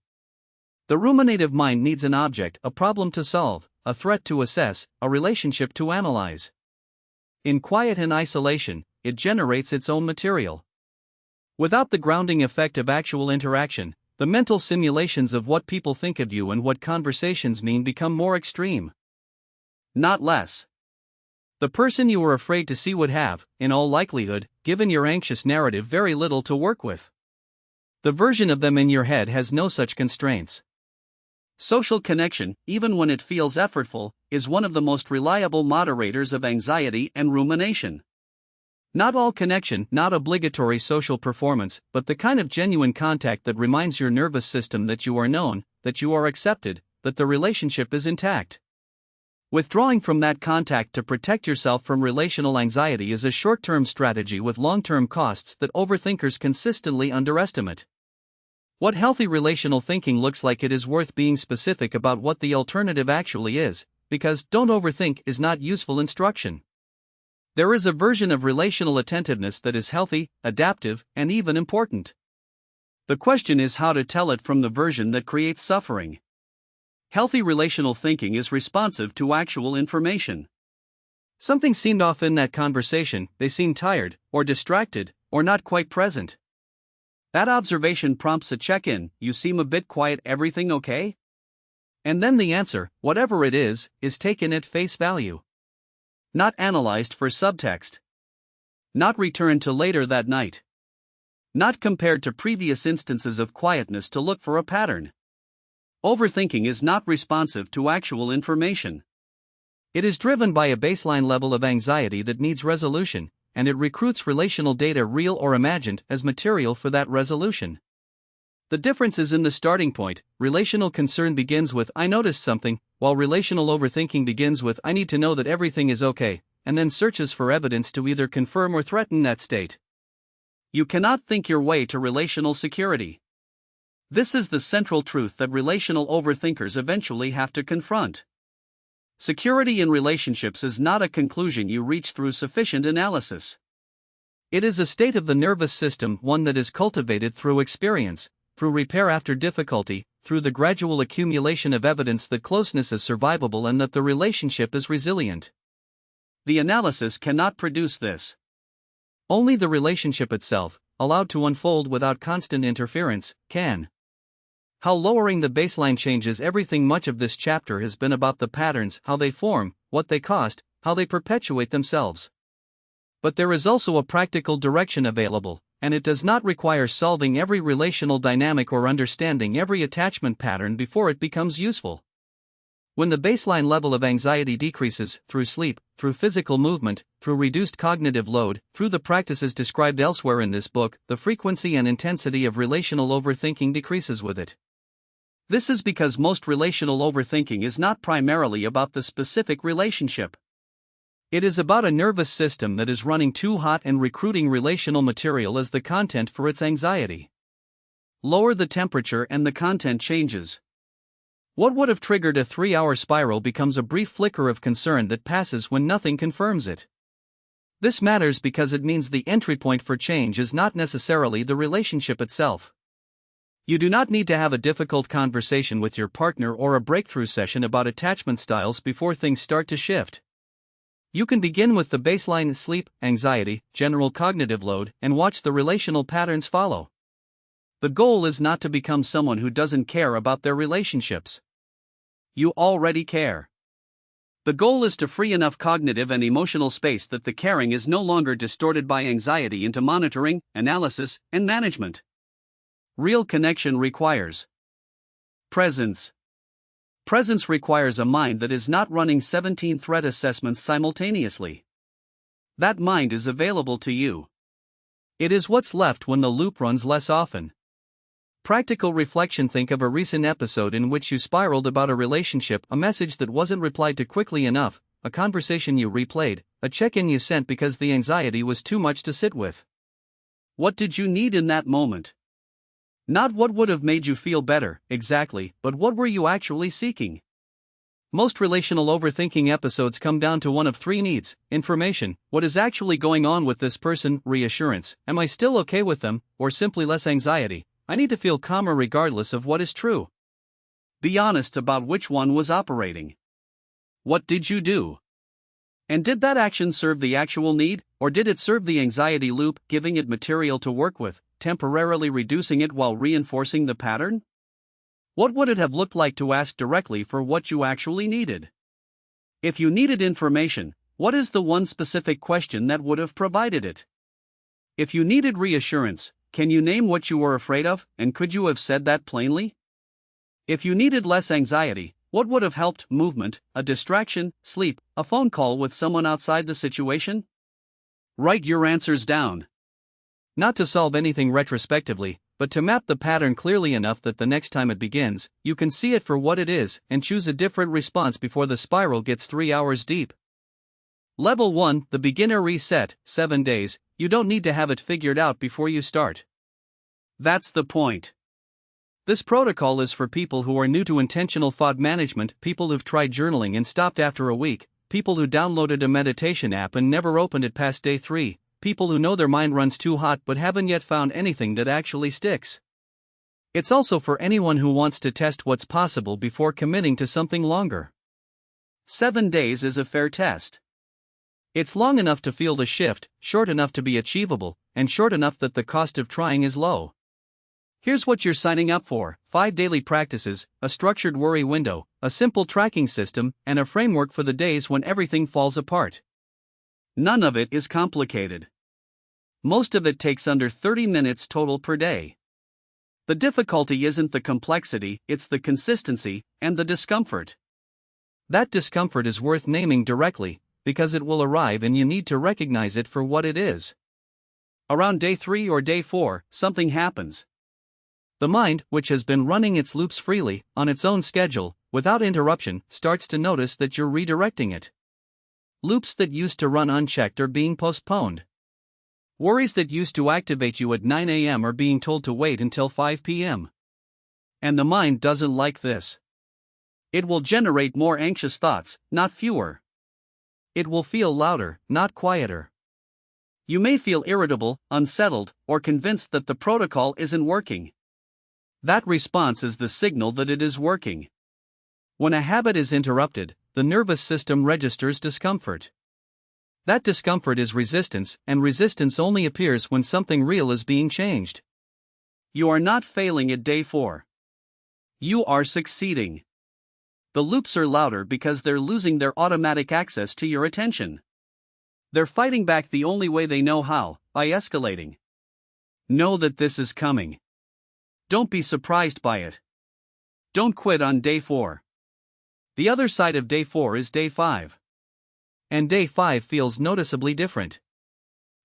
The ruminative mind needs an object, a problem to solve, a threat to assess, a relationship to analyze. In quiet and isolation, it generates its own material. Without the grounding effect of actual interaction, the mental simulations of what people think of you and what conversations mean become more extreme. Not less. The person you were afraid to see would have, in all likelihood, given your anxious narrative, very little to work with. The version of them in your head has no such constraints. Social connection, even when it feels effortful, is one of the most reliable moderators of anxiety and rumination. Not all connection, not obligatory social performance, but the kind of genuine contact that reminds your nervous system that you are known, that you are accepted, that the relationship is intact. Withdrawing from that contact to protect yourself from relational anxiety is a short-term strategy with long-term costs that overthinkers consistently underestimate. What healthy relational thinking looks like: it is worth being specific about what the alternative actually is, because "don't overthink" is not useful instruction. There is a version of relational attentiveness that is healthy, adaptive, and even important. The question is how to tell it from the version that creates suffering. Healthy relational thinking is responsive to actual information. Something seemed off in that conversation, they seemed tired, or distracted, or not quite present. That observation prompts a check-in: "You seem a bit quiet, everything okay?" And then the answer, whatever it is taken at face value. Not analyzed for subtext. Not returned to later that night. Not compared to previous instances of quietness to look for a pattern. Overthinking is not responsive to actual information. It is driven by a baseline level of anxiety that needs resolution, and it recruits relational data, real or imagined, as material for that resolution. The difference is in the starting point. Relational concern begins with "I noticed something," while relational overthinking begins with "I need to know that everything is okay," and then searches for evidence to either confirm or threaten that state. You cannot think your way to relational security. This is the central truth that relational overthinkers eventually have to confront. Security in relationships is not a conclusion you reach through sufficient analysis. It is a state of the nervous system, one that is cultivated through experience, through repair after difficulty, through the gradual accumulation of evidence that closeness is survivable and that the relationship is resilient. The analysis cannot produce this. Only the relationship itself, allowed to unfold without constant interference, can. How lowering the baseline changes everything. Much of this chapter has been about the patterns, how they form, what they cost, how they perpetuate themselves. But there is also a practical direction available, and it does not require solving every relational dynamic or understanding every attachment pattern before it becomes useful. When the baseline level of anxiety decreases, through sleep, through physical movement, through reduced cognitive load, through the practices described elsewhere in this book, the frequency and intensity of relational overthinking decreases with it. This is because most relational overthinking is not primarily about the specific relationship. It is about a nervous system that is running too hot and recruiting relational material as the content for its anxiety. Lower the temperature and the content changes. What would have triggered a 3-hour spiral becomes a brief flicker of concern that passes when nothing confirms it. This matters because it means the entry point for change is not necessarily the relationship itself. You do not need to have a difficult conversation with your partner or a breakthrough session about attachment styles before things start to shift. You can begin with the baseline: sleep, anxiety, general cognitive load, and watch the relational patterns follow. The goal is not to become someone who doesn't care about their relationships. You already care. The goal is to free enough cognitive and emotional space that the caring is no longer distorted by anxiety into monitoring, analysis, and management. Real connection requires presence. Presence requires a mind that is not running 17 threat assessments simultaneously. That mind is available to you. It is what's left when the loop runs less often. Practical reflection: think of a recent episode in which you spiraled about a relationship, a message that wasn't replied to quickly enough, a conversation you replayed, a check-in you sent because the anxiety was too much to sit with. What did you need in that moment? Not what would have made you feel better, exactly, but what were you actually seeking? Most relational overthinking episodes come down to one of three needs: information, what is actually going on with this person; reassurance, am I still okay with them; or simply less anxiety, I need to feel calmer regardless of what is true. Be honest about which one was operating. What did you do? And did that action serve the actual need, or did it serve the anxiety loop, giving it material to work with, temporarily reducing it while reinforcing the pattern? What would it have looked like to ask directly for what you actually needed? If you needed information, what is the one specific question that would have provided it? If you needed reassurance, Can you name what you were afraid of, and could you have said that plainly? If you needed less anxiety, what would have helped? Movement, a distraction, sleep, a phone call with someone outside the situation? Write your answers down. Not to solve anything retrospectively, but to map the pattern clearly enough that the next time it begins, you can see it for what it is and choose a different response before the spiral gets 3 hours deep. Level 1, the beginner reset, 7 days. You don't need to have it figured out before you start. That's the point. This protocol is for people who are new to intentional thought management, people who've tried journaling and stopped after a week, people who downloaded a meditation app and never opened it past day 3, people who know their mind runs too hot but haven't yet found anything that actually sticks. It's also for anyone who wants to test what's possible before committing to something longer. 7 days is a fair test. It's long enough to feel the shift, short enough to be achievable, and short enough that the cost of trying is low. Here's what you're signing up for: 5 daily practices, a structured worry window, a simple tracking system, and a framework for the days when everything falls apart. None of it is complicated. Most of it takes under 30 minutes total per day. The difficulty isn't the complexity, it's the consistency and the discomfort. That discomfort is worth naming directly, because it will arrive and you need to recognize it for what it is. Around day 3 or day 4, something happens. The mind, which has been running its loops freely, on its own schedule, without interruption, starts to notice that you're redirecting it. Loops that used to run unchecked are being postponed. Worries that used to activate you at 9 a.m. are being told to wait until 5 p.m. And the mind doesn't like this. It will generate more anxious thoughts, not fewer. It will feel louder, not quieter. You may feel irritable, unsettled, or convinced that the protocol isn't working. That response is the signal that it is working. When a habit is interrupted, the nervous system registers discomfort. That discomfort is resistance, and resistance only appears when something real is being changed. You are not failing at day 4. You are succeeding. The loops are louder because they're losing their automatic access to your attention. They're fighting back the only way they know how, by escalating. Know that this is coming. Don't be surprised by it. Don't quit on day 4. The other side of day 4 is day 5. And day 5 feels noticeably different.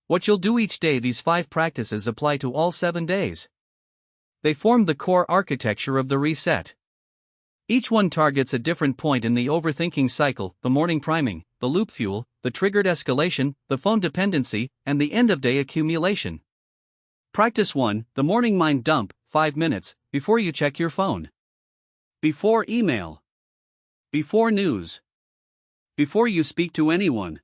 What you'll do each day, these 5 practices apply to all 7 days. They form the core architecture of the reset. Each one targets a different point in the overthinking cycle: the morning priming, the loop fuel, the triggered escalation, the phone dependency, and the end-of-day accumulation. Practice 1, the morning mind dump, 5 minutes, before you check your phone. Before email. Before news. Before you speak to anyone.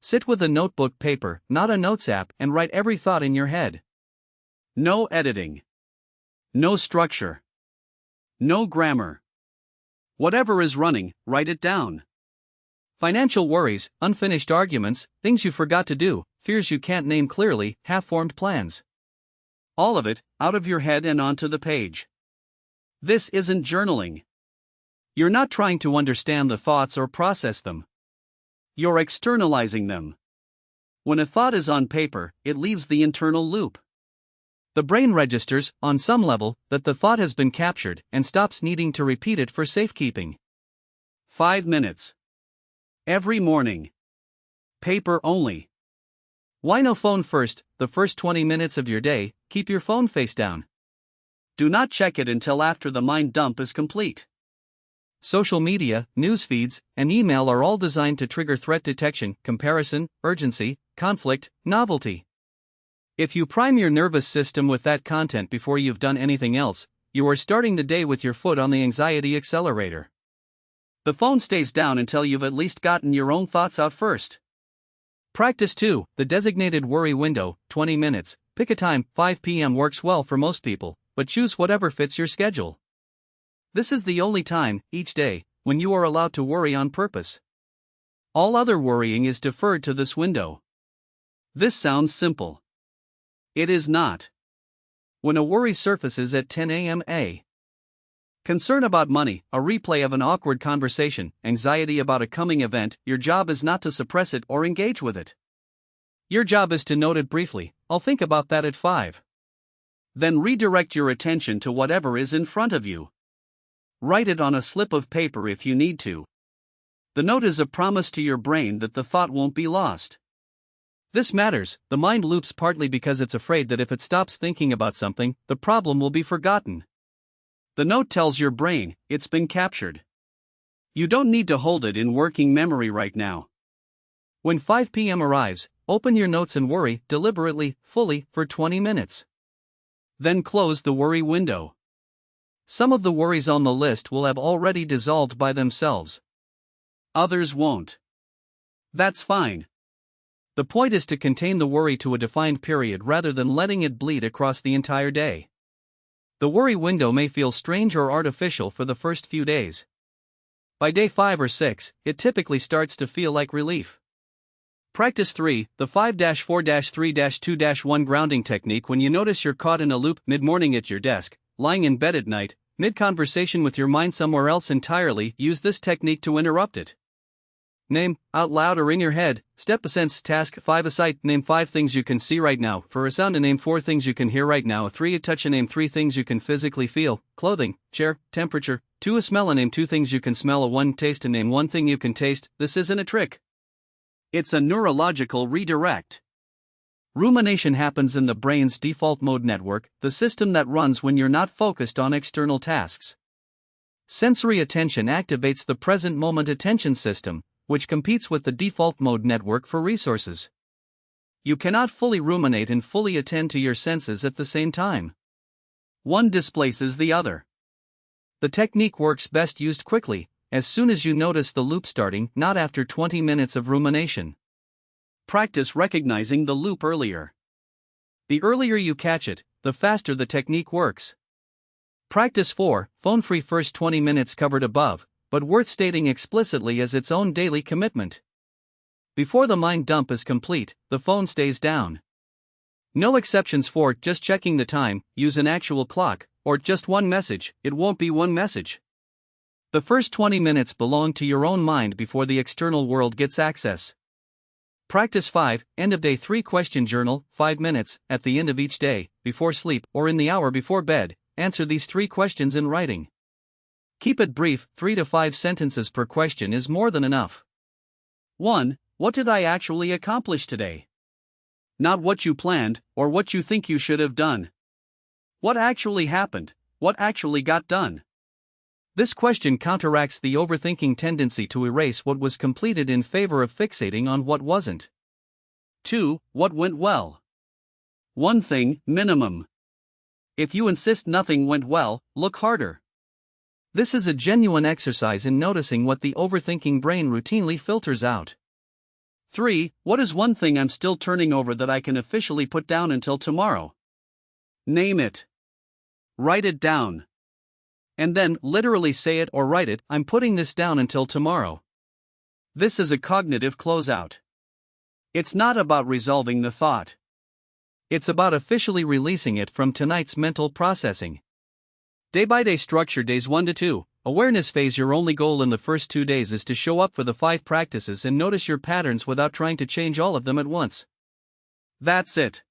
Sit with a notebook, paper, not a notes app, and write every thought in your head. No editing. No structure. No grammar. Whatever is running, write it down. Financial worries, unfinished arguments, things you forgot to do, fears you can't name clearly, half-formed plans. All of it, out of your head and onto the page. This isn't journaling. You're not trying to understand the thoughts or process them. You're externalizing them. When a thought is on paper, it leaves the internal loop. The brain registers, on some level, that the thought has been captured and stops needing to repeat it for safekeeping. 5 minutes. Every morning. Paper only. Why no phone first? The first 20 minutes of your day, keep your phone face down. Do not check it until after the mind dump is complete. Social media, news feeds, and email are all designed to trigger threat detection, comparison, urgency, conflict, novelty. If you prime your nervous system with that content before you've done anything else, you are starting the day with your foot on the anxiety accelerator. The phone stays down until you've at least gotten your own thoughts out first. Practice 2, the designated worry window, 20 minutes. Pick a time. 5 p.m. works well for most people, but choose whatever fits your schedule. This is the only time, each day, when you are allowed to worry on purpose. All other worrying is deferred to this window. This sounds simple. It is not. When a worry surfaces at 10 a.m. Concern about money, a replay of an awkward conversation, anxiety about a coming event, your job is not to suppress it or engage with it. Your job is to note it briefly. I'll think about that at 5. Then redirect your attention to whatever is in front of you. Write it on a slip of paper if you need to. The note is a promise to your brain that the thought won't be lost. This matters. The mind loops partly because it's afraid that if it stops thinking about something, the problem will be forgotten. The note tells your brain, it's been captured. You don't need to hold it in working memory right now. When 5 p.m. arrives, open your notes and worry, deliberately, fully, for 20 minutes. Then close the worry window. Some of the worries on the list will have already dissolved by themselves. Others won't. That's fine. The point is to contain the worry to a defined period rather than letting it bleed across the entire day. The worry window may feel strange or artificial for the first few days. By day 5 or 6, it typically starts to feel like relief. Practice 3, the 5-4-3-2-1 grounding technique. When you notice you're caught in a loop mid-morning at your desk, lying in bed at night, mid-conversation with your mind somewhere else entirely, use this technique to interrupt it. Name, out loud or in your head, step a sense. Task 5 a sight. Name 5 things you can see right now. For a sound, to name 4 things you can hear right now. 3 a touch, and name 3 things you can physically feel. Clothing, chair, temperature. 2 a smell, and name 2 things you can smell. 1 taste, and name 1 thing you can taste. This isn't a trick. It's a neurological redirect. Rumination happens in the brain's default mode network, the system that runs when you're not focused on external tasks. Sensory attention activates the present moment attention system, which competes with the default mode network for resources. You cannot fully ruminate and fully attend to your senses at the same time. One displaces the other. The technique works best used quickly, as soon as you notice the loop starting, not after 20 minutes of rumination. Practice recognizing the loop earlier. The earlier you catch it, the faster the technique works. Practice 4, phone-free first 20 minutes covered above, but worth stating explicitly as its own daily commitment. Before the mind dump is complete, the phone stays down. No exceptions for just checking the time, use an actual clock, or just one message. It won't be one message. The first 20 minutes belong to your own mind before the external world gets access. Practice 5, end of day 3 question journal, 5 minutes, at the end of each day, before sleep, or in the hour before bed, answer these 3 questions in writing. Keep it brief, 3 to 5 sentences per question is more than enough. 1. What did I actually accomplish today? Not what you planned, or what you think you should have done. What actually happened? What actually got done? This question counteracts the overthinking tendency to erase what was completed in favor of fixating on what wasn't. 2. What went well? 1 thing, minimum. If you insist nothing went well, look harder. This is a genuine exercise in noticing what the overthinking brain routinely filters out. 3. What is 1 thing I'm still turning over that I can officially put down until tomorrow? Name it. Write it down. And then, literally say it or write it, I'm putting this down until tomorrow. This is a cognitive closeout. It's not about resolving the thought. It's about officially releasing it from tonight's mental processing. Day-by-day structure. Days 1 to 2, awareness phase. Your only goal in the first 2 days is to show up for the 5 practices and notice your patterns without trying to change all of them at once. That's it.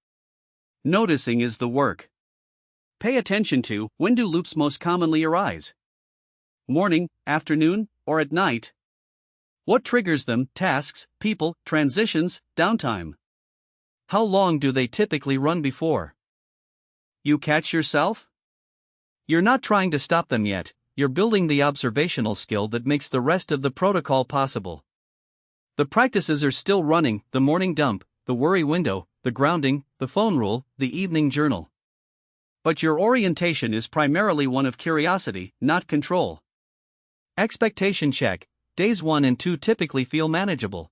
Noticing is the work. Pay attention to, when do loops most commonly arise? Morning, afternoon, or at night? What triggers them? Tasks, people, transitions, downtime. How long do they typically run before you catch yourself? You're not trying to stop them yet, you're building the observational skill that makes the rest of the protocol possible. The practices are still running: the morning dump, the worry window, the grounding, the phone rule, the evening journal. But your orientation is primarily one of curiosity, not control. Expectation check. Days 1 and 2 typically feel manageable.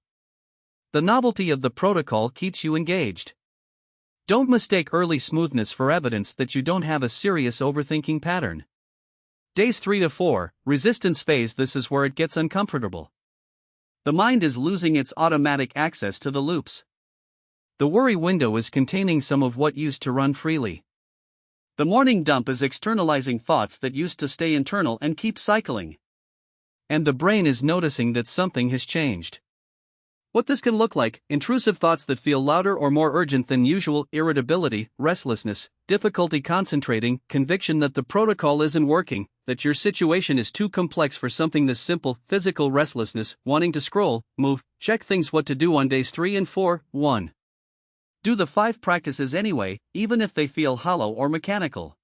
The novelty of the protocol keeps you engaged. Don't mistake early smoothness for evidence that you don't have a serious overthinking pattern. Days 3 to 4, resistance phase. This is where it gets uncomfortable. The mind is losing its automatic access to the loops. The worry window is containing some of what used to run freely. The morning dump is externalizing thoughts that used to stay internal and keep cycling. And the brain is noticing that something has changed. What this can look like: intrusive thoughts that feel louder or more urgent than usual, irritability, restlessness, difficulty concentrating, conviction that the protocol isn't working, that your situation is too complex for something this simple, physical restlessness, wanting to scroll, move, check things. What to do on days 3 and 4. 1. Do the 5 practices anyway, even if they feel hollow or mechanical.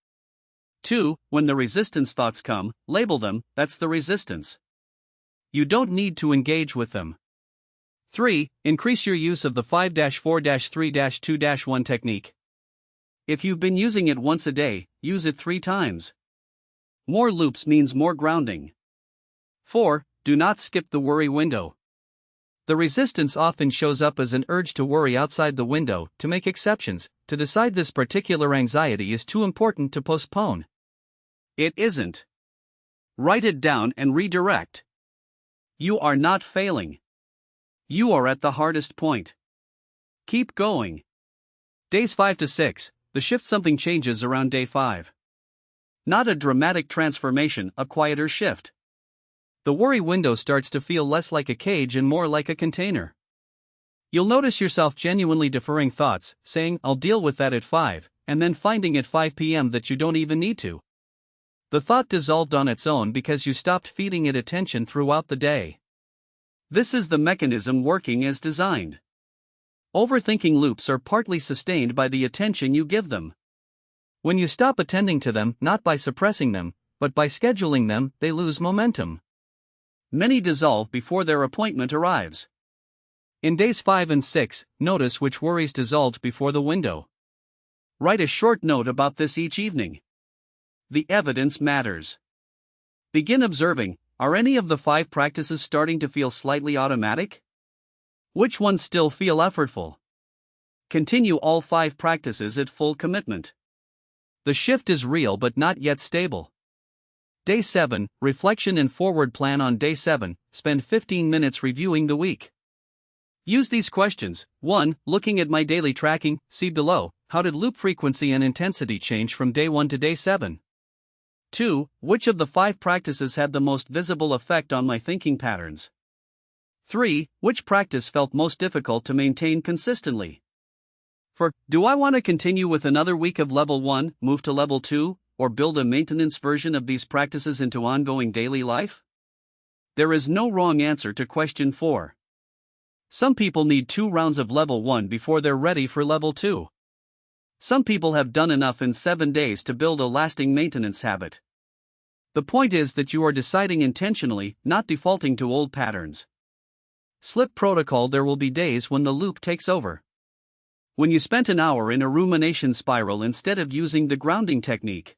2. When the resistance thoughts come, label them, that's the resistance. You don't need to engage with them. 3. Increase your use of the 5-4-3-2-1 technique. If you've been using it once a day, use it 3 times. More loops means more grounding. 4. Do not skip the worry window. The resistance often shows up as an urge to worry outside the window, to make exceptions, to decide this particular anxiety is too important to postpone. It isn't. Write it down and redirect. You are not failing. You are at the hardest point. Keep going. Days 5 to 6, the shift. Something changes around day 5. Not a dramatic transformation, a quieter shift. The worry window starts to feel less like a cage and more like a container. You'll notice yourself genuinely deferring thoughts, saying, "I'll deal with that at 5, and then finding at 5 p.m. that you don't even need to. The thought dissolved on its own because you stopped feeding it attention throughout the day. This is the mechanism working as designed. Overthinking loops are partly sustained by the attention you give them. When you stop attending to them, not by suppressing them, but by scheduling them, they lose momentum. Many dissolve before their appointment arrives. In days 5 and 6, notice which worries dissolved before the window. Write a short note about this each evening. The evidence matters. Begin observing. Are any of the 5 practices starting to feel slightly automatic? Which ones still feel effortful? Continue all 5 practices at full commitment. The shift is real but not yet stable. Day 7, reflection and forward plan. On day 7, spend 15 minutes reviewing the week. Use these questions. 1. Looking at my daily tracking, see below, how did loop frequency and intensity change from day 1 to day 7? 2. Which of the 5 practices had the most visible effect on my thinking patterns? 3. Which practice felt most difficult to maintain consistently? 4. Do I want to continue with another week of level 1, move to level 2, or build a maintenance version of these practices into ongoing daily life? There is no wrong answer to question 4. Some people need 2 rounds of level 1 before they're ready for level 2. Some people have done enough in 7 days to build a lasting maintenance habit. The point is that you are deciding intentionally, not defaulting to old patterns. Slip protocol. There will be days when the loop takes over. When you spent an hour in a rumination spiral instead of using the grounding technique.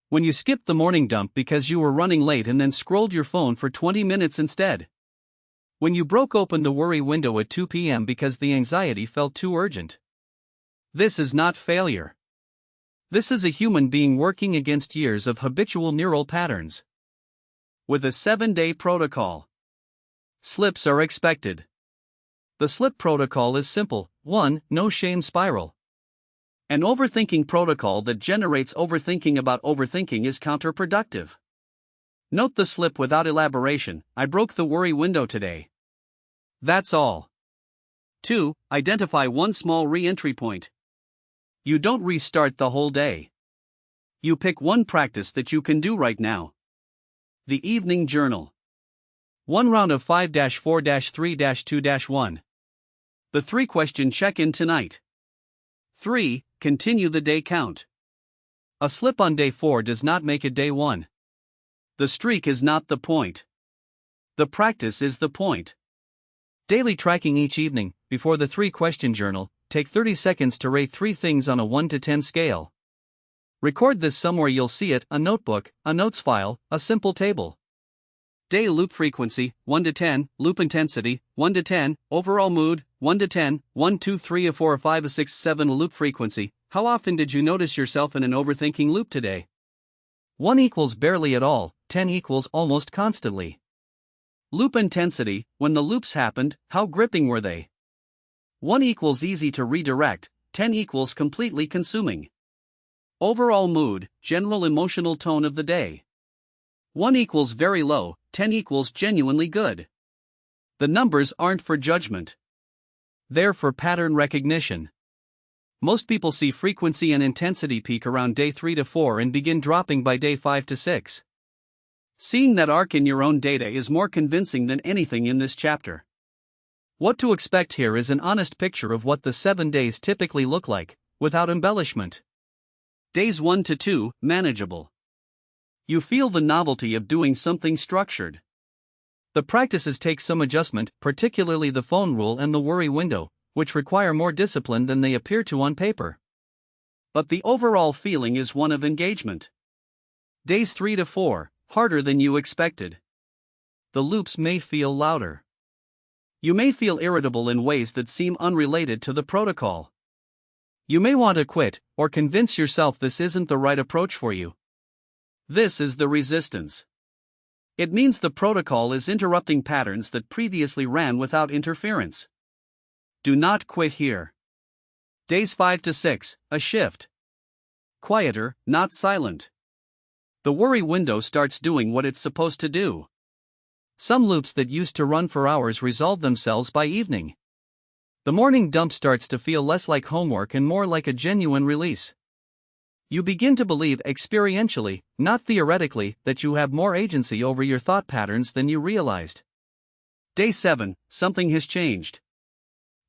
When you skipped the morning dump because you were running late and then scrolled your phone for 20 minutes instead. When you broke open the worry window at 2 p.m. because the anxiety felt too urgent. This is not failure. This is a human being working against years of habitual neural patterns. With a 7-day protocol. Slips are expected. The slip protocol is simple. 1. No shame spiral. An overthinking protocol that generates overthinking about overthinking is counterproductive. Note the slip without elaboration. I broke the worry window today. That's all. 2. Identify one small re-entry point. You don't restart the whole day. You pick one practice that you can do right now. The evening journal. 1 round of 5-4-3-2-1. The 3-question check-in tonight. 3. Continue the day count. A slip on day 4 does not make it day 1. The streak is not the point. The practice is the point. Daily tracking each evening, before the 3-question journal, take 30 seconds to rate 3 things on a 1 to 10 scale. Record this somewhere you'll see it: a notebook, a notes file, a simple table. Day loop frequency, 1 to 10, loop intensity, 1 to 10, overall mood, 1 to 10, 1, 2, 3, 4, 5, 6, 7, loop frequency. How often did you notice yourself in an overthinking loop today? 1 equals barely at all, 10 equals almost constantly. Loop intensity, when the loops happened, how gripping were they? 1 equals easy to redirect, 10 equals completely consuming. Overall mood, general emotional tone of the day. 1 equals very low, 10 equals genuinely good. The numbers aren't for judgment. They're for pattern recognition. Most people see frequency and intensity peak around day 3 to 4 and begin dropping by day 5 to 6. Seeing that arc in your own data is more convincing than anything in this chapter. What to expect here is an honest picture of what the 7 days typically look like, without embellishment. Days 1 to 2, manageable. You feel the novelty of doing something structured. The practices take some adjustment, particularly the phone rule and the worry window, which require more discipline than they appear to on paper. But the overall feeling is one of engagement. Days 3 to 4, harder than you expected. The loops may feel louder. You may feel irritable in ways that seem unrelated to the protocol. You may want to quit, or convince yourself this isn't the right approach for you. This is the resistance. It means the protocol is interrupting patterns that previously ran without interference. Do not quit here. Days 5 to 6, a shift. Quieter, not silent. The worry window starts doing what it's supposed to do. Some loops that used to run for hours resolve themselves by evening. The morning dump starts to feel less like homework and more like a genuine release. You begin to believe experientially, not theoretically, that you have more agency over your thought patterns than you realized. Day 7, something has changed.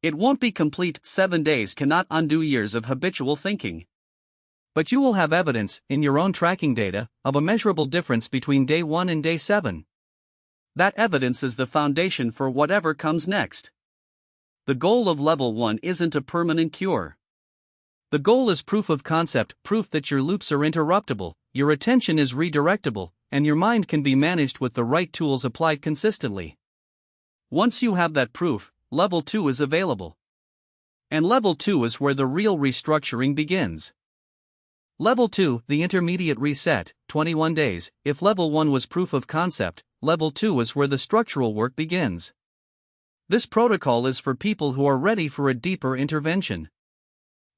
It won't be complete. 7 days cannot undo years of habitual thinking. But you will have evidence, in your own tracking data, of a measurable difference between day 1 and day 7. That evidence is the foundation for whatever comes next. The goal of level 1 isn't a permanent cure. The goal is proof of concept, proof that your loops are interruptible, your attention is redirectable, and your mind can be managed with the right tools applied consistently. Once you have that proof, Level 2 is available. And Level 2 is where the real restructuring begins. Level 2, the intermediate reset, 21 days. If Level 1 was proof of concept, Level 2 is where the structural work begins. This protocol is for people who are ready for a deeper intervention.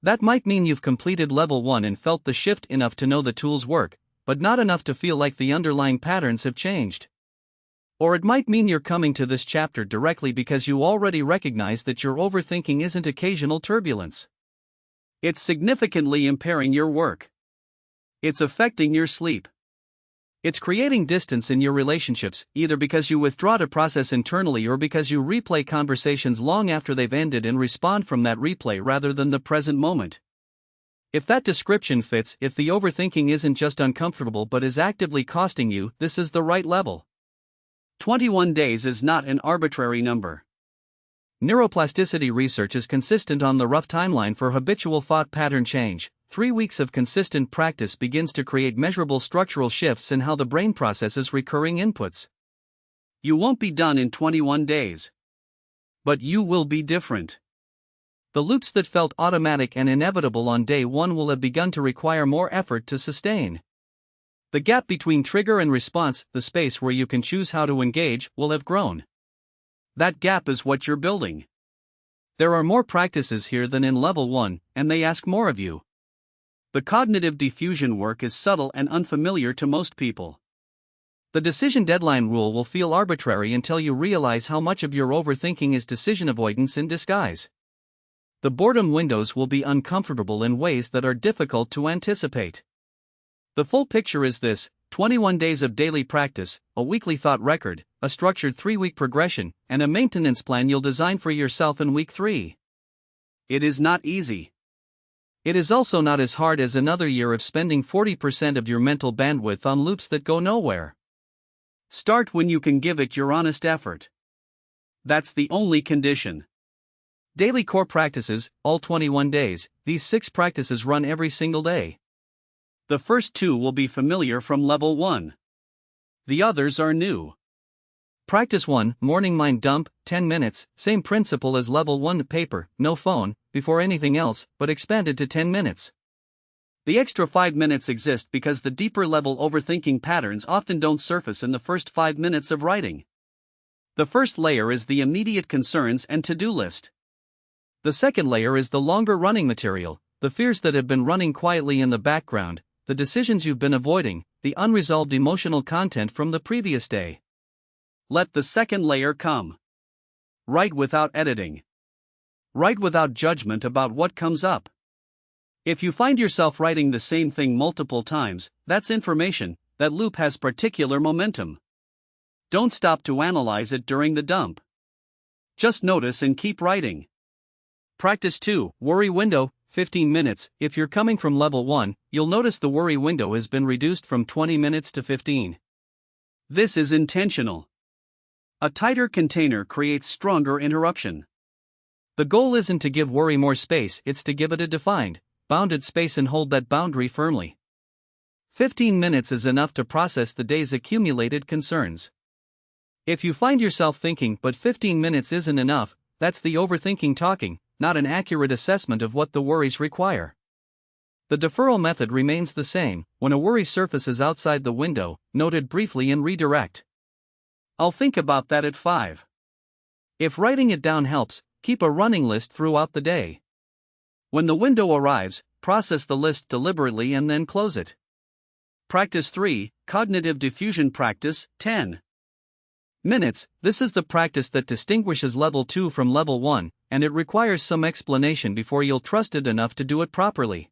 That might mean you've completed Level 1 and felt the shift enough to know the tools work, but not enough to feel like the underlying patterns have changed. Or it might mean you're coming to this chapter directly because you already recognize that your overthinking isn't occasional turbulence. It's significantly impairing your work. It's affecting your sleep. It's creating distance in your relationships, either because you withdraw to process internally or because you replay conversations long after they've ended and respond from that replay rather than the present moment. If that description fits, if the overthinking isn't just uncomfortable but is actively costing you, this is the right level. 21 days is not an arbitrary number. Neuroplasticity research is consistent on the rough timeline for habitual thought pattern change. 3 weeks of consistent practice begins to create measurable structural shifts in how the brain processes recurring inputs. You won't be done in 21 days. But you will be different. The loops that felt automatic and inevitable on day 1 will have begun to require more effort to sustain. The gap between trigger and response, the space where you can choose how to engage, will have grown. That gap is what you're building. There are more practices here than in Level 1, and they ask more of you. The cognitive diffusion work is subtle and unfamiliar to most people. The decision deadline rule will feel arbitrary until you realize how much of your overthinking is decision avoidance in disguise. The boredom windows will be uncomfortable in ways that are difficult to anticipate. The full picture is this: 21 days of daily practice, a weekly thought record, a structured 3-week progression, and a maintenance plan you'll design for yourself in week 3. It is not easy. It is also not as hard as another year of spending 40% of your mental bandwidth on loops that go nowhere. Start when you can give it your honest effort. That's the only condition. Daily core practices, all 21 days. These 6 practices run every single day. The first 2 will be familiar from Level 1. The others are new. Practice 1, Morning Mind Dump, 10 minutes, same principle as Level 1 paper, no phone, before anything else, but expanded to 10 minutes. The extra 5 minutes exist because the deeper level overthinking patterns often don't surface in the first 5 minutes of writing. The first layer is the immediate concerns and to-do list. The second layer is the longer running material, the fears that have been running quietly in the background, the decisions you've been avoiding, the unresolved emotional content from the previous day. Let the second layer come. Write without editing. Write without judgment about what comes up. If you find yourself writing the same thing multiple times, that's information. That loop has particular momentum. Don't stop to analyze it during the dump. Just notice and keep writing. Practice 2, Worry Window, 15 minutes. If you're coming from level 1, you'll notice the worry window has been reduced from 20 minutes to 15. This is intentional. A tighter container creates stronger interruption. The goal isn't to give worry more space, it's to give it a defined, bounded space and hold that boundary firmly. 15 minutes is enough to process the day's accumulated concerns. If you find yourself thinking, but 15 minutes isn't enough, that's the overthinking talking, not an accurate assessment of what the worries require. The deferral method remains the same. When a worry surfaces outside the window, note it briefly and redirect. I'll think about that at 5. If writing it down helps, keep a running list throughout the day. When the window arrives, process the list deliberately and then close it. Practice 3, Cognitive Diffusion Practice, 10 minutes. This is the practice that distinguishes level 2 from level 1, and it requires some explanation before you'll trust it enough to do it properly.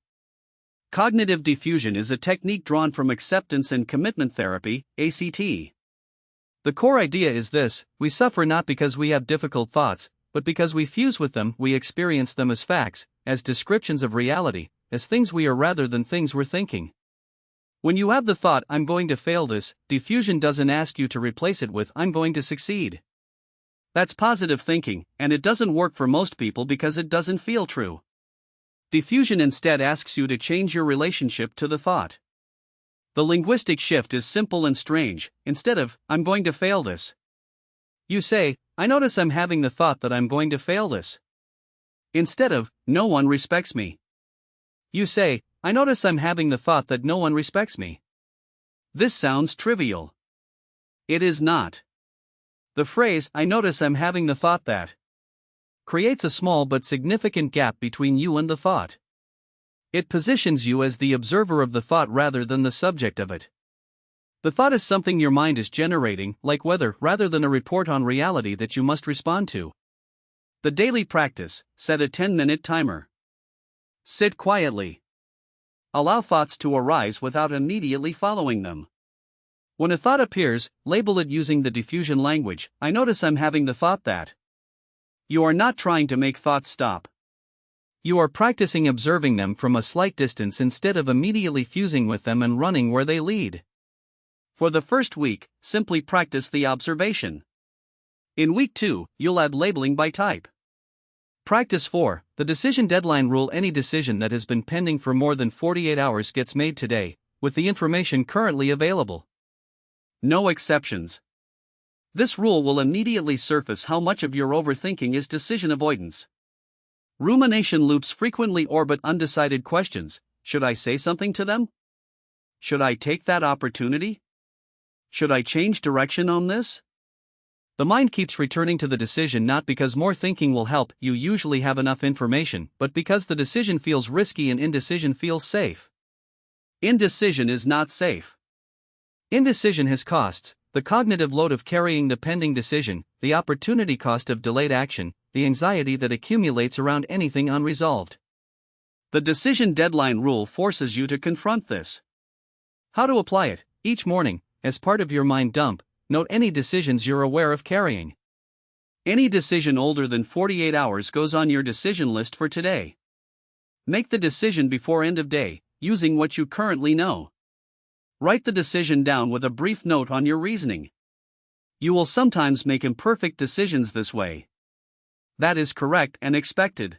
Cognitive diffusion is a technique drawn from acceptance and commitment therapy, ACT. The core idea is this: we suffer not because we have difficult thoughts, but because we fuse with them. We experience them as facts, as descriptions of reality, as things we are rather than things we're thinking. When you have the thought, I'm going to fail this, diffusion doesn't ask you to replace it with, I'm going to succeed. That's positive thinking, and it doesn't work for most people because it doesn't feel true. Diffusion instead asks you to change your relationship to the thought. The linguistic shift is simple and strange. Instead of, I'm going to fail this, you say, I notice I'm having the thought that I'm going to fail this. Instead of, no one respects me, you say, I notice I'm having the thought that no one respects me. This sounds trivial. It is not. The phrase, I notice I'm having the thought that, creates a small but significant gap between you and the thought. It positions you as the observer of the thought rather than the subject of it. The thought is something your mind is generating, like weather, rather than a report on reality that you must respond to. The daily practice: set a 10-minute timer. Sit quietly. Allow thoughts to arise without immediately following them. When a thought appears, label it using the diffusion language. I notice I'm having the thought that. You are not trying to make thoughts stop. You are practicing observing them from a slight distance instead of immediately fusing with them and running where they lead. For the first week, simply practice the observation. In week 2, you'll add labeling by type. Practice 4, the decision deadline rule. Any decision that has been pending for more than 48 hours gets made today, with the information currently available. No exceptions. This rule will immediately surface how much of your overthinking is decision avoidance. Rumination loops frequently orbit undecided questions. Should I say something to them? Should I take that opportunity? Should I change direction on this? The mind keeps returning to the decision not because more thinking will help, you usually have enough information, but because the decision feels risky and indecision feels safe. Indecision is not safe. Indecision has costs: the cognitive load of carrying the pending decision, the opportunity cost of delayed action, the anxiety that accumulates around anything unresolved. The decision deadline rule forces you to confront this. How to apply it? Each morning, as part of your mind dump, note any decisions you're aware of carrying. Any decision older than 48 hours goes on your decision list for today. Make the decision before end of day, using what you currently know. Write the decision down with a brief note on your reasoning. You will sometimes make imperfect decisions this way. That is correct and expected.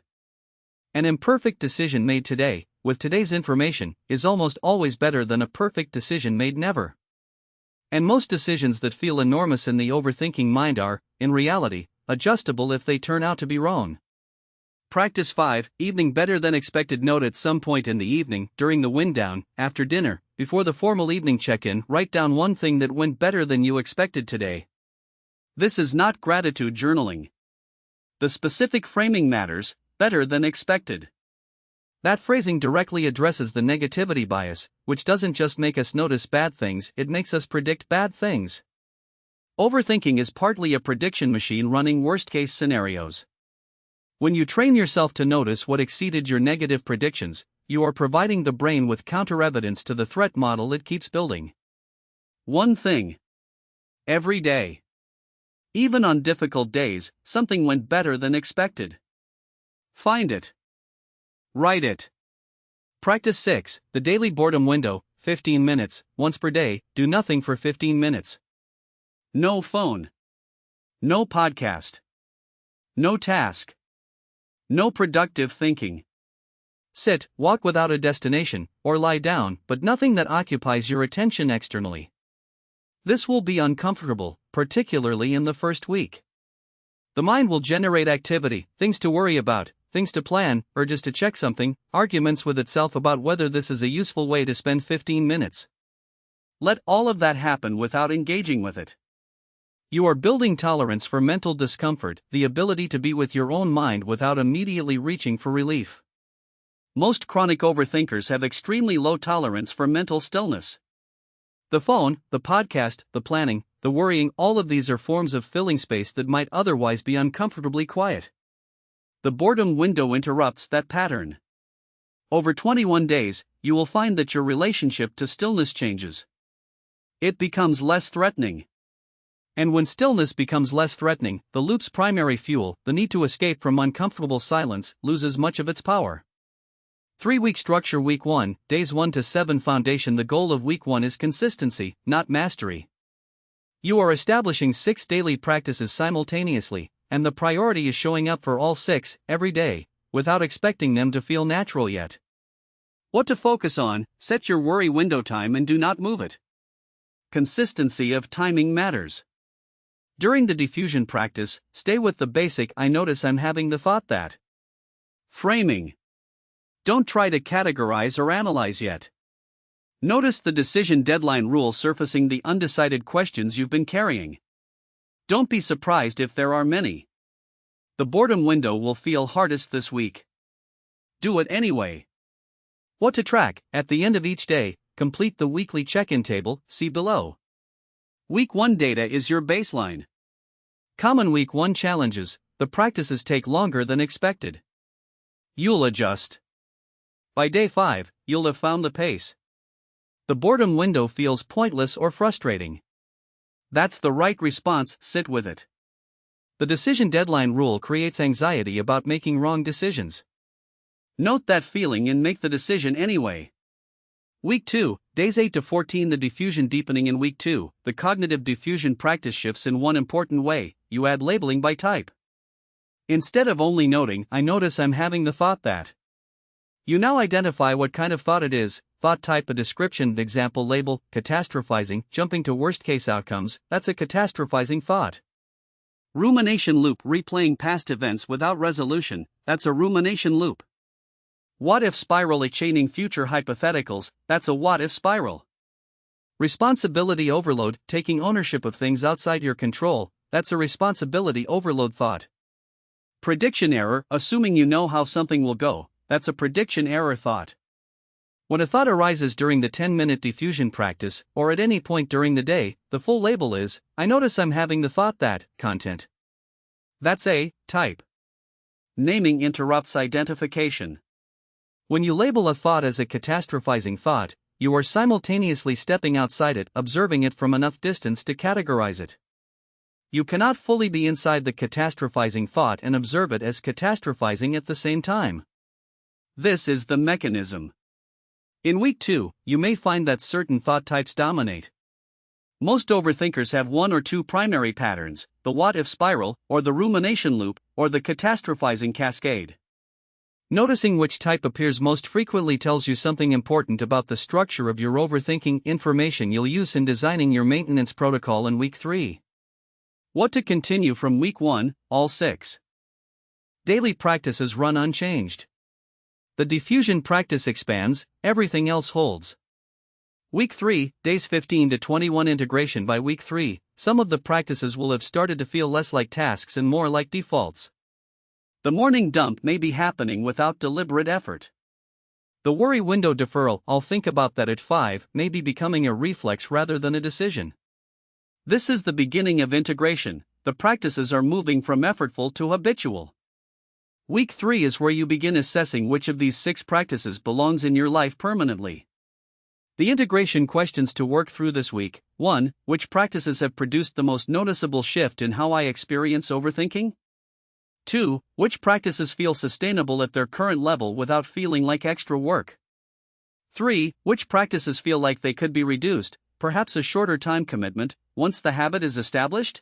An imperfect decision made today, with today's information, is almost always better than a perfect decision made never. And most decisions that feel enormous in the overthinking mind are, in reality, adjustable if they turn out to be wrong. Practice 5, evening better than expected. Note at some point in the evening, during the wind down, after dinner, before the formal evening check-in, write down one thing that went better than you expected today. This is not gratitude journaling. The specific framing matters: better than expected. That phrasing directly addresses the negativity bias, which doesn't just make us notice bad things, it makes us predict bad things. Overthinking is partly a prediction machine running worst-case scenarios. When you train yourself to notice what exceeded your negative predictions, you are providing the brain with counter-evidence to the threat model it keeps building. One thing every day. Even on difficult days, something went better than expected. Find it. Write it. Practice 6, the daily boredom window, 15 minutes, once per day, do nothing for 15 minutes. No phone. No podcast. No task. No productive thinking. Sit, walk without a destination, or lie down, but nothing that occupies your attention externally. This will be uncomfortable, particularly in the first week. The mind will generate activity, things to worry about, things to plan, urges to check something, arguments with itself about whether this is a useful way to spend 15 minutes. Let all of that happen without engaging with it. You are building tolerance for mental discomfort, the ability to be with your own mind without immediately reaching for relief. Most chronic overthinkers have extremely low tolerance for mental stillness. The phone, the podcast, the planning, the worrying, all of these are forms of filling space that might otherwise be uncomfortably quiet. The boredom window interrupts that pattern. Over 21 days, you will find that your relationship to stillness changes. It becomes less threatening. And when stillness becomes less threatening, the loop's primary fuel, the need to escape from uncomfortable silence, loses much of its power. 3-week structure. Week 1, days 1 to 7. Foundation. The goal of week 1 is consistency, not mastery. You are establishing 6 daily practices simultaneously, and the priority is showing up for all 6, every day, without expecting them to feel natural yet. What to focus on: set your worry window time and do not move it. Consistency of timing matters. During the diffusion practice, stay with the basic "I notice I'm having the thought that." Framing. Don't try to categorize or analyze yet. Notice the decision deadline rule surfacing the undecided questions you've been carrying. Don't be surprised if there are many. The boredom window will feel hardest this week. Do it anyway. What to track: at the end of each day, complete the weekly check-in table, see below. Week 1 data is your baseline. Common Week 1 challenges: the practices take longer than expected. You'll adjust. By day 5, you'll have found the pace. The boredom window feels pointless or frustrating. That's the right response, sit with it. The decision deadline rule creates anxiety about making wrong decisions. Note that feeling and make the decision anyway. Week 2, days 8 to 14. The diffusion deepening. In week 2, the cognitive diffusion practice shifts in one important way: you add labeling by type. Instead of only noting "I notice I'm having the thought that," you now identify what kind of thought it is. Thought type: a description. Example label: catastrophizing, jumping to worst case outcomes, that's a catastrophizing thought. Rumination loop: replaying past events without resolution, that's a rumination loop. What if spiral: chaining future hypotheticals, that's a what if spiral. Responsibility overload: taking ownership of things outside your control, that's a responsibility overload thought. Prediction error: assuming you know how something will go, that's a prediction error thought. When a thought arises during the 10-minute diffusion practice, or at any point during the day, the full label is "I notice I'm having the thought that," content. That's a type. Naming interrupts identification. When you label a thought as a catastrophizing thought, you are simultaneously stepping outside it, observing it from enough distance to categorize it. You cannot fully be inside the catastrophizing thought and observe it as catastrophizing at the same time. This is the mechanism. In week 2, you may find that certain thought types dominate. Most overthinkers have one or two primary patterns: the what-if spiral, or the rumination loop, or the catastrophizing cascade. Noticing which type appears most frequently tells you something important about the structure of your overthinking, information you'll use in designing your maintenance protocol in week 3. What to continue from week 1, all 6. Daily practices run unchanged. The diffusion practice expands, everything else holds. Week 3, days 15 to 21. Integration. By week 3, some of the practices will have started to feel less like tasks and more like defaults. The morning dump may be happening without deliberate effort. The worry window deferral, "I'll think about that at 5, may be becoming a reflex rather than a decision. This is the beginning of integration. The practices are moving from effortful to habitual. Week 3 is where you begin assessing which of these 6 practices belongs in your life permanently. The integration questions to work through this week: 1. Which practices have produced the most noticeable shift in how I experience overthinking? 2. Which practices feel sustainable at their current level without feeling like extra work? 3. Which practices feel like they could be reduced, perhaps a shorter time commitment, once the habit is established?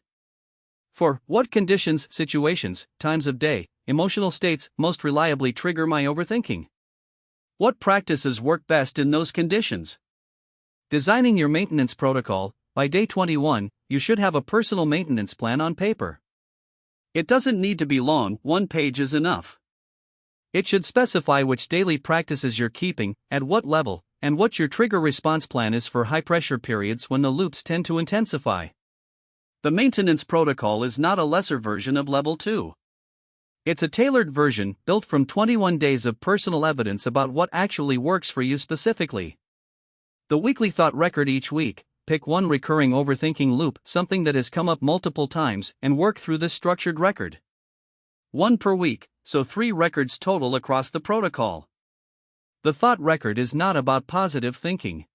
4. What conditions, situations, times of day, emotional states most reliably trigger my overthinking? What practices work best in those conditions? Designing your maintenance protocol. By day 21, you should have a personal maintenance plan on paper. It doesn't need to be long, 1 page is enough. It should specify which daily practices you're keeping, at what level, and what your trigger response plan is for high pressure periods when the loops tend to intensify. The maintenance protocol is not a lesser version of level 2. It's a tailored version built from 21 days of personal evidence about what actually works for you specifically. The weekly thought record. Each week, pick one recurring overthinking loop, something that has come up multiple times, and work through this structured record. 1 per week, so 3 records total across the protocol. The thought record is not about positive thinking.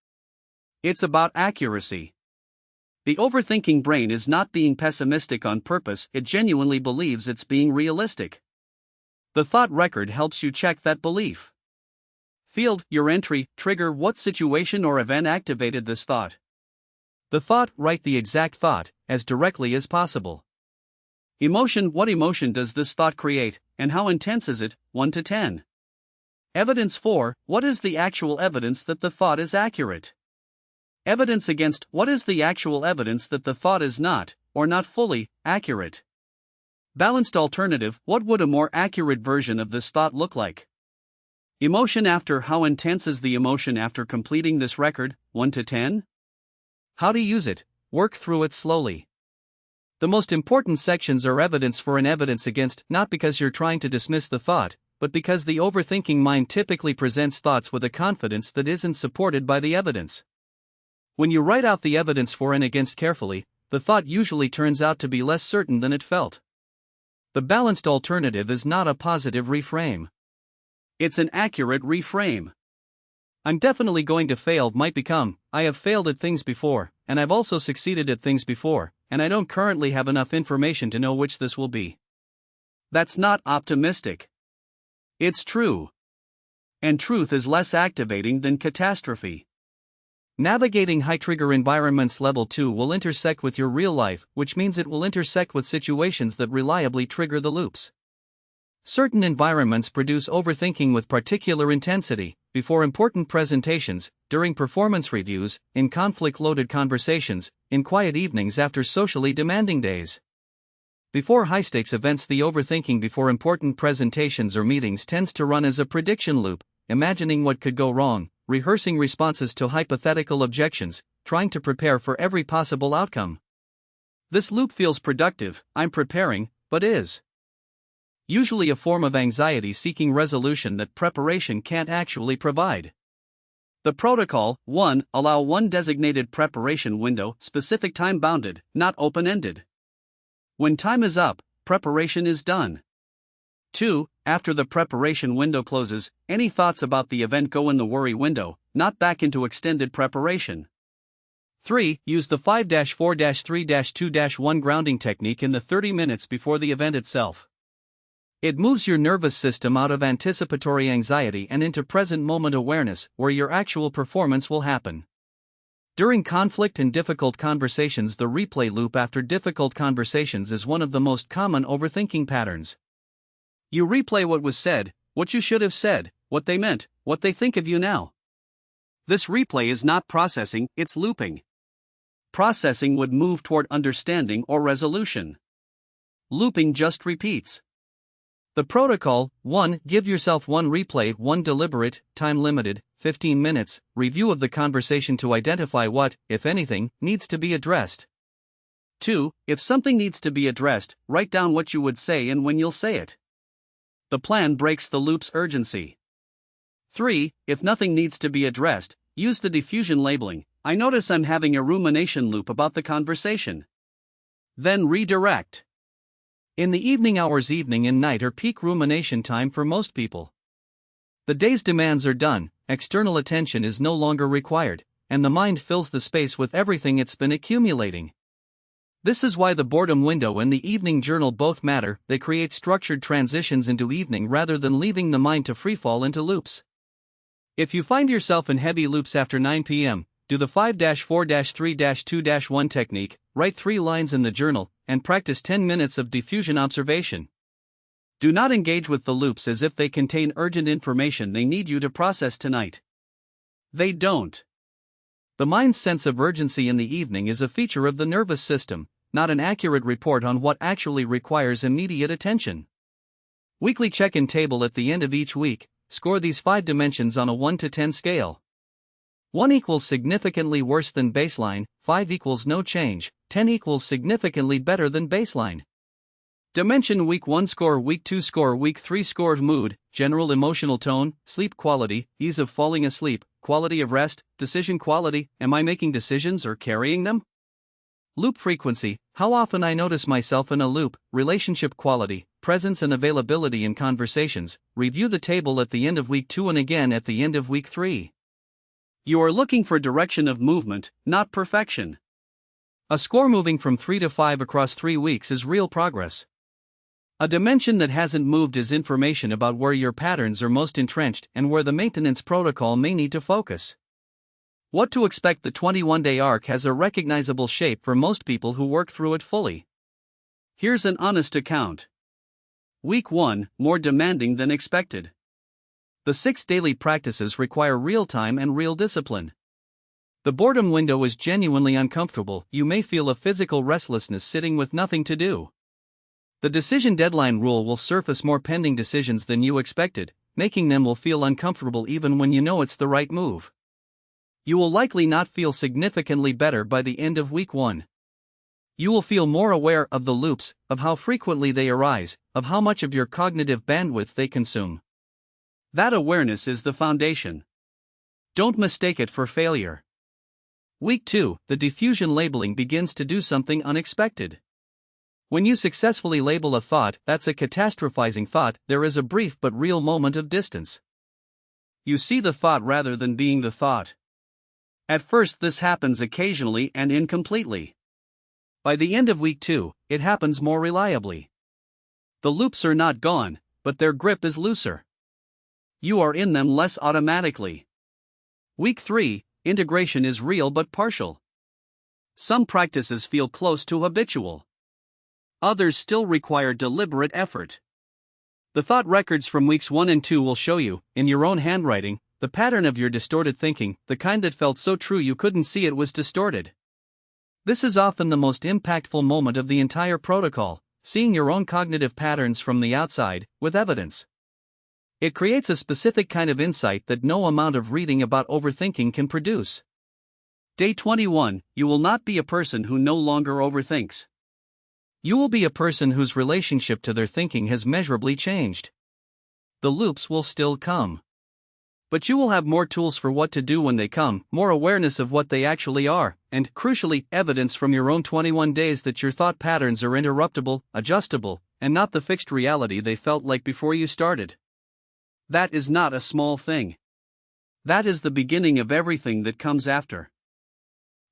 It's about accuracy. The overthinking brain is not being pessimistic on purpose, it genuinely believes it's being realistic. The thought record helps you check that belief. Field, your entry, trigger: what situation or event activated this thought? The thought, write the exact thought, as directly as possible. Emotion, what emotion does this thought create, and how intense is it, 1 to 10? Evidence 4, what is the actual evidence that the thought is accurate? Evidence against, what is the actual evidence that the thought is not, or not fully, accurate? Balanced alternative, what would a more accurate version of this thought look like? Emotion after, how intense is the emotion after completing this record, 1 to 10? How to use it, work through it slowly. The most important sections are evidence for and evidence against, not because you're trying to dismiss the thought, but because the overthinking mind typically presents thoughts with a confidence that isn't supported by the evidence. When you write out the evidence for and against carefully, the thought usually turns out to be less certain than it felt. The balanced alternative is not a positive reframe. It's an accurate reframe. I'm definitely going to fail might become, I have failed at things before, and I've also succeeded at things before, and I don't currently have enough information to know which this will be. That's not optimistic. It's true. And truth is less activating than catastrophe. Navigating high-trigger environments. Level 2 will intersect with your real life, which means it will intersect with situations that reliably trigger the loops. Certain environments produce overthinking with particular intensity: before important presentations, during performance reviews, in conflict-loaded conversations, in quiet evenings after socially demanding days. Before high-stakes events, the overthinking before important presentations or meetings tends to run as a prediction loop, imagining what could go wrong, rehearsing responses to hypothetical objections, trying to prepare for every possible outcome. This loop feels productive, I'm preparing, but is usually a form of anxiety seeking resolution that preparation can't actually provide. The protocol: 1. Allow one designated preparation window, specific time bounded, not open-ended. When time is up, preparation is done. 2. After the preparation window closes, any thoughts about the event go in the worry window, not back into extended preparation. 3. Use the 5-4-3-2-1 grounding technique in the 30 minutes before the event itself. It moves your nervous system out of anticipatory anxiety and into present moment awareness, where your actual performance will happen. During conflict and difficult conversations, the replay loop after difficult conversations is one of the most common overthinking patterns. You replay what was said, what you should have said, what they meant, what they think of you now. This replay is not processing, it's looping. Processing would move toward understanding or resolution. Looping just repeats. The protocol: 1. Give yourself one replay, one deliberate, time-limited, 15 minutes, review of the conversation to identify what, if anything, needs to be addressed. 2. If something needs to be addressed, write down what you would say and when you'll say it. The plan breaks the loop's urgency. 3. If nothing needs to be addressed, use the diffusion labeling, I notice I'm having a rumination loop about the conversation. Then redirect. In the evening hours, evening and night are peak rumination time for most people. The day's demands are done, external attention is no longer required, and the mind fills the space with everything it's been accumulating. This is why the boredom window and the evening journal both matter. They create structured transitions into evening rather than leaving the mind to freefall into loops. If you find yourself in heavy loops after 9 p.m., do the 5-4-3-2-1 technique, write 3 lines in the journal, and practice 10 minutes of diffusion observation. Do not engage with the loops as if they contain urgent information they need you to process tonight. They don't. The mind's sense of urgency in the evening is a feature of the nervous system, not an accurate report on what actually requires immediate attention. Weekly check-in table at the end of each week, score these 5 dimensions on a 1 to 10 scale. 1 equals significantly worse than baseline, 5 equals no change, 10 equals significantly better than baseline. Dimension: week 1 score, week 2 score, week 3 score. Mood, general emotional tone, sleep quality, ease of falling asleep, quality of rest, decision quality, am I making decisions or carrying them? Loop frequency, how often I notice myself in a loop, relationship quality, presence and availability in conversations. Review the table at the end of week 2 and again at the end of week 3. You are looking for direction of movement, not perfection. A score moving from 3 to 5 across 3 weeks is real progress. A dimension that hasn't moved is information about where your patterns are most entrenched and where the maintenance protocol may need to focus. What to expect: the 21-day arc has a recognizable shape for most people who work through it fully. Here's an honest account. Week 1, more demanding than expected. The 6 daily practices require real time and real discipline. The boredom window is genuinely uncomfortable. You may feel a physical restlessness sitting with nothing to do. The decision deadline rule will surface more pending decisions than you expected, making them will feel uncomfortable even when you know it's the right move. You will likely not feel significantly better by the end of week 1. You will feel more aware of the loops, of how frequently they arise, of how much of your cognitive bandwidth they consume. That awareness is the foundation. Don't mistake it for failure. Week 2, the diffusion labeling begins to do something unexpected. When you successfully label a thought that's a catastrophizing thought, there is a brief but real moment of distance. You see the thought rather than being the thought. At first, this happens occasionally and incompletely. By the end of week 2, it happens more reliably. The loops are not gone, but their grip is looser. You are in them less automatically. Week 3, integration is real but partial. Some practices feel close to habitual. Others still require deliberate effort. The thought records from weeks 1 and 2 will show you, in your own handwriting, the pattern of your distorted thinking, the kind that felt so true you couldn't see it was distorted. This is often the most impactful moment of the entire protocol, seeing your own cognitive patterns from the outside, with evidence. It creates a specific kind of insight that no amount of reading about overthinking can produce. Day 21, you will not be a person who no longer overthinks. You will be a person whose relationship to their thinking has measurably changed. The loops will still come. But you will have more tools for what to do when they come, more awareness of what they actually are, and, crucially, evidence from your own 21 days that your thought patterns are interruptible, adjustable, and not the fixed reality they felt like before you started. That is not a small thing. That is the beginning of everything that comes after.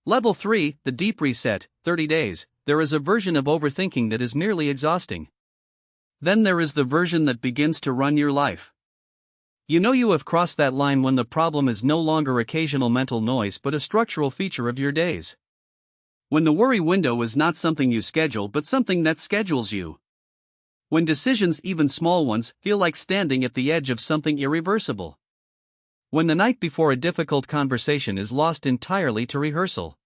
Level 3, the deep reset, 30 days. There is a version of overthinking that is merely exhausting. Then there is the version that begins to run your life. You know you have crossed that line when the problem is no longer occasional mental noise but a structural feature of your days. When the worry window is not something you schedule but something that schedules you. When decisions, even small ones, feel like standing at the edge of something irreversible. When the night before a difficult conversation is lost entirely to rehearsal.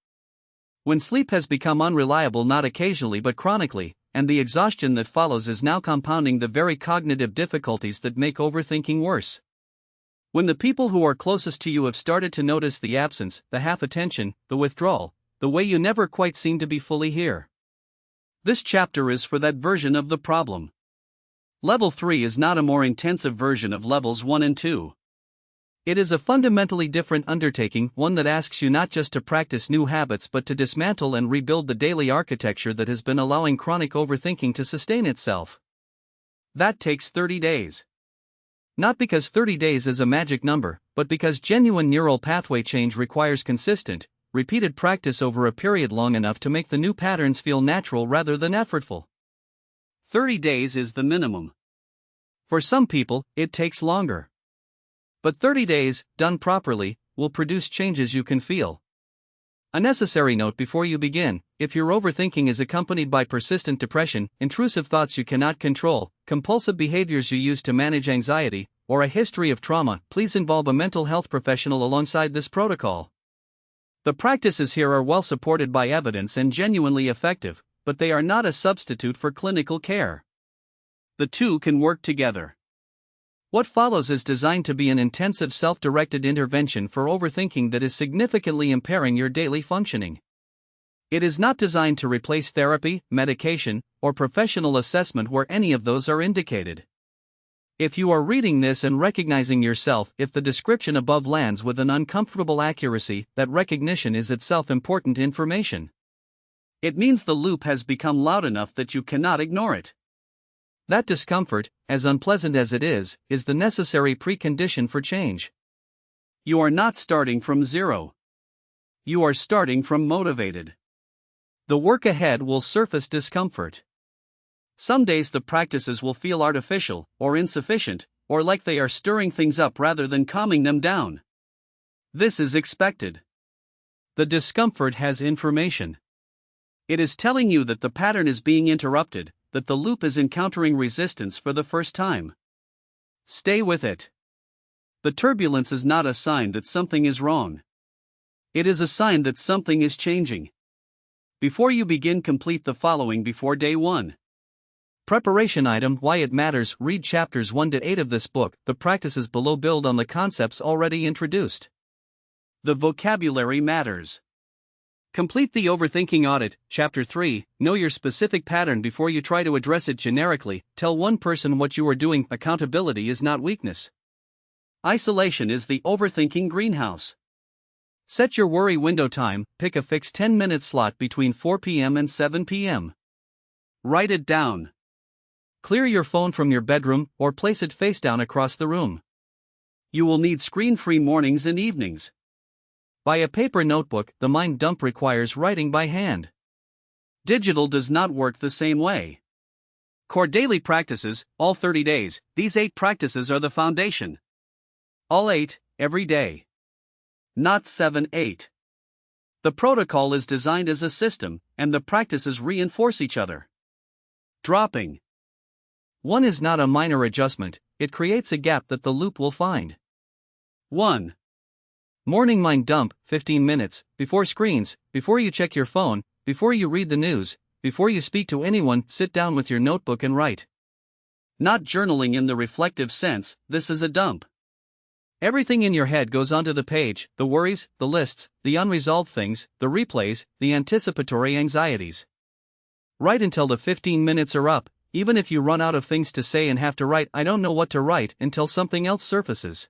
When sleep has become unreliable not occasionally but chronically, and the exhaustion that follows is now compounding the very cognitive difficulties that make overthinking worse. When the people who are closest to you have started to notice the absence, the half-attention, the withdrawal, the way you never quite seem to be fully here. This chapter is for that version of the problem. Level 3 is not a more intensive version of levels 1 and 2. It is a fundamentally different undertaking, one that asks you not just to practice new habits but to dismantle and rebuild the daily architecture that has been allowing chronic overthinking to sustain itself. That takes 30 days. Not because 30 days is a magic number, but because genuine neural pathway change requires consistent, repeated practice over a period long enough to make the new patterns feel natural rather than effortful. 30 days is the minimum. For some people, it takes longer. But 30 days, done properly, will produce changes you can feel. A necessary note before you begin: if your overthinking is accompanied by persistent depression, intrusive thoughts you cannot control, compulsive behaviors you use to manage anxiety, or a history of trauma, please involve a mental health professional alongside this protocol. The practices here are well supported by evidence and genuinely effective, but they are not a substitute for clinical care. The two can work together. What follows is designed to be an intensive self-directed intervention for overthinking that is significantly impairing your daily functioning. It is not designed to replace therapy, medication, or professional assessment where any of those are indicated. If you are reading this and recognizing yourself, if the description above lands with an uncomfortable accuracy, that recognition is itself important information. It means the loop has become loud enough that you cannot ignore it. That discomfort, as unpleasant as it is the necessary precondition for change. You are not starting from zero. You are starting from motivated. The work ahead will surface discomfort. Some days the practices will feel artificial, or insufficient, or like they are stirring things up rather than calming them down. This is expected. The discomfort has information. It is telling you that the pattern is being interrupted, that the loop is encountering resistance for the first time. Stay with it. The turbulence is not a sign that something is wrong. It is a sign that something is changing. Before you begin, complete the following before day 1. Preparation item: why it matters. Read chapters 1 to 8 of this book. The practices below build on the concepts already introduced. The vocabulary matters. Complete the Overthinking Audit, Chapter 3, know your specific pattern before you try to address it generically. Tell one person what you are doing. Accountability is not weakness. Isolation is the overthinking greenhouse. Set your worry window time, pick a fixed 10-minute slot between 4 p.m. and 7 p.m. Write it down. Clear your phone from your bedroom, or place it face down across the room. You will need screen-free mornings and evenings. Buy a paper notebook. The mind dump requires writing by hand. Digital does not work the same way. Core daily practices, all 30 days. These 8 practices are the foundation. All 8, every day. Not 7, 8. The protocol is designed as a system, and the practices reinforce each other. Dropping one is not a minor adjustment, it creates a gap that the loop will find. 1. Morning mind dump, 15 minutes, before screens, before you check your phone, before you read the news, before you speak to anyone. Sit down with your notebook and write. Not journaling in the reflective sense, this is a dump. Everything in your head goes onto the page: the worries, the lists, the unresolved things, the replays, the anticipatory anxieties. Write until the 15 minutes are up, even if you run out of things to say and have to write "I don't know what to write" until something else surfaces.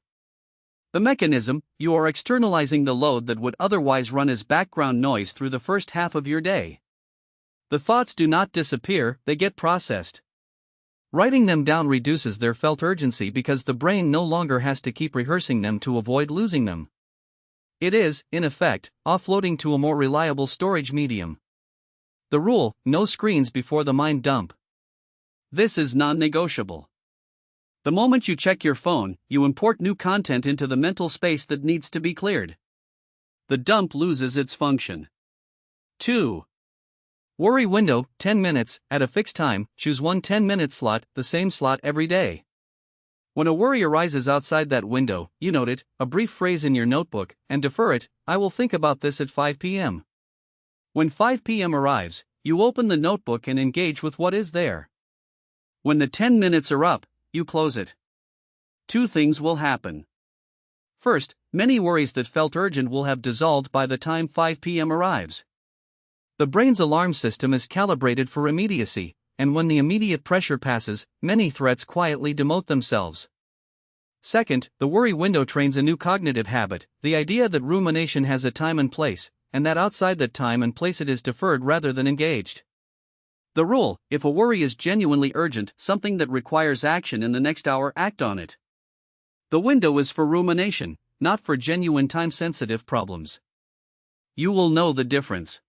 The mechanism: you are externalizing the load that would otherwise run as background noise through the first half of your day. The thoughts do not disappear, they get processed. Writing them down reduces their felt urgency because the brain no longer has to keep rehearsing them to avoid losing them. It is, in effect, offloading to a more reliable storage medium. The rule: no screens before the mind dump. This is non-negotiable. The moment you check your phone, you import new content into the mental space that needs to be cleared. The dump loses its function. 2. Worry window, 10 minutes, at a fixed time. Choose one 10-minute slot, the same slot every day. When a worry arises outside that window, you note it, a brief phrase in your notebook, and defer it: "I will think about this at 5 p.m. When 5 p.m. arrives, you open the notebook and engage with what is there. When the 10 minutes are up, you close it. 2 things will happen. First, many worries that felt urgent will have dissolved by the time 5 p.m. arrives. The brain's alarm system is calibrated for immediacy, and when the immediate pressure passes, many threats quietly demote themselves. Second, the worry window trains a new cognitive habit, the idea that rumination has a time and place, and that outside that time and place it is deferred rather than engaged. The rule: if a worry is genuinely urgent, something that requires action in the next hour, act on it. The window is for rumination, not for genuine time-sensitive problems. You will know the difference.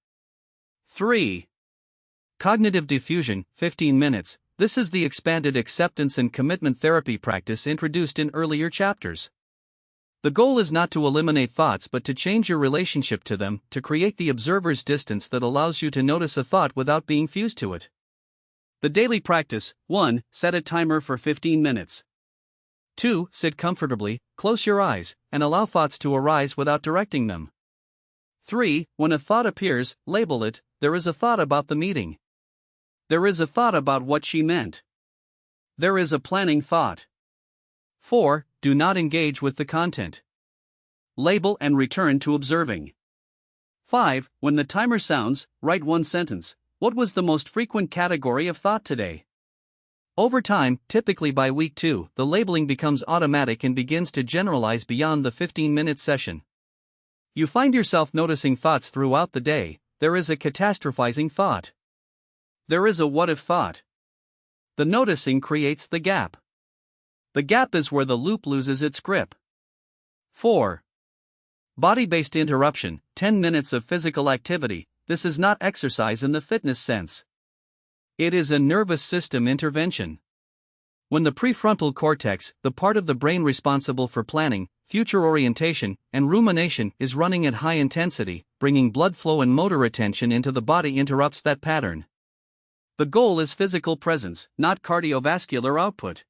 3. Cognitive diffusion, 15 minutes. This is the expanded acceptance and commitment therapy practice introduced in earlier chapters. The goal is not to eliminate thoughts but to change your relationship to them, to create the observer's distance that allows you to notice a thought without being fused to it. The daily practice: 1. Set a timer for 15 minutes. 2. Sit comfortably, close your eyes, and allow thoughts to arise without directing them. 3. When a thought appears, label it: there is a thought about the meeting. There is a thought about what she meant. There is a planning thought. 4. Do not engage with the content. Label and return to observing. 5. When the timer sounds, write one sentence: what was the most frequent category of thought today? Over time, typically by week 2, the labeling becomes automatic and begins to generalize beyond the 15-minute session. You find yourself noticing thoughts throughout the day. There is a catastrophizing thought. There is a what-if thought. The noticing creates the gap. The gap is where the loop loses its grip. 4. Body-based interruption, 10 minutes of physical activity. This is not exercise in the fitness sense. It is a nervous system intervention. When the prefrontal cortex, the part of the brain responsible for planning, future orientation, and rumination, is running at high intensity, bringing blood flow and motor attention into the body interrupts that pattern. The goal is physical presence, not cardiovascular output.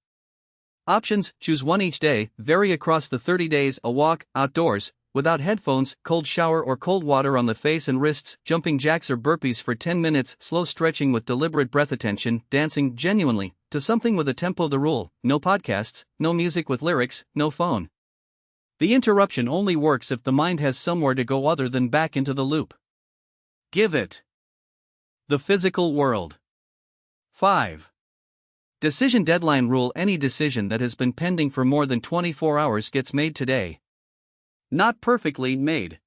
Options: choose one each day, vary across the 30 days, a walk, outdoors, without headphones, cold shower or cold water on the face and wrists, jumping jacks or burpees for 10 minutes, slow stretching with deliberate breath attention, dancing genuinely to something with a tempo. The rule: no podcasts, no music with lyrics, no phone. The interruption only works if the mind has somewhere to go other than back into the loop. Give it. The physical world. 5. Decision deadline rule: any decision that has been pending for more than 24 hours gets made today. Not perfectly made.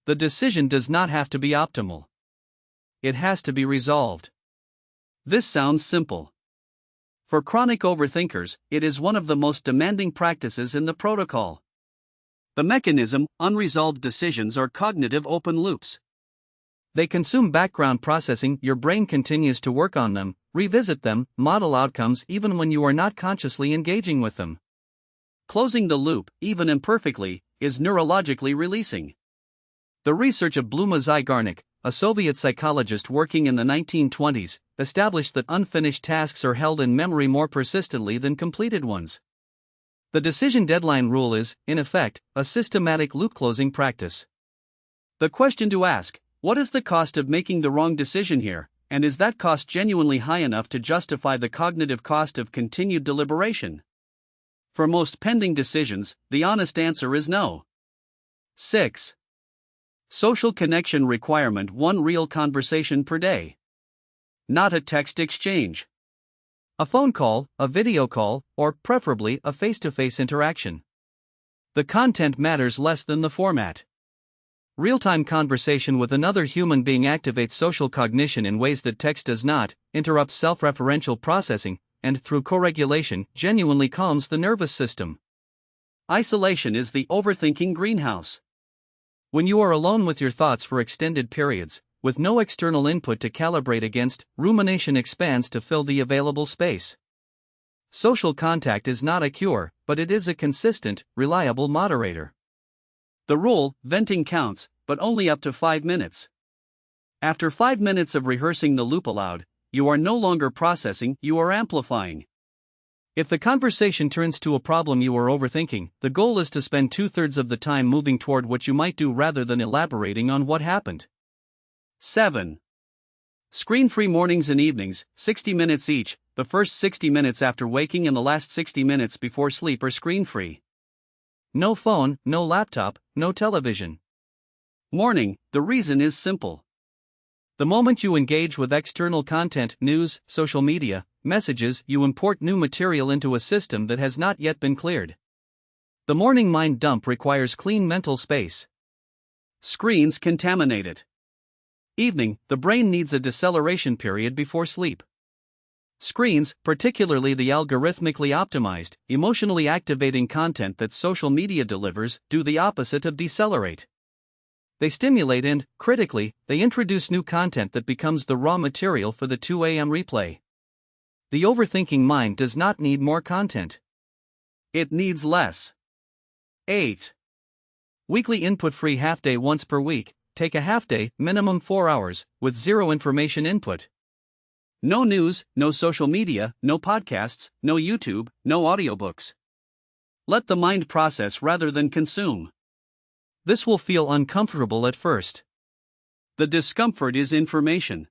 The decision does not have to be optimal. It has to be resolved. This sounds simple. For chronic overthinkers, it is one of the most demanding practices in the protocol. The mechanism: unresolved decisions are cognitive open loops. They consume background processing. Your brain continues to work on them, revisit them, model outcomes even when you are not consciously engaging with them. Closing the loop, even imperfectly, is neurologically releasing. The research of Bluma Zygarnik, a Soviet psychologist working in the 1920s, established that unfinished tasks are held in memory more persistently than completed ones. The decision deadline rule is, in effect, a systematic loop-closing practice. The question to ask: what is the cost of making the wrong decision here, and is that cost genuinely high enough to justify the cognitive cost of continued deliberation? For most pending decisions, the honest answer is no. 6. Social connection requirement: 1 real conversation per day. Not a text exchange. A phone call, a video call, or preferably a face-to-face interaction. The content matters less than the format. Real-time conversation with another human being activates social cognition in ways that text does not, interrupts self-referential processing, and through co-regulation, genuinely calms the nervous system. Isolation is the overthinking greenhouse. When you are alone with your thoughts for extended periods, with no external input to calibrate against, rumination expands to fill the available space. Social contact is not a cure, but it is a consistent, reliable moderator. The rule: venting counts, but only up to 5 minutes. After 5 minutes of rehearsing the loop aloud, you are no longer processing, you are amplifying. If the conversation turns to a problem you are overthinking, the goal is to spend 2/3 of the time moving toward what you might do rather than elaborating on what happened. 7. Screen-free mornings and evenings, 60 minutes each. The first 60 minutes after waking and the last 60 minutes before sleep are screen-free. No phone, no laptop, no television. Morning: the reason is simple. The moment you engage with external content, news, social media, messages, you import new material into a system that has not yet been cleared. The morning mind dump requires clean mental space. Screens contaminate it. Evening, the brain needs a deceleration period before sleep. Screens, particularly the algorithmically optimized, emotionally activating content that social media delivers, do the opposite of decelerate. They stimulate and, critically, they introduce new content that becomes the raw material for the 2 a.m. replay. The overthinking mind does not need more content. It needs less. 8. Weekly input-free half-day once per week. Take a half-day, minimum 4 hours, with zero information input. No news, no social media, no podcasts, no YouTube, no audiobooks. Let the mind process rather than consume. This will feel uncomfortable at first. The discomfort is information.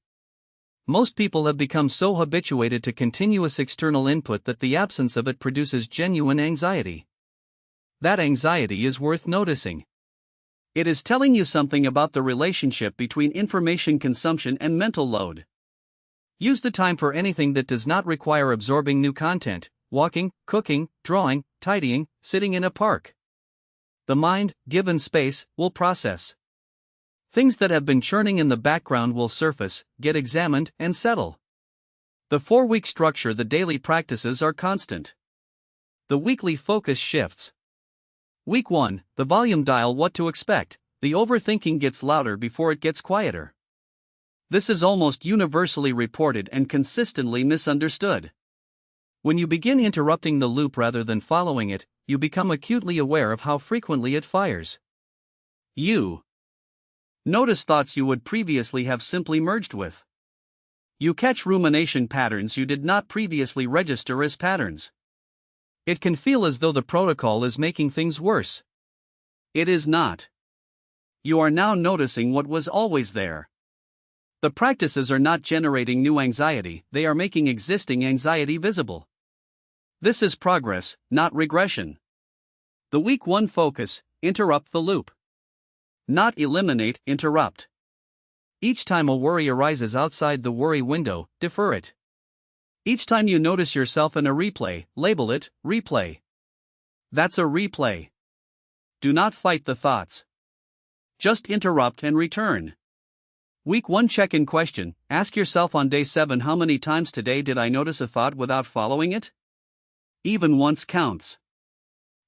Most people have become so habituated to continuous external input that the absence of it produces genuine anxiety. That anxiety is worth noticing. It is telling you something about the relationship between information consumption and mental load. Use the time for anything that does not require absorbing new content: walking, cooking, drawing, tidying, sitting in a park. The mind, given space, will process. Things that have been churning in the background will surface, get examined, and settle. The 4-week structure, the daily practices are constant. The weekly focus shifts. Week 1, the volume dial. What to expect. The overthinking gets louder before it gets quieter. This is almost universally reported and consistently misunderstood. When you begin interrupting the loop rather than following it, you become acutely aware of how frequently it fires. You notice thoughts you would previously have simply merged with. You catch rumination patterns you did not previously register as patterns. It can feel as though the protocol is making things worse. It is not. You are now noticing what was always there. The practices are not generating new anxiety, they are making existing anxiety visible. This is progress, not regression. The week 1 focus: interrupt the loop. Not eliminate, interrupt. Each time a worry arises outside the worry window, defer it. Each time you notice yourself in a replay, label it replay. That's a replay. Do not fight the thoughts. Just interrupt and return. Week 1 check-in question: ask yourself on day 7, how many times today did I notice a thought without following it? Even once counts.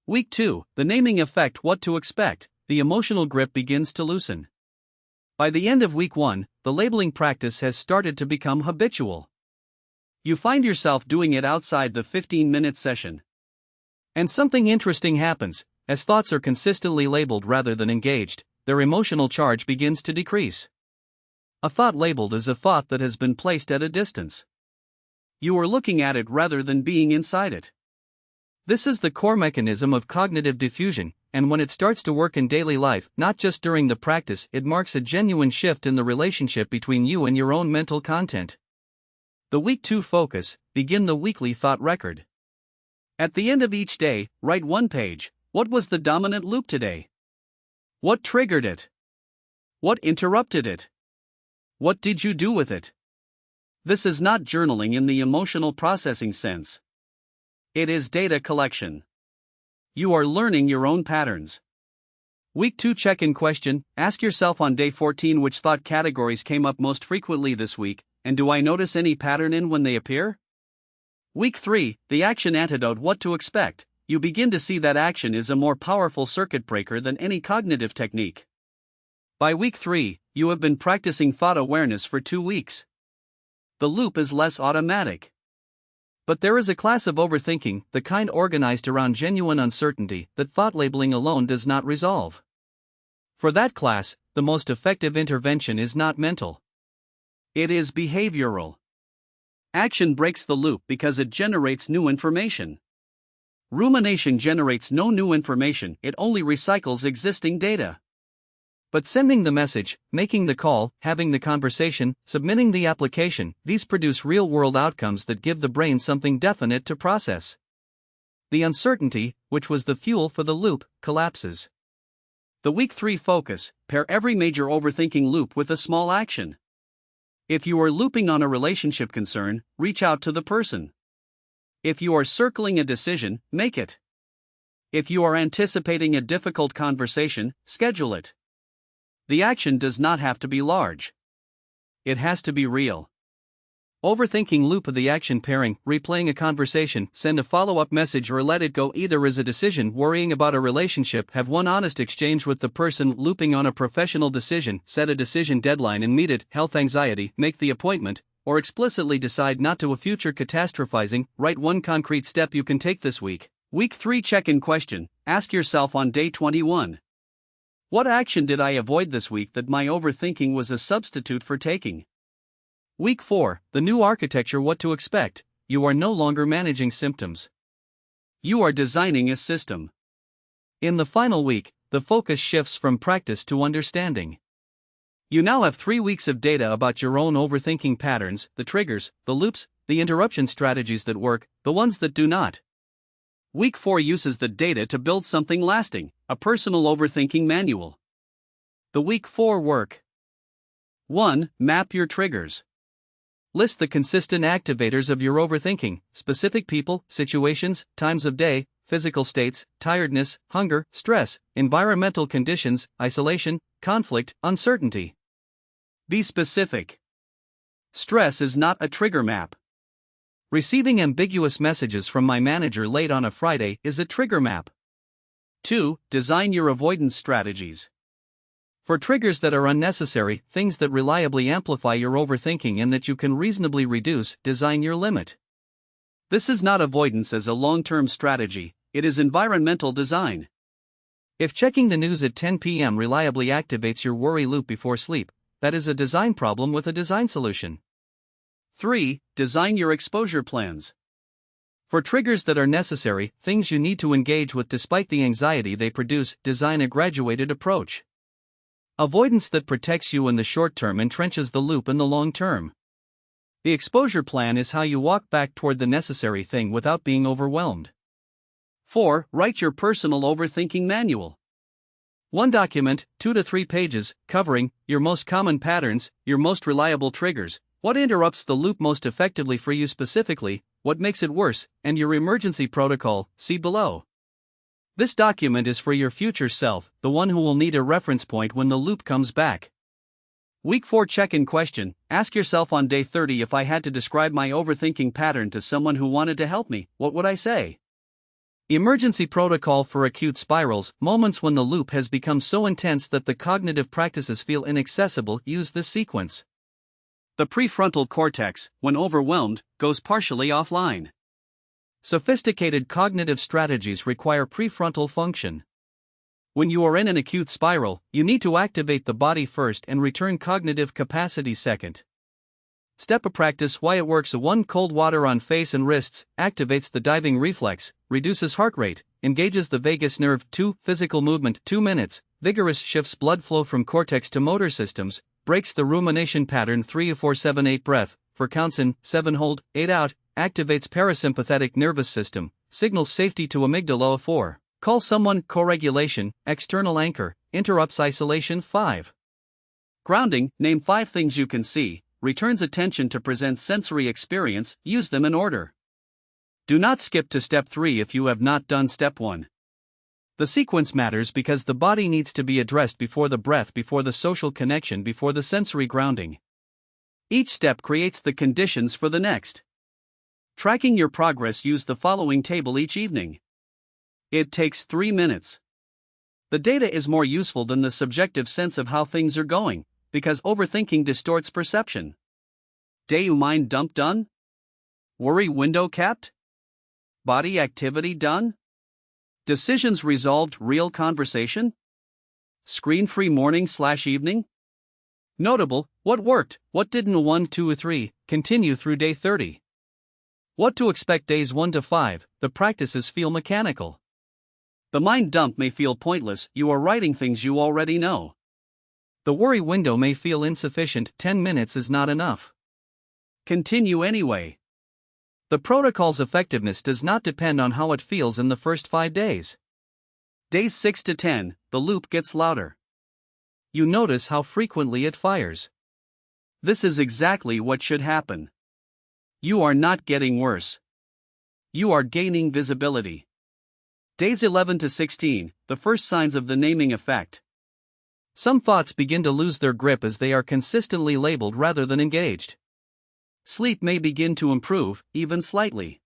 Week 2, the naming effect. What to expect. The emotional grip begins to loosen. By the end of week 1, the labeling practice has started to become habitual. You find yourself doing it outside the 15-minute session. And something interesting happens. As thoughts are consistently labeled rather than engaged, their emotional charge begins to decrease. A thought labeled is a thought that has been placed at a distance. You are looking at it rather than being inside it. This is the core mechanism of cognitive diffusion, and when it starts to work in daily life, not just during the practice, it marks a genuine shift in the relationship between you and your own mental content. The week 2 focus: begin the weekly thought record. At the end of each day, write 1 page. What was the dominant loop today? What triggered it? What interrupted it? What did you do with it? This is not journaling in the emotional processing sense. It is data collection. You are learning your own patterns. Week 2 check-in question: ask yourself on day 14 which thought categories came up most frequently this week, and do I notice any pattern in when they appear? Week 3, the action antidote. What to expect. You begin to see that action is a more powerful circuit breaker than any cognitive technique. By week 3, you have been practicing thought awareness for 2 weeks. The loop is less automatic. But there is a class of overthinking, the kind organized around genuine uncertainty, that thought labeling alone does not resolve. For that class, the most effective intervention is not mental. It is behavioral. Action breaks the loop because it generates new information. Rumination generates no new information, it only recycles existing data. But sending the message, making the call, having the conversation, submitting the application, these produce real-world outcomes that give the brain something definite to process. The uncertainty, which was the fuel for the loop, collapses. The week 3 focus: pair every major overthinking loop with a small action. If you are looping on a relationship concern, reach out to the person. If you are circling a decision, make it. If you are anticipating a difficult conversation, schedule it. The action does not have to be large. It has to be real. Overthinking loop of the action pairing, replaying a conversation, send a follow-up message or let it go. Either is a decision, worrying about a relationship, have one honest exchange with the person, looping on a professional decision, set a decision deadline and meet it, health anxiety, make the appointment, or explicitly decide not to. A future catastrophizing, write one concrete step you can take this week. Week 3 check-in question, ask yourself on day 21. What action did I avoid this week that my overthinking was a substitute for taking? Week 4, the new architecture. What to expect. You are no longer managing symptoms. You are designing a system. In the final week, the focus shifts from practice to understanding. You now have 3 weeks of data about your own overthinking patterns, the triggers, the loops, the interruption strategies that work, the ones that do not. Week 4 uses the data to build something lasting, a personal overthinking manual. The Week 4 work. 1. Map your triggers. List the consistent activators of your overthinking: specific people, situations, times of day, physical states, tiredness, hunger, stress, environmental conditions, isolation, conflict, uncertainty. Be specific. Stress is not a trigger map. Receiving ambiguous messages from my manager late on a Friday is a trigger map. 2. Design your avoidance strategies. For triggers that are unnecessary, things that reliably amplify your overthinking and that you can reasonably reduce, design your limit. This is not avoidance as a long-term strategy, it is environmental design. If checking the news at 10 p.m. reliably activates your worry loop before sleep, that is a design problem with a design solution. 3. Design your exposure plans. For triggers that are necessary, things you need to engage with despite the anxiety they produce, design a graduated approach. Avoidance that protects you in the short term entrenches the loop in the long term. The exposure plan is how you walk back toward the necessary thing without being overwhelmed. 4. Write your personal overthinking manual. One document, 2 to 3 pages, covering your most common patterns, your most reliable triggers, what interrupts the loop most effectively for you specifically, what makes it worse, and your emergency protocol, see below. This document is for your future self, the one who will need a reference point when the loop comes back. Week 4 check-in question, ask yourself on day 30: if I had to describe my overthinking pattern to someone who wanted to help me, what would I say? Emergency protocol for acute spirals, moments when the loop has become so intense that the cognitive practices feel inaccessible. Use this sequence. The prefrontal cortex, when overwhelmed, goes partially offline. Sophisticated cognitive strategies require prefrontal function. When you are in an acute spiral, you need to activate the body first and return cognitive capacity second. Step a practice. Why it works: 1. Cold water on face and wrists activates the diving reflex, reduces heart rate, engages the vagus nerve. 2. Physical movement, 2 minutes, vigorous, shifts blood flow from cortex to motor systems, breaks the rumination pattern. 3. 4 7 8 breath, for counts in, 7 hold, 8 out, activates parasympathetic nervous system, signals safety to amygdala. 4. Call someone, co-regulation, external anchor, interrupts isolation. 5. Grounding, name 5 things you can see, returns attention to present sensory experience, use them in order. Do not skip to step 3 if you have not done step 1. The sequence matters because the body needs to be addressed before the breath, before the social connection, before the sensory grounding. Each step creates the conditions for the next. Tracking your progress: use the following table each evening. It takes 3 minutes. The data is more useful than the subjective sense of how things are going, because overthinking distorts perception. Day mind dump done? Worry window capped? Body activity done? Decisions resolved, real conversation? Screen-free morning/evening? Notable, what worked, what didn't? 1, 2, or 3, continue through day 30. What to expect: days 1 to 5, the practices feel mechanical. The mind dump may feel pointless, you are writing things you already know. The worry window may feel insufficient, 10 minutes is not enough. Continue anyway. The protocol's effectiveness does not depend on how it feels in the first 5 days. Days 6 to 10, the loop gets louder. You notice how frequently it fires. This is exactly what should happen. You are not getting worse. You are gaining visibility. Days 11 to 16, the first signs of the naming effect. Some thoughts begin to lose their grip as they are consistently labeled rather than engaged. Sleep may begin to improve, even slightly.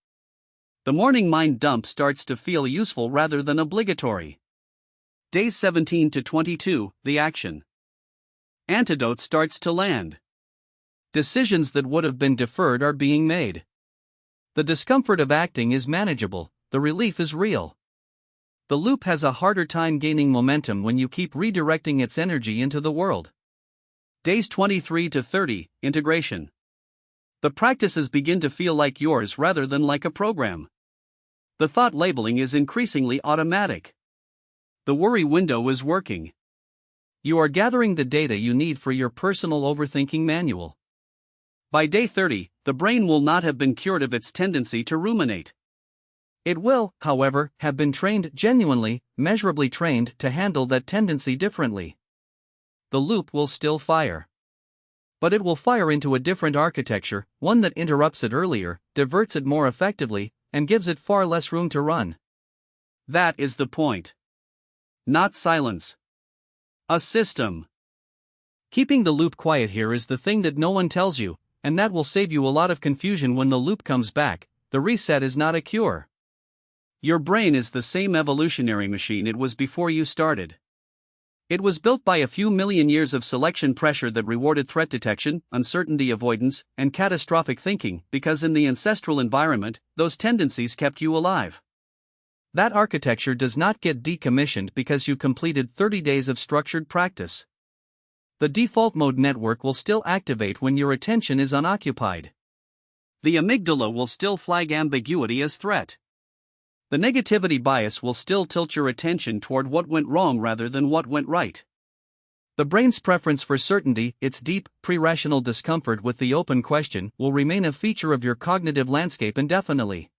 The morning mind dump starts to feel useful rather than obligatory. Days 17 to 22, the action antidote starts to land. Decisions that would have been deferred are being made. The discomfort of acting is manageable, the relief is real. The loop has a harder time gaining momentum when you keep redirecting its energy into the world. Days 23 to 30, integration. The practices begin to feel like yours rather than like a program. The thought labeling is increasingly automatic. The worry window is working. You are gathering the data you need for your personal overthinking manual. By day 30, the brain will not have been cured of its tendency to ruminate. It will, however, have been trained genuinely, measurably trained to handle that tendency differently. The loop will still fire. But it will fire into a different architecture, one that interrupts it earlier, diverts it more effectively, and gives it far less room to run. That is the point. Not silence. A system. Keeping the loop quiet here is the thing that no one tells you, and that will save you a lot of confusion when the loop comes back. The reset is not a cure. Your brain is the same evolutionary machine it was before you started. It was built by a few million years of selection pressure that rewarded threat detection, uncertainty avoidance, and catastrophic thinking, because in the ancestral environment, those tendencies kept you alive. That architecture does not get decommissioned because you completed 30 days of structured practice. The default mode network will still activate when your attention is unoccupied. The amygdala will still flag ambiguity as threat. The negativity bias will still tilt your attention toward what went wrong rather than what went right. The brain's preference for certainty, its deep, pre-rational discomfort with the open question, will remain a feature of your cognitive landscape indefinitely.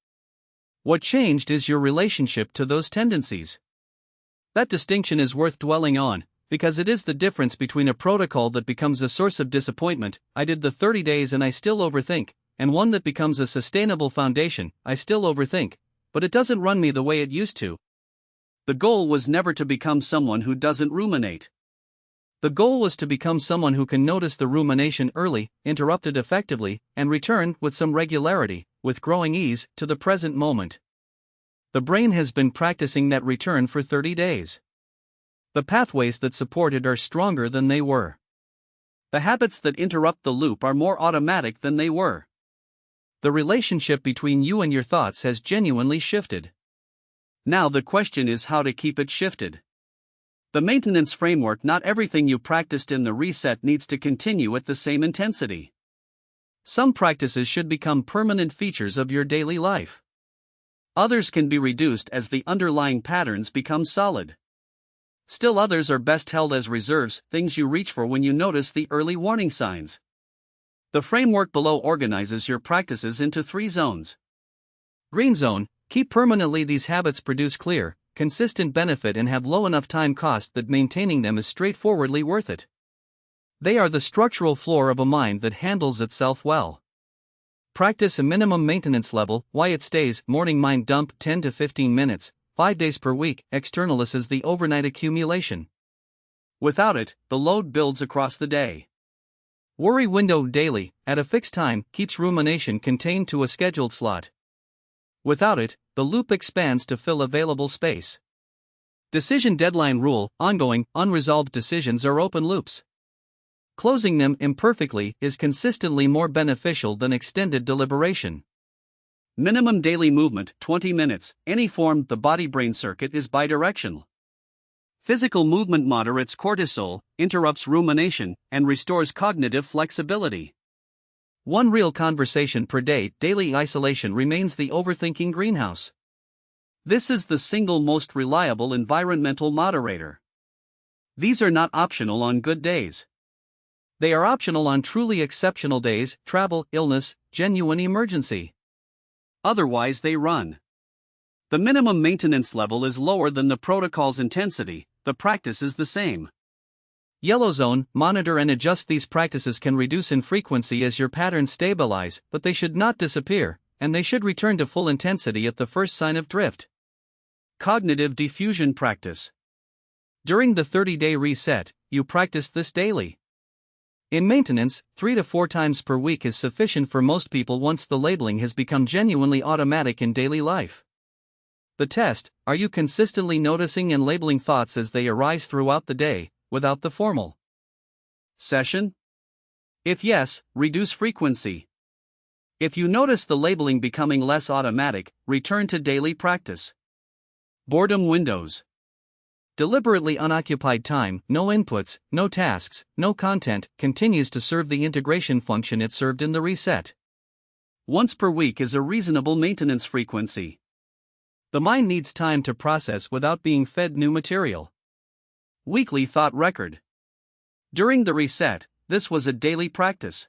What changed is your relationship to those tendencies. That distinction is worth dwelling on, because it is the difference between a protocol that becomes a source of disappointment, I did the 30 days and I still overthink, and one that becomes a sustainable foundation, I still overthink, but it doesn't run me the way it used to. The goal was never to become someone who doesn't ruminate. The goal was to become someone who can notice the rumination early, interrupt it effectively, and return, with some regularity, with growing ease, to the present moment. The brain has been practicing that return for 30 days. The pathways that support it are stronger than they were. The habits that interrupt the loop are more automatic than they were. The relationship between you and your thoughts has genuinely shifted. Now the question is how to keep it shifted. The maintenance framework: not everything you practiced in the reset needs to continue at the same intensity. Some practices should become permanent features of your daily life. Others can be reduced as the underlying patterns become solid. Still others are best held as reserves, things you reach for when you notice the early warning signs. The framework below organizes your practices into 3 zones. Green zone: keep permanently. These habits produce clear, consistent benefit and have low enough time cost that maintaining them is straightforwardly worth it. They are the structural floor of a mind that handles itself well. Practice a minimum maintenance level. Why it stays: morning mind dump 10 to 15 minutes, 5 days per week, externalizes the overnight accumulation. Without it, the load builds across the day. Worry window daily, at a fixed time, keeps rumination contained to a scheduled slot. Without it, the loop expands to fill available space. Decision deadline rule: ongoing, unresolved decisions are open loops. Closing them imperfectly is consistently more beneficial than extended deliberation. Minimum daily movement 20 minutes, any form. The body-brain circuit is bidirectional. Physical movement moderates cortisol, interrupts rumination, and restores cognitive flexibility. 1 real conversation per day. Daily isolation remains the overthinking greenhouse. This is the single most reliable environmental moderator. These are not optional on good days. They are optional on truly exceptional days: travel, illness, genuine emergency. Otherwise they run. The minimum maintenance level is lower than the protocol's intensity. The practice is the same. Yellow zone: monitor and adjust. These practices can reduce in frequency as your patterns stabilize, but they should not disappear, and they should return to full intensity at the first sign of drift. Cognitive diffusion practice. During the 30-day reset, you practice this daily. In maintenance, 3 to 4 times per week is sufficient for most people once the labeling has become genuinely automatic in daily life. The test: are you consistently noticing and labeling thoughts as they arise throughout the day, without the formal session? If yes, reduce frequency. If you notice the labeling becoming less automatic, return to daily practice. Boredom windows. Deliberately unoccupied time, no inputs, no tasks, no content, continues to serve the integration function it served in the reset. Once per week is a reasonable maintenance frequency. The mind needs time to process without being fed new material. Weekly thought record. During the reset, this was a daily practice.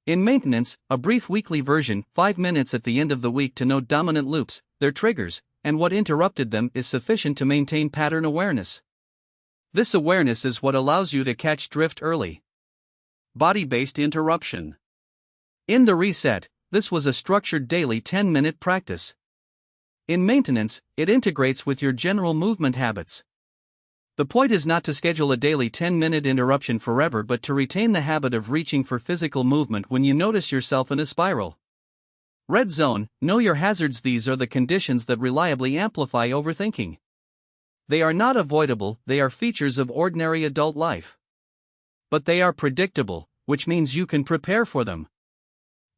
In maintenance, a brief weekly version, 5 minutes at the end of the week to note dominant loops, their triggers, and what interrupted them is sufficient to maintain pattern awareness. This awareness is what allows you to catch drift early. Body-based interruption. In the reset, this was a structured daily 10-minute practice. In maintenance, it integrates with your general movement habits. The point is not to schedule a daily 10-minute interruption forever but to retain the habit of reaching for physical movement when you notice yourself in a spiral. Red zone, know your hazards. These are the conditions that reliably amplify overthinking. They are not avoidable, they are features of ordinary adult life. But they are predictable, which means you can prepare for them.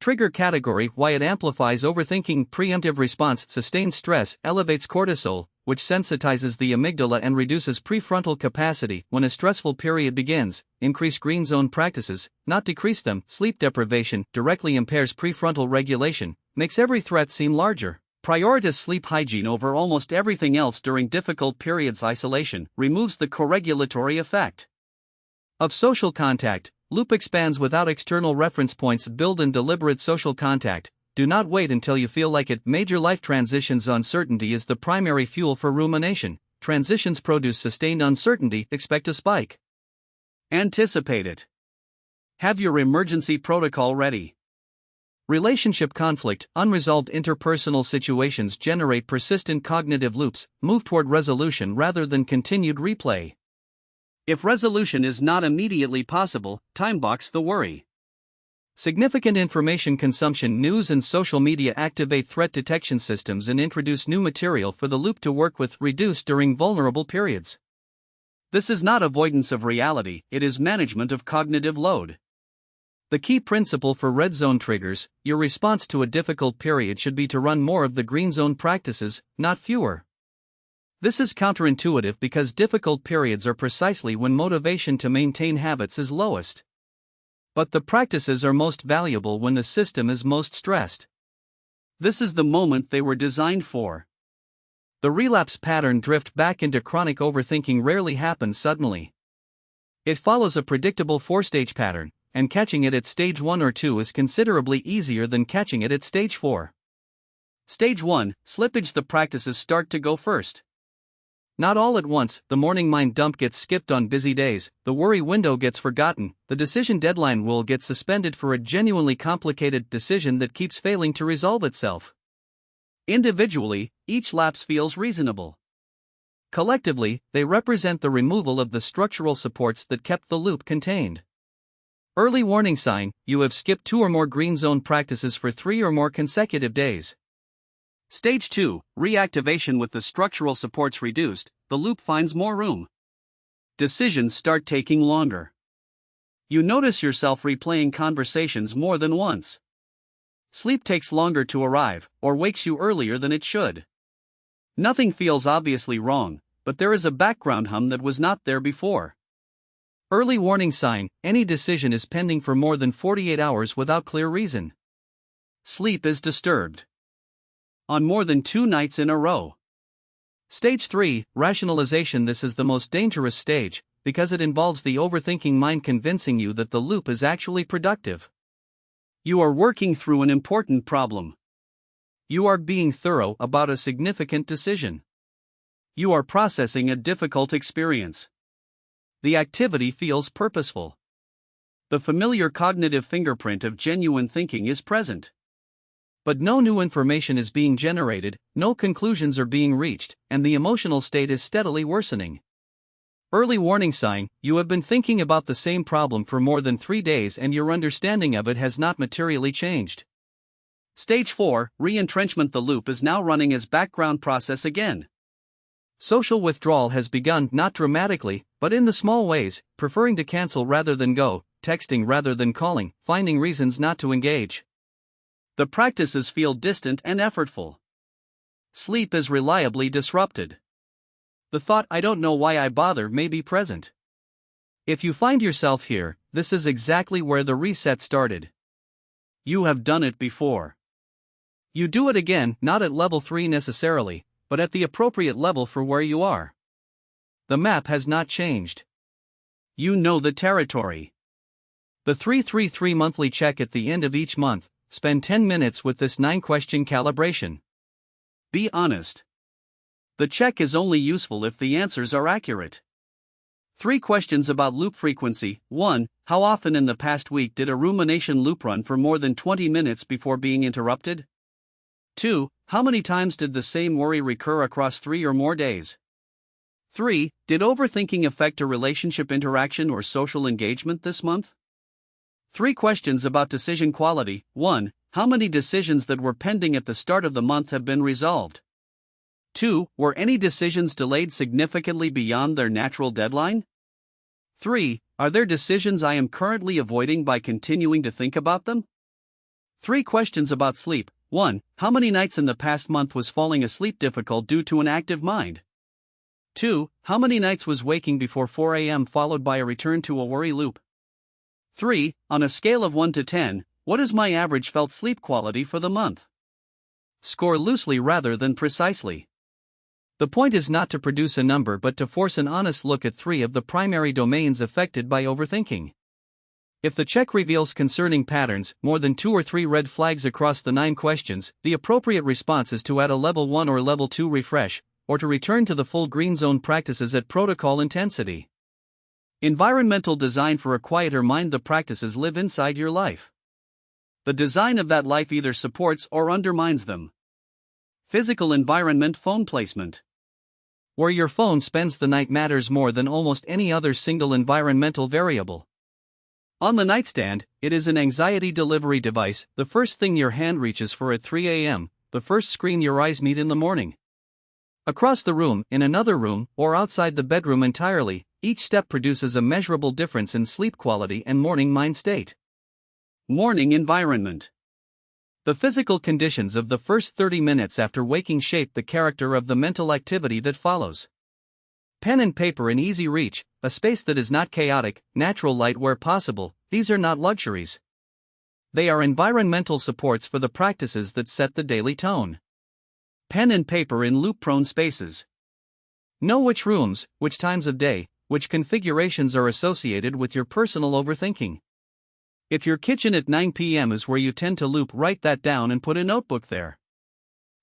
Trigger category: why it amplifies overthinking. Preemptive response: sustained stress elevates cortisol, which sensitizes the amygdala and reduces prefrontal capacity. When a stressful period begins, increase green zone practices, not decrease them. Sleep deprivation directly impairs prefrontal regulation, makes every threat seem larger. Prioritize sleep hygiene over almost everything else during difficult periods. Isolation removes the co-regulatory effect of social contact. Loop expands without external reference points. Build in deliberate social contact. Do not wait until you feel like it. Major life transitions: uncertainty is the primary fuel for rumination. Transitions produce sustained uncertainty. Expect a spike. Anticipate it. Have your emergency protocol ready. Relationship conflict: unresolved interpersonal situations generate persistent cognitive loops. Move toward resolution rather than continued replay. If resolution is not immediately possible, timebox the worry. Significant information consumption: news and social media activate threat detection systems and introduce new material for the loop to work with. Reduce during vulnerable periods. This is not avoidance of reality, it is management of cognitive load. The key principle for red zone triggers: your response to a difficult period should be to run more of the green zone practices, not fewer. This is counterintuitive because difficult periods are precisely when motivation to maintain habits is lowest. But the practices are most valuable when the system is most stressed. This is the moment they were designed for. The relapse pattern: drift back into chronic overthinking rarely happens suddenly. It follows a predictable 4-stage pattern, and catching it at stage 1 or 2 is considerably easier than catching it at stage 4. Stage 1, slippage: the practices start to go first. Not all at once. The morning mind dump gets skipped on busy days, the worry window gets forgotten, the decision deadline will get suspended for a genuinely complicated decision that keeps failing to resolve itself. Individually, each lapse feels reasonable. Collectively, they represent the removal of the structural supports that kept the loop contained. Early warning sign: you have skipped 2 or more green zone practices for 3 or more consecutive days. Stage 2, reactivation: with the structural supports reduced, the loop finds more room. Decisions start taking longer. You notice yourself replaying conversations more than once. Sleep takes longer to arrive, or wakes you earlier than it should. Nothing feels obviously wrong, but there is a background hum that was not there before. Early warning sign: any decision is pending for more than 48 hours without clear reason. Sleep is disturbed on more than 2 nights in a row. Stage 3, rationalization: this is the most dangerous stage, because it involves the overthinking mind convincing you that the loop is actually productive. You are working through an important problem. You are being thorough about a significant decision. You are processing a difficult experience. The activity feels purposeful. The familiar cognitive fingerprint of genuine thinking is present. But no new information is being generated, no conclusions are being reached, and the emotional state is steadily worsening. Early warning sign: you have been thinking about the same problem for more than 3 days and your understanding of it has not materially changed. Stage 4, re-entrenchment. The loop is now running as background process again. Social withdrawal has begun, not dramatically, but in the small ways, preferring to cancel rather than go, texting rather than calling, finding reasons not to engage. The practices feel distant and effortful. Sleep is reliably disrupted. The thought, "I don't know why I bother," may be present. If you find yourself here, this is exactly where the reset started. You have done it before. You do it again, not at level 3 necessarily, but at the appropriate level for where you are. The map has not changed. You know the territory. The 333 monthly check at the end of each month. Spend 10 minutes with this 9-question calibration. Be honest. The check is only useful if the answers are accurate. 3 questions about loop frequency. 1. How often in the past week did a rumination loop run for more than 20 minutes before being interrupted? 2. How many times did the same worry recur across 3 or more days? 3. Did overthinking affect a relationship interaction or social engagement this month? 3 questions about decision quality. 1. How many decisions that were pending at the start of the month have been resolved? 2. Were any decisions delayed significantly beyond their natural deadline? 3. Are there decisions I am currently avoiding by continuing to think about them? 3 questions about sleep. 1. How many nights in the past month was falling asleep difficult due to an active mind? 2. How many nights was waking before 4 a.m. followed by a return to a worry loop? 3. On a scale of 1 to 10, what is my average felt sleep quality for the month? Score loosely rather than precisely. The point is not to produce a number but to force an honest look at 3 of the primary domains affected by overthinking. If the check reveals concerning patterns, more than 2 or 3 red flags across the 9 questions, the appropriate response is to add a level 1 or level 2 refresh, or to return to the full green zone practices at protocol intensity. Environmental design for a quieter mind. The practices live inside your life. The design of that life either supports or undermines them. Physical environment. Phone placement. Where your phone spends the night matters more than almost any other single environmental variable. On the nightstand, it is an anxiety delivery device, the first thing your hand reaches for at 3 a.m., the first screen your eyes meet in the morning. Across the room, in another room, or outside the bedroom entirely, each step produces a measurable difference in sleep quality and morning mind state. Morning environment. The physical conditions of the first 30 minutes after waking shape the character of the mental activity that follows. Pen and paper in easy reach, a space that is not chaotic, natural light where possible. These are not luxuries. They are environmental supports for the practices that set the daily tone. Pen and paper in loop-prone spaces. Know which rooms, which times of day, which configurations are associated with your personal overthinking. If your kitchen at 9 p.m. is where you tend to loop, write that down and put a notebook there.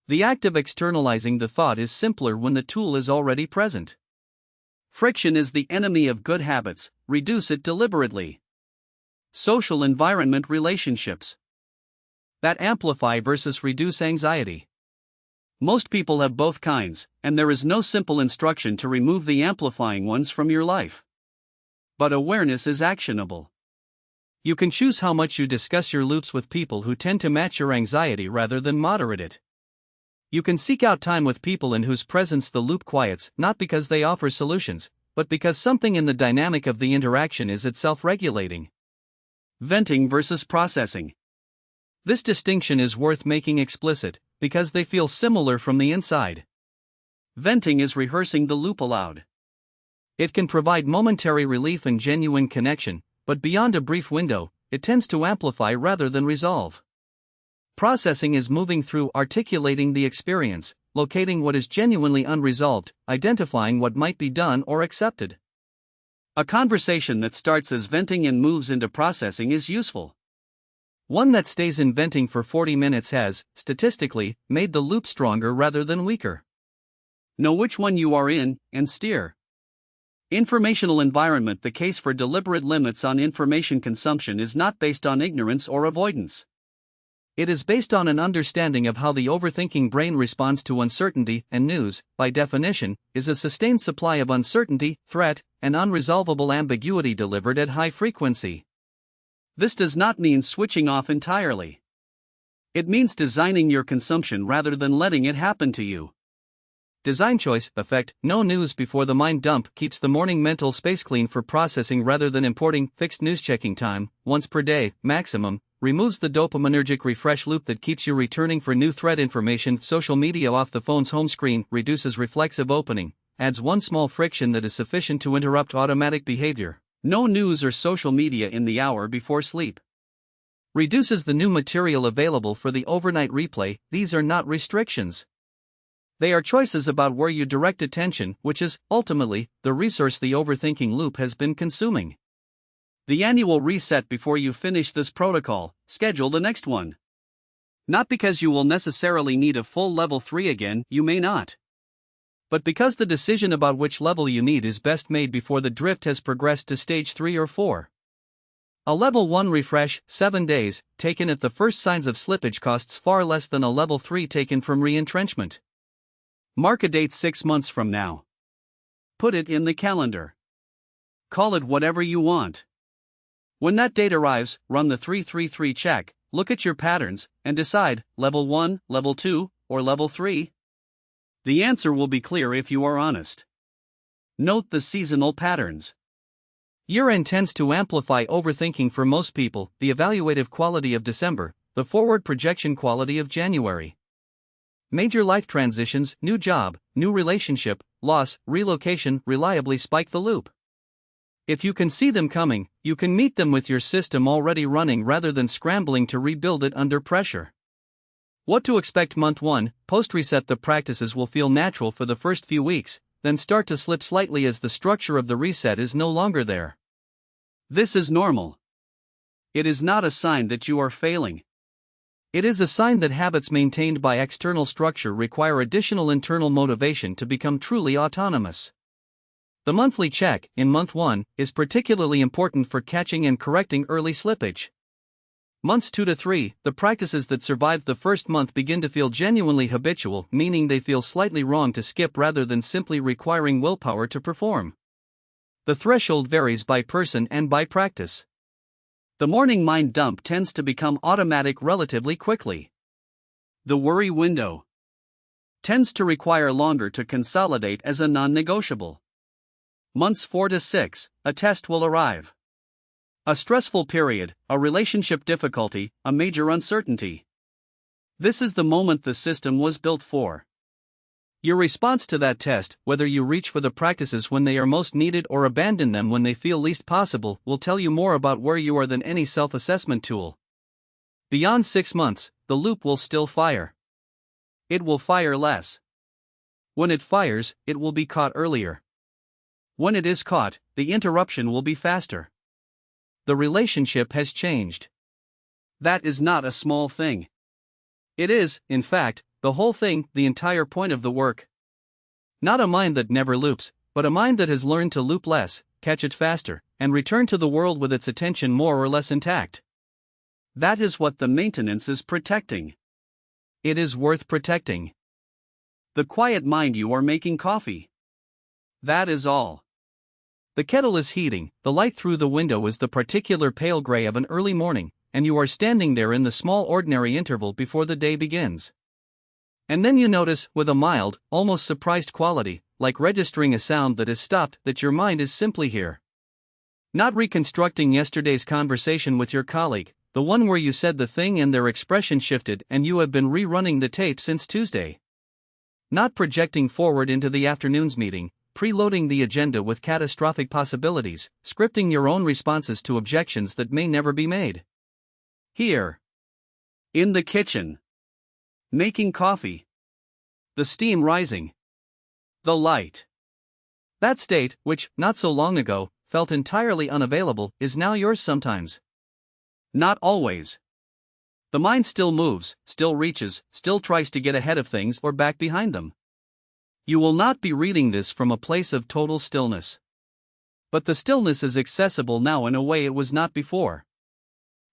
The act of externalizing the thought is simpler when the tool is already present. Friction is the enemy of good habits, reduce it deliberately. Social environment. Relationships that amplify versus reduce anxiety. Most people have both kinds, and there is no simple instruction to remove the amplifying ones from your life. But awareness is actionable. You can choose how much you discuss your loops with people who tend to match your anxiety rather than moderate it. You can seek out time with people in whose presence the loop quiets, not because they offer solutions, but because something in the dynamic of the interaction is itself regulating. Venting versus processing. This distinction is worth making explicit, because they feel similar from the inside. Venting is rehearsing the loop aloud. It can provide momentary relief and genuine connection, but beyond a brief window, it tends to amplify rather than resolve. Processing is moving through, articulating the experience, locating what is genuinely unresolved, identifying what might be done or accepted. A conversation that starts as venting and moves into processing is useful. One that stays in venting for 40 minutes has, statistically, made the loop stronger rather than weaker. Know which one you are in, and steer. Informational environment. The case for deliberate limits on information consumption is not based on ignorance or avoidance. It is based on an understanding of how the overthinking brain responds to uncertainty, and news, by definition, is a sustained supply of uncertainty, threat, and unresolvable ambiguity delivered at high frequency. This does not mean switching off entirely. It means designing your consumption rather than letting it happen to you. Design choice, effect, no news before the mind dump keeps the morning mental space clean for processing rather than importing, fixed news checking time, once per day, maximum, removes the dopaminergic refresh loop that keeps you returning for new threat information, social media off the phone's home screen, reduces reflexive opening, adds one small friction that is sufficient to interrupt automatic behavior, no news or social media in the hour before sleep. Reduces the new material available for the overnight replay. These are not restrictions. They are choices about where you direct attention, which is, ultimately, the resource the overthinking loop has been consuming. The annual reset before you finish this protocol, schedule the next one. Not because you will necessarily need a full level 3 again, you may not. But because the decision about which level you need is best made before the drift has progressed to stage 3 or 4. A level 1 refresh, 7 days, taken at the first signs of slippage costs far less than a level 3 taken from re-entrenchment. Mark a date 6 months from now. Put it in the calendar. Call it whatever you want. When that date arrives, run the 333 check, look at your patterns, and decide, level 1, level 2, or level 3? The answer will be clear if you are honest. Note the seasonal patterns. Year-end tends to amplify overthinking for most people, the evaluative quality of December, the forward projection quality of January. Major life transitions, new job, new relationship, loss, relocation reliably spike the loop. If you can see them coming, you can meet them with your system already running rather than scrambling to rebuild it under pressure. What to expect month 1, post-reset. The practices will feel natural for the first few weeks, then start to slip slightly as the structure of the reset is no longer there. This is normal. It is not a sign that you are failing. It is a sign that habits maintained by external structure require additional internal motivation to become truly autonomous. The monthly check, in month 1, is particularly important for catching and correcting early slippage. Months 2 to 3, the practices that survive the first month begin to feel genuinely habitual, meaning they feel slightly wrong to skip rather than simply requiring willpower to perform. The threshold varies by person and by practice. The morning mind dump tends to become automatic relatively quickly. The worry window tends to require longer to consolidate as a non-negotiable. Months 4 to 6, a test will arrive. A stressful period, a relationship difficulty, a major uncertainty. This is the moment the system was built for. Your response to that test, whether you reach for the practices when they are most needed or abandon them when they feel least possible, will tell you more about where you are than any self-assessment tool. Beyond 6 months, the loop will still fire. It will fire less. When it fires, it will be caught earlier. When it is caught, the interruption will be faster. The relationship has changed. That is not a small thing. It is, in fact, the whole thing, the entire point of the work. Not a mind that never loops, but a mind that has learned to loop less, catch it faster, and return to the world with its attention more or less intact. That is what the maintenance is protecting. It is worth protecting. The quiet mind you are making coffee. That is all. The kettle is heating, the light through the window is the particular pale gray of an early morning, and you are standing there in the small ordinary interval before the day begins. And then you notice, with a mild, almost surprised quality, like registering a sound that has stopped, that your mind is simply here. Not reconstructing yesterday's conversation with your colleague, the one where you said the thing and their expression shifted and you have been rerunning the tape since Tuesday. Not projecting forward into the afternoon's meeting, preloading the agenda with catastrophic possibilities, scripting your own responses to objections that may never be made. Here. In the kitchen. Making coffee. The steam rising. The light. That state, which, not so long ago, felt entirely unavailable, is now yours sometimes. Not always. The mind still moves, still reaches, still tries to get ahead of things or back behind them. You will not be reading this from a place of total stillness. But the stillness is accessible now in a way it was not before.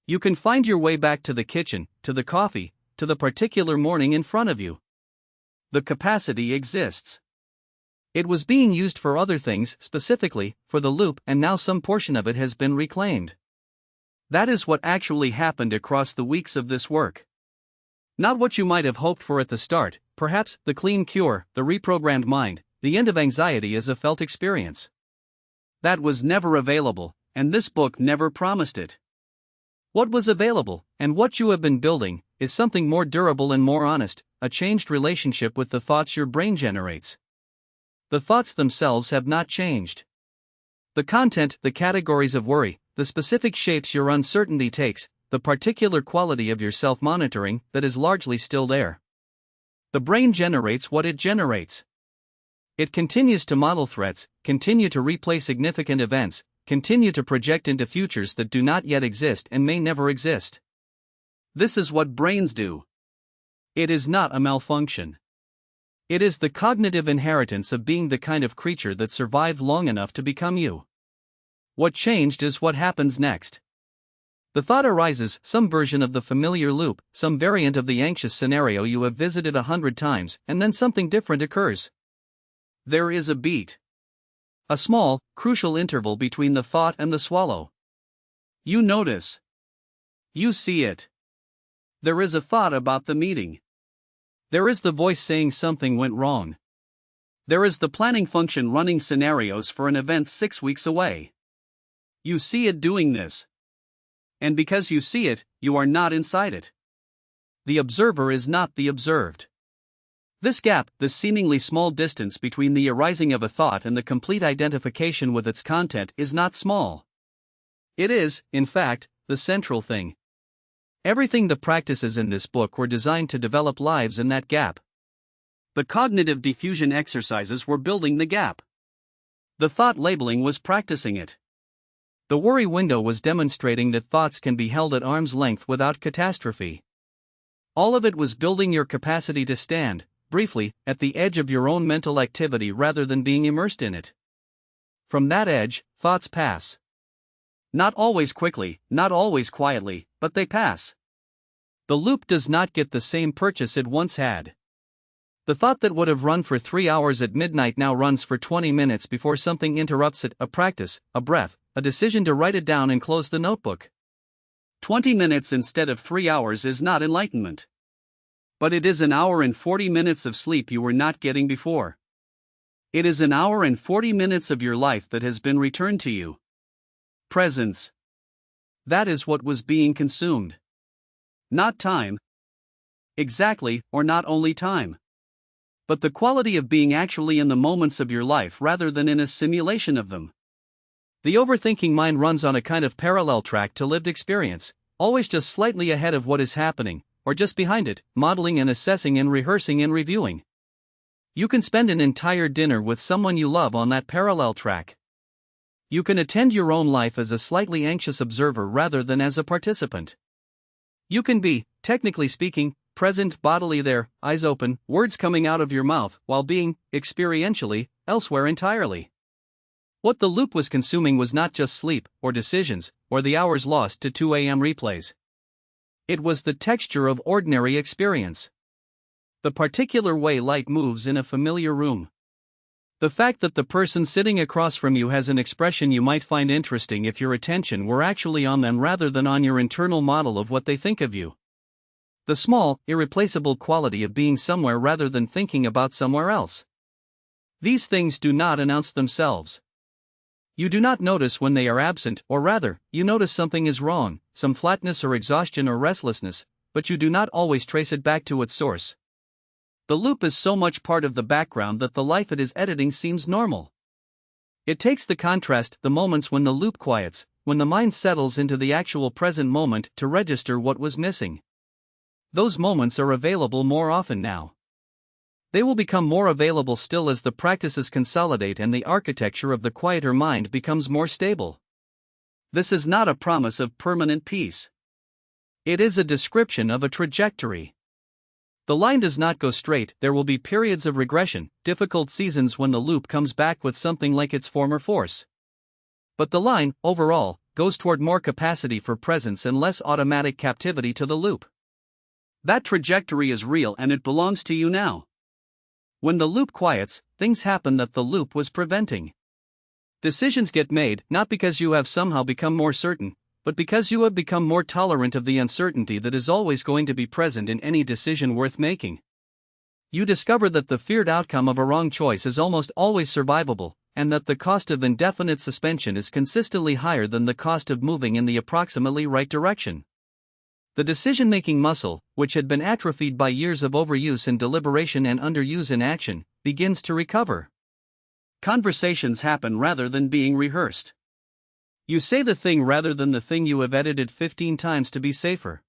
You can find your way back to the kitchen, to the coffee, to the particular morning in front of you. The capacity exists. It was being used for other things, specifically for the loop, and now some portion of it has been reclaimed. That is what actually happened across the weeks of this work. Not what you might have hoped for at the start, perhaps the clean cure, the reprogrammed mind, the end of anxiety as a felt experience. That was never available, and this book never promised it. What was available, and what you have been building, is something more durable and more honest, a changed relationship with the thoughts your brain generates. The thoughts themselves have not changed. The content, the categories of worry, the specific shapes your uncertainty takes, the particular quality of your self-monitoring, that is largely still there. The brain generates what it generates. It continues to model threats, continue to replay significant events, continue to project into futures that do not yet exist and may never exist. This is what brains do. It is not a malfunction. It is the cognitive inheritance of being the kind of creature that survived long enough to become you. What changed is what happens next. The thought arises, some version of the familiar loop, some variant of the anxious scenario you have visited 100 times, and then something different occurs. There is a beat. A small, crucial interval between the thought and the swallow. You notice. You see it. There is a thought about the meeting. There is the voice saying something went wrong. There is the planning function running scenarios for an event 6 weeks away. You see it doing this. And because you see it, you are not inside it. The observer is not the observed. This gap, this seemingly small distance between the arising of a thought and the complete identification with its content, is not small. It is, in fact, the central thing. Everything the practices in this book were designed to develop lives in that gap. The cognitive diffusion exercises were building the gap. The thought labeling was practicing it. The worry window was demonstrating that thoughts can be held at arm's length without catastrophe. All of it was building your capacity to stand, briefly, at the edge of your own mental activity rather than being immersed in it. From that edge, thoughts pass. Not always quickly, not always quietly, but they pass. The loop does not get the same purchase it once had. The thought that would have run for 3 hours at midnight now runs for 20 minutes before something interrupts it, a practice, a breath, a decision to write it down and close the notebook. 20 minutes instead of 3 hours is not enlightenment. But it is an hour and 40 minutes of sleep you were not getting before. It is an hour and 40 minutes of your life that has been returned to you. Presence. That is what was being consumed. Not time. Exactly, or not only time. But the quality of being actually in the moments of your life rather than in a simulation of them. The overthinking mind runs on a kind of parallel track to lived experience, always just slightly ahead of what is happening, or just behind it, modeling and assessing and rehearsing and reviewing. You can spend an entire dinner with someone you love on that parallel track. You can attend your own life as a slightly anxious observer rather than as a participant. You can be, technically speaking, present bodily there, eyes open, words coming out of your mouth, while being, experientially, elsewhere entirely. What the loop was consuming was not just sleep, or decisions, or the hours lost to 2 a.m. replays. It was the texture of ordinary experience. The particular way light moves in a familiar room. The fact that the person sitting across from you has an expression you might find interesting if your attention were actually on them rather than on your internal model of what they think of you. The small, irreplaceable quality of being somewhere rather than thinking about somewhere else. These things do not announce themselves. You do not notice when they are absent, or rather, you notice something is wrong, some flatness or exhaustion or restlessness, but you do not always trace it back to its source. The loop is so much part of the background that the life it is editing seems normal. It takes the contrast, the moments when the loop quiets, when the mind settles into the actual present moment to register what was missing. Those moments are available more often now. They will become more available still as the practices consolidate and the architecture of the quieter mind becomes more stable. This is not a promise of permanent peace. It is a description of a trajectory. The line does not go straight, there will be periods of regression, difficult seasons when the loop comes back with something like its former force. But the line, overall, goes toward more capacity for presence and less automatic captivity to the loop. That trajectory is real and it belongs to you now. When the loop quiets, things happen that the loop was preventing. Decisions get made not because you have somehow become more certain, but because you have become more tolerant of the uncertainty that is always going to be present in any decision worth making. You discover that the feared outcome of a wrong choice is almost always survivable, and that the cost of indefinite suspension is consistently higher than the cost of moving in the approximately right direction. The decision-making muscle, which had been atrophied by years of overuse in deliberation and underuse in action, begins to recover. Conversations happen rather than being rehearsed. You say the thing rather than the thing you have edited 15 times to be safer.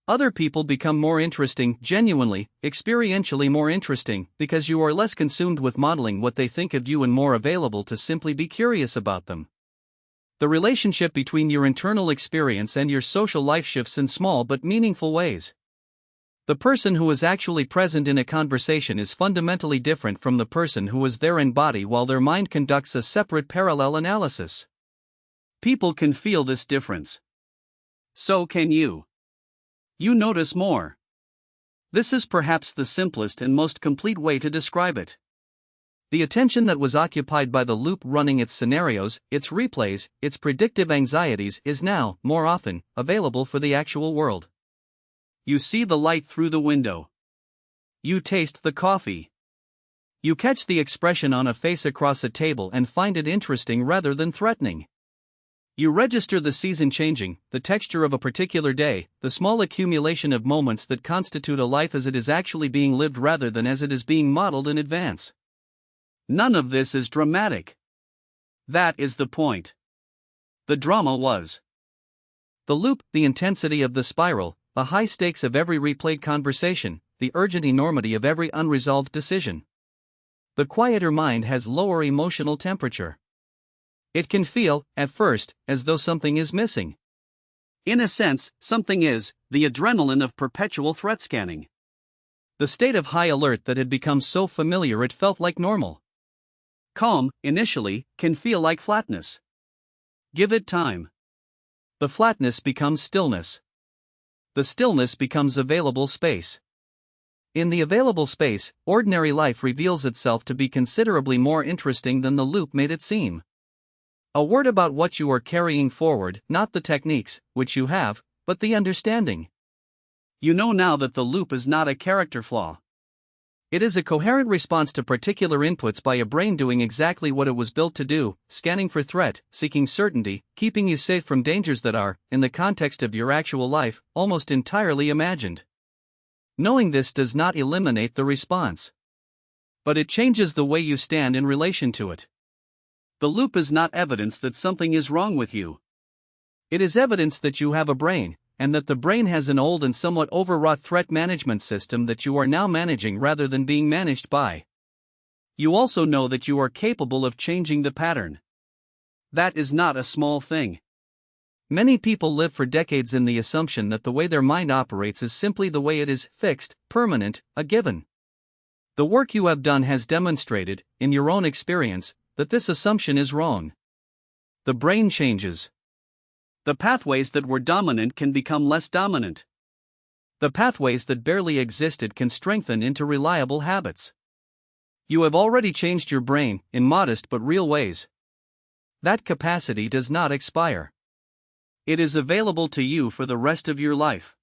Other people become more interesting, genuinely, experientially more interesting, because you are less consumed with modeling what they think of you and more available to simply be curious about them. The relationship between your internal experience and your social life shifts in small but meaningful ways. The person who is actually present in a conversation is fundamentally different from the person who is there in body while their mind conducts a separate parallel analysis. People can feel this difference. So can you. You notice more. This is perhaps the simplest and most complete way to describe it. The attention that was occupied by the loop running its scenarios, its replays, its predictive anxieties is now, more often, available for the actual world. You see the light through the window. You taste the coffee. You catch the expression on a face across a table and find it interesting rather than threatening. You register the season changing, the texture of a particular day, the small accumulation of moments that constitute a life as it is actually being lived rather than as it is being modeled in advance. None of this is dramatic. That is the point. The drama was the loop, the intensity of the spiral, the high stakes of every replayed conversation, the urgent enormity of every unresolved decision. The quieter mind has lower emotional temperature. It can feel, at first, as though something is missing. In a sense, something is, the adrenaline of perpetual threat scanning. The state of high alert that had become so familiar it felt like normal. Calm, initially, can feel like flatness. Give it time. The flatness becomes stillness. The stillness becomes available space. In the available space, ordinary life reveals itself to be considerably more interesting than the loop made it seem. A word about what you are carrying forward, not the techniques, which you have, but the understanding. You know now that the loop is not a character flaw. It is a coherent response to particular inputs by a brain doing exactly what it was built to do, scanning for threat, seeking certainty, keeping you safe from dangers that are, in the context of your actual life, almost entirely imagined. Knowing this does not eliminate the response. But it changes the way you stand in relation to it. The loop is not evidence that something is wrong with you. It is evidence that you have a brain, and that the brain has an old and somewhat overwrought threat management system that you are now managing rather than being managed by. You also know that you are capable of changing the pattern. That is not a small thing. Many people live for decades in the assumption that the way their mind operates is simply the way it is, fixed, permanent, a given. The work you have done has demonstrated, in your own experience, that this assumption is wrong. The brain changes. The pathways that were dominant can become less dominant. The pathways that barely existed can strengthen into reliable habits. You have already changed your brain, in modest but real ways. That capacity does not expire. It is available to you for the rest of your life.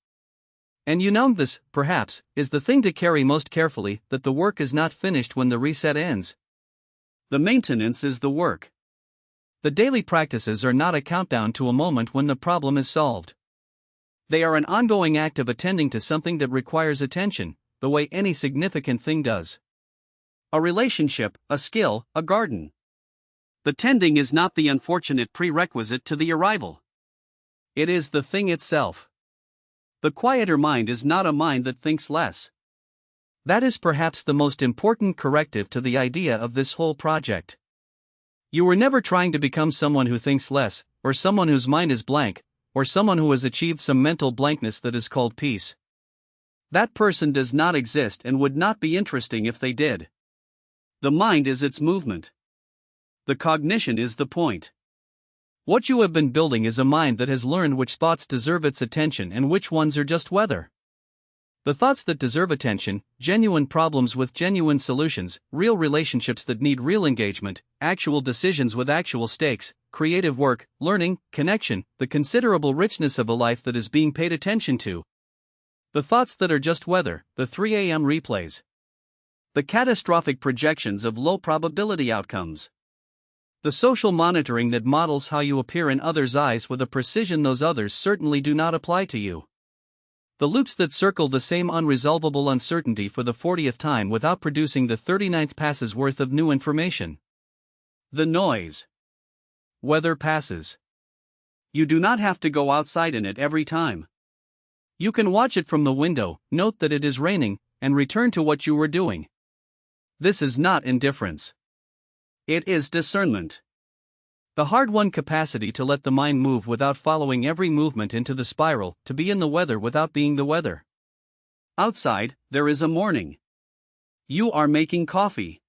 And you know this, perhaps, is the thing to carry most carefully, that the work is not finished when the reset ends. The maintenance is the work. The daily practices are not a countdown to a moment when the problem is solved. They are an ongoing act of attending to something that requires attention, the way any significant thing does. A relationship, a skill, a garden. The tending is not the unfortunate prerequisite to the arrival. It is the thing itself. The quieter mind is not a mind that thinks less. That is perhaps the most important corrective to the idea of this whole project. You were never trying to become someone who thinks less, or someone whose mind is blank, or someone who has achieved some mental blankness that is called peace. That person does not exist and would not be interesting if they did. The mind is its movement. The cognition is the point. What you have been building is a mind that has learned which thoughts deserve its attention and which ones are just weather. The thoughts that deserve attention, genuine problems with genuine solutions, real relationships that need real engagement, actual decisions with actual stakes, creative work, learning, connection, the considerable richness of a life that is being paid attention to. The thoughts that are just weather, the 3 a.m. replays. The catastrophic projections of low probability outcomes. The social monitoring that models how you appear in others' eyes with a precision those others certainly do not apply to you. The loops that circle the same unresolvable uncertainty for the 40th time without producing the 39th pass's worth of new information. The noise. Weather passes. You do not have to go outside in it every time. You can watch it from the window, note that it is raining, and return to what you were doing. This is not indifference. It is discernment. The hard-won capacity to let the mind move without following every movement into the spiral, to be in the weather without being the weather. Outside, there is a morning. You are making coffee.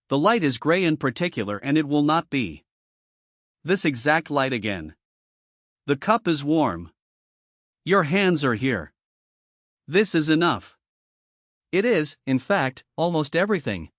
The light is gray in particular and it will not be this exact light again. The cup is warm. Your hands are here. This is enough. It is, in fact, almost everything.